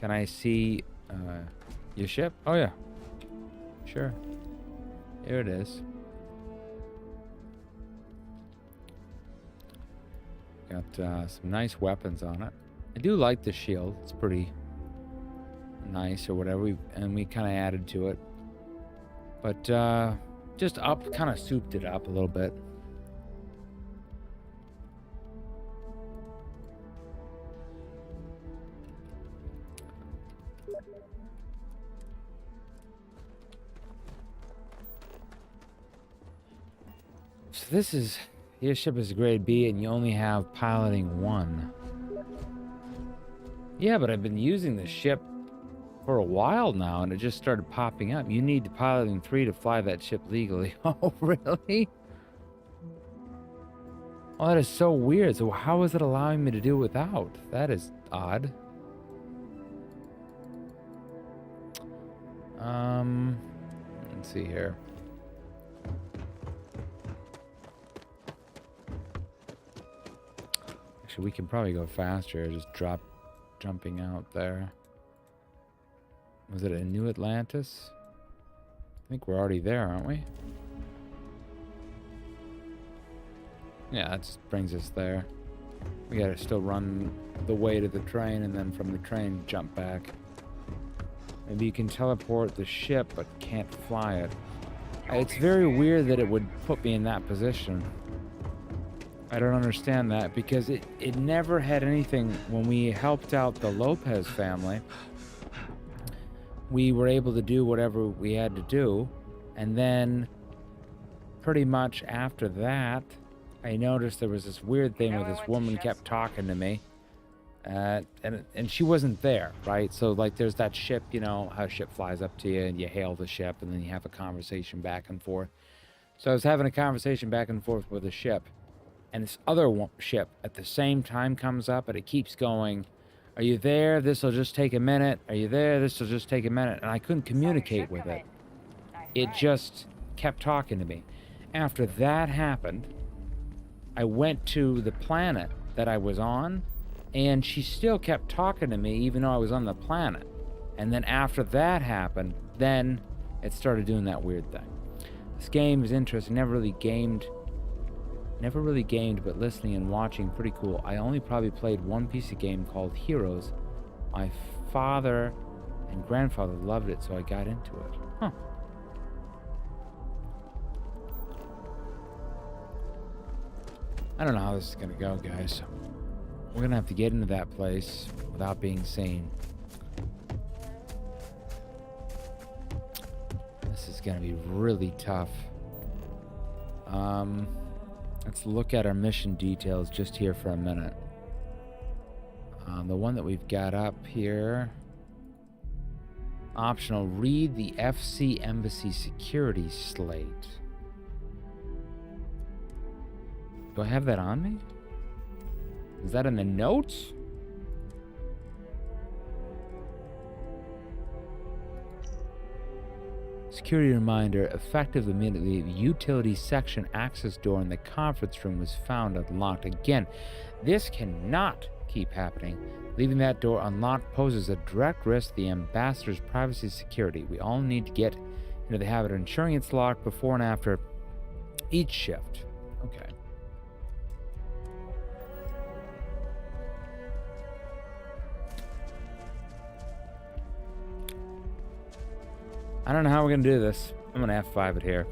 [SPEAKER 1] Can I see your ship? Oh yeah. Sure. Here it is. Got some nice weapons on it. I do like the shield. It's pretty nice or whatever. We kind of added to it. But just kind of souped it up a little bit. So this is, your ship is grade B and you only have piloting 1. Yeah, but I've been using the ship for a while now, and it just started popping up. You need piloting 3 to fly that ship legally. Oh, really? Oh, that is so weird. So how is it allowing me to do without? That is odd. Let's see here. Actually, we can probably go faster. Just jumping out there. Was it a New Atlantis? I think we're already there, aren't we? Yeah, that just brings us there. We gotta still run the way to the train, and then from the train, jump back. Maybe you can teleport the ship, but can't fly it. It's very weird that it would put me in that position. I don't understand that, because it never had anything. When we helped out the Lopez family, we were able to do whatever we had to do, and then pretty much after that, I noticed there was this weird thing where this woman kept talking to me, and she wasn't there, right? So like there's that ship, you know, how a ship flies up to you and you hail the ship and then you have a conversation back and forth. So I was having a conversation back and forth with a ship, and this other ship at the same time comes up, and it keeps going, "Are you there? This will just take a minute. Are you there? This will just take a minute." And I couldn't communicate with it. It just kept talking to me. After that happened, I went to the planet that I was on, and she still kept talking to me even though I was on the planet. And then after that happened, then it started doing that weird thing. This game is interesting. Never really gamed, but listening and watching, pretty cool. I only probably played one piece of game called Heroes. My father and grandfather loved it, so I got into it. Huh. I don't know how this is gonna go, guys. We're gonna have to get into that place without being seen. This is gonna be really tough. Let's look at our mission details just here for a minute. The one that we've got up here. Optional, read the FC Embassy security slate. Do I have that on me? Is that in the notes? Security reminder, effective immediately. The utility section access door in the conference room was found unlocked. Again, this cannot keep happening. Leaving that door unlocked poses a direct risk to the ambassador's privacy and security. We all need to get into the habit of ensuring it's locked before and after each shift. Okay. I don't know how we're gonna do this. I'm gonna F5 it here.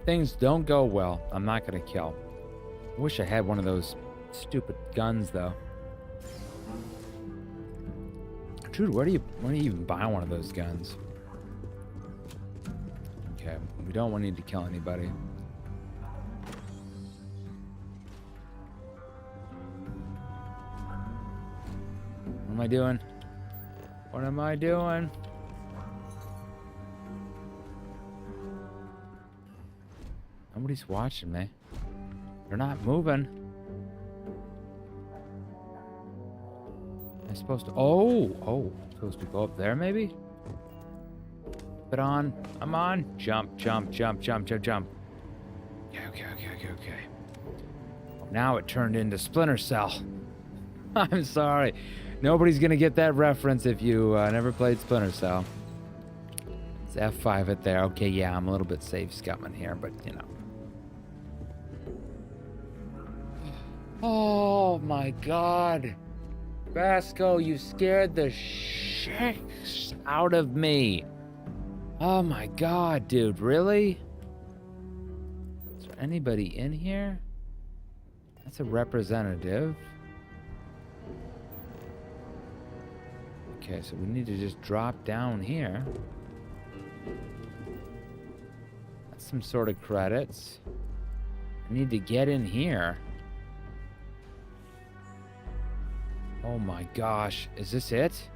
[SPEAKER 1] Things don't go well, I'm not gonna kill. I wish I had one of those stupid guns though. Dude, where do you even buy one of those guns? Okay, we don't need to kill anybody. What am I doing? What am I doing? Nobody's watching me. They're not moving. I'm supposed to... Oh, supposed to go up there maybe? But on. I'm on. Jump, jump, jump, jump, jump, jump. Okay. Now it turned into Splinter Cell. I'm sorry. Nobody's gonna get that reference if you never played Splinter Cell. It's F5 it there. Okay, yeah, I'm a little bit safe scumming here, but you know. Oh my god. Vasco, you scared the shit out of me. Oh my god, dude, really? Is there anybody in here? That's a representative. Okay, so we need to just drop down here. That's some sort of credits. I need to get in here. Oh my gosh, is this it?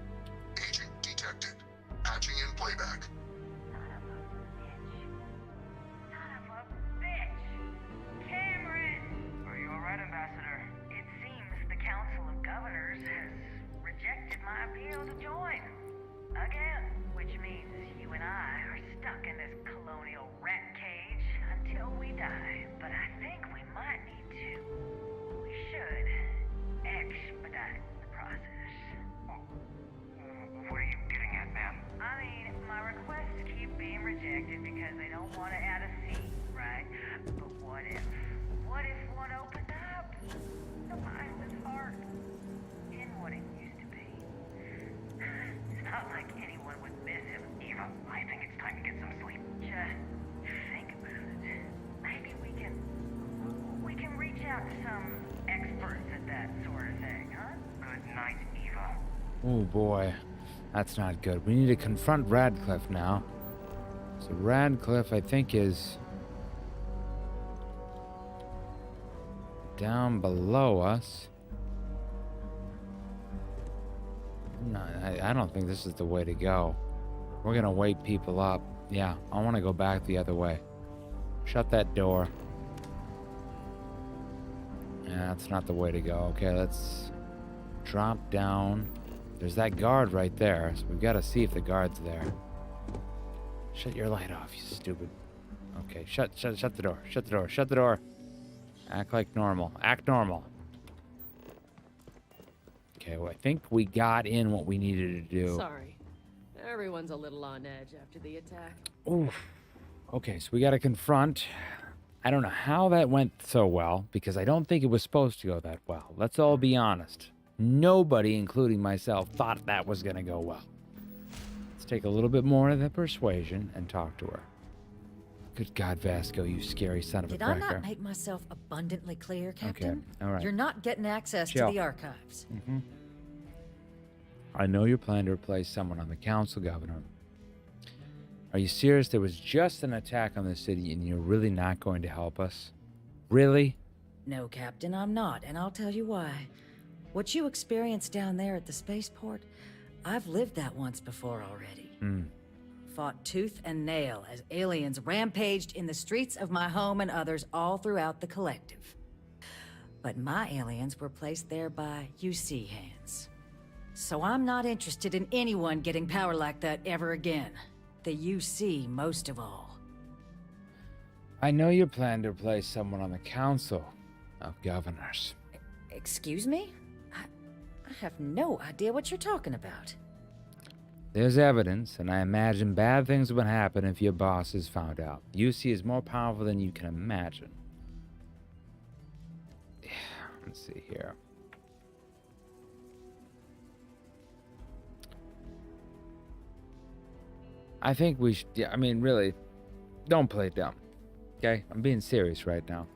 [SPEAKER 3] time, but I think we might need to. We should expedite the process.
[SPEAKER 2] What are you getting at, ma'am?
[SPEAKER 3] I mean, my requests keep being rejected because they don't want to add a seat, right? But what if one opened up? The mindless heart in what it used to be. It's not like anyone would miss him.
[SPEAKER 2] Eva, I think it's time to get some sleep.
[SPEAKER 3] Just think about it. Maybe we can reach out to some experts at that sort of thing, huh?
[SPEAKER 2] Good night, Eva.
[SPEAKER 1] Oh boy, that's not good. We need to confront Radcliffe now. So Radcliffe, I think, is down below us. No, I don't think this is the way to go. We're gonna wake people up. Yeah, I want to go back the other way. Shut that door. Yeah, that's not the way to go. Okay, let's drop down. There's that guard right there, so we've got to see if the guard's there. Shut your light off, you stupid. Okay, shut the door. Shut the door. Shut the door. Act like normal. Act normal. Okay, well, I think we got in what we needed to do.
[SPEAKER 10] Sorry. Everyone's a little on edge after the attack.
[SPEAKER 1] Oof. Okay, so we got to confront. I don't know how that went so well, because I don't think it was supposed to go that well. Let's all be honest. Nobody, including myself, thought that was going to go well. Let's take a little bit more of the persuasion and talk to her. Good God, Vasco, you scary son of a cracker.
[SPEAKER 6] Did I not make myself abundantly clear, Captain?
[SPEAKER 1] Okay, all right.
[SPEAKER 6] You're not getting access
[SPEAKER 1] Chill.
[SPEAKER 6] to the archives.
[SPEAKER 1] Mm-hmm. I know you plan to replace someone on the council, Governor. Are you serious? There was just an attack on the city and you're really not going to help us? Really?
[SPEAKER 6] No, Captain, I'm not, and I'll tell you why. What you experienced down there at the spaceport, I've lived that once before already. Fought tooth and nail as aliens rampaged in the streets of my home and others all throughout the collective. But my aliens were placed there by UC hands. So I'm not interested in anyone getting power like that ever again. The UC most of all.
[SPEAKER 1] I know you plan to replace someone on the council of governors.
[SPEAKER 6] Excuse me? I have no idea what you're talking about.
[SPEAKER 1] There's evidence, and I imagine bad things would happen if your boss is found out. UC is more powerful than you can imagine. Let's see here. I think we should, yeah, I mean, really, don't play dumb. Okay? I'm being serious right now.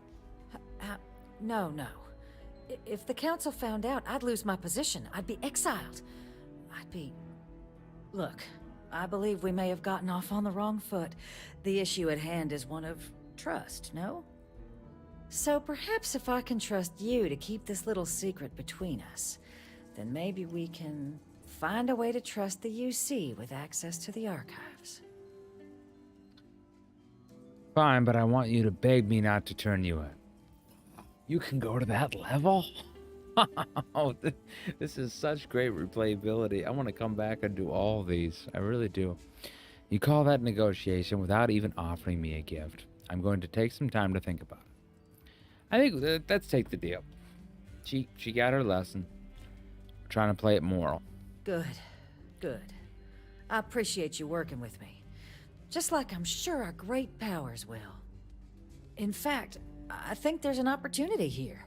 [SPEAKER 6] No. If the council found out, I'd lose my position. I'd be exiled. Look, I believe we may have gotten off on the wrong foot. The issue at hand is one of trust, no? So perhaps if I can trust you to keep this little secret between us, then maybe we can find a way to trust the UC with access to the archives.
[SPEAKER 1] Fine, but I want you to beg me not to turn you in. You can go to that level? Oh, this is such great replayability. I want to come back and do all these. I really do. You call that negotiation without even offering me a gift. I'm going to take some time to think about it. I think let's take the deal. She got her lesson. We're trying to play it moral.
[SPEAKER 6] Good. I appreciate you working with me. Just like I'm sure our great powers will. In fact, I think there's an opportunity here.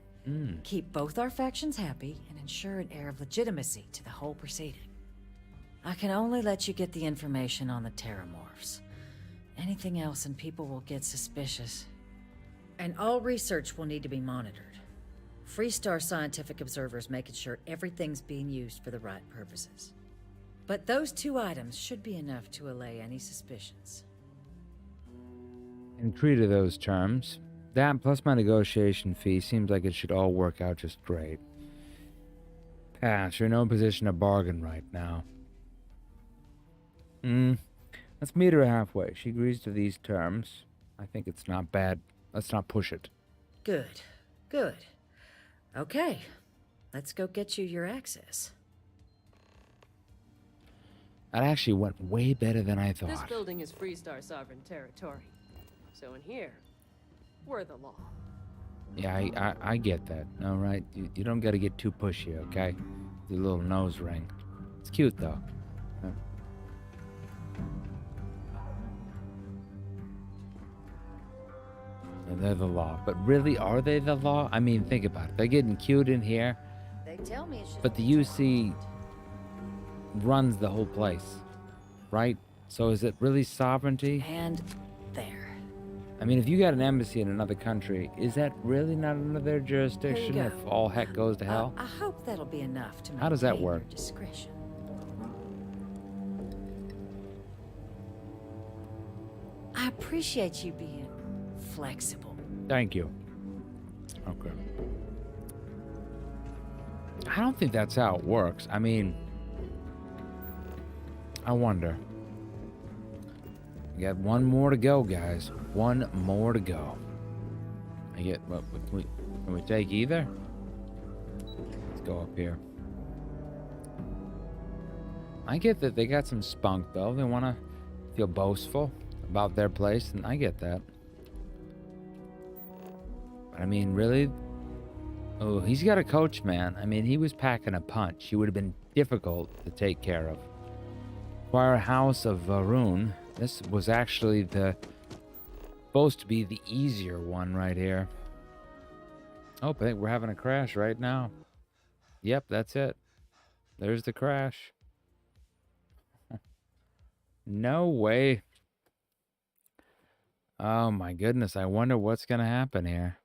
[SPEAKER 6] Keep both our factions happy and ensure an air of legitimacy to the whole proceeding. I can only let you get the information on the terramorphs. Anything else and people will get suspicious. And all research will need to be monitored. Freestar scientific observers making sure everything's being used for the right purposes. But those two items should be enough to allay any suspicions.
[SPEAKER 1] Agree to those terms. That plus my negotiation fee seems like it should all work out just great. Pass, you're in no position to bargain right now. Let's meet her halfway. She agrees to these terms. I think it's not bad. Let's not push it.
[SPEAKER 6] Good. Okay, let's go get you your access.
[SPEAKER 1] That actually went way better than I thought.
[SPEAKER 10] This building is Freestar sovereign territory. So in here, We're the law.
[SPEAKER 1] Yeah, I get that. All right, you don't got to get too pushy, okay? Your little nose ring. It's cute though. Yeah. And they're the law, but really, are they the law? I mean, think about it. They're getting cute in here,
[SPEAKER 6] They tell me it's just
[SPEAKER 1] but the UC runs the whole place, right? So is it really sovereignty?
[SPEAKER 6] And there.
[SPEAKER 1] I mean, if you got an embassy in another country, is that really not under their jurisdiction
[SPEAKER 6] go.
[SPEAKER 1] if all heck goes to hell?
[SPEAKER 6] I hope that'll be enough to
[SPEAKER 1] How does that
[SPEAKER 6] maintain your
[SPEAKER 1] work?
[SPEAKER 6] discretion. I appreciate you being flexible.
[SPEAKER 1] Thank you. Okay. I don't think that's how it works. I mean, I wonder. We got one more to go, guys. One more to go. I get what? Can we take either? Let's go up here. I get that they got some spunk though. They want to feel boastful about their place, and I get that. But I mean, really? Oh, he's got a coach, man. I mean, he was packing a punch. He would have been difficult to take care of. Acquire a house of Varun. This was actually supposed to be the easier one right here. Oh, I think we're having a crash right now. Yep, that's it. There's the crash. No way. Oh my goodness, I wonder what's gonna happen here.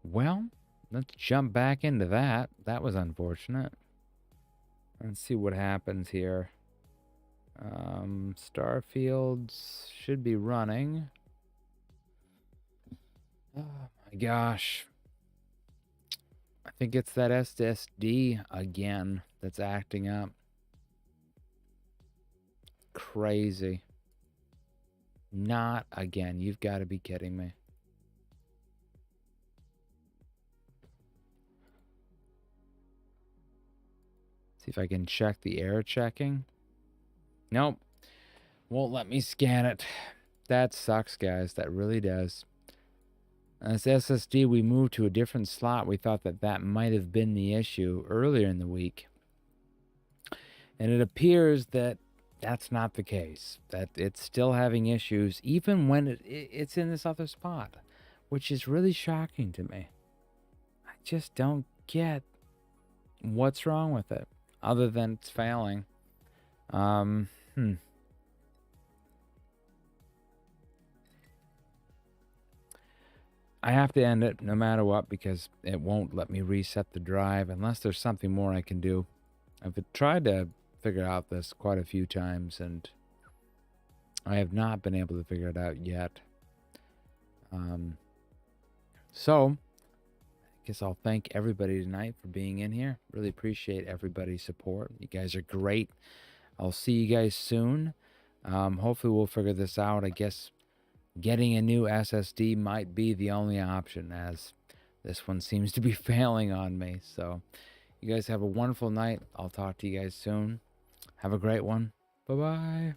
[SPEAKER 1] Well, let's jump back into that. That was unfortunate. Let's see what happens here. Starfields should be running. Oh my gosh. I think it's that SSD again that's acting up. Crazy. Not again. You've got to be kidding me. See if I can check the error checking. Nope. Won't let me scan it. That sucks, guys. That really does. This SSD, we moved to a different slot. We thought that might have been the issue earlier in the week. And it appears that that's not the case. That it's still having issues even when it's in this other spot. Which is really shocking to me. I just don't get what's wrong with it. Other than it's failing. I have to end it no matter what because it won't let me reset the drive unless there's something more I can do. I've tried to figure out this quite a few times and I have not been able to figure it out yet. So I guess I'll thank everybody tonight for being in here. Really appreciate everybody's support. You guys are great. I'll see you guys soon. Hopefully we'll figure this out. I guess getting a new SSD might be the only option as this one seems to be failing on me. So you guys have a wonderful night. I'll talk to you guys soon. Have a great one. Bye-bye.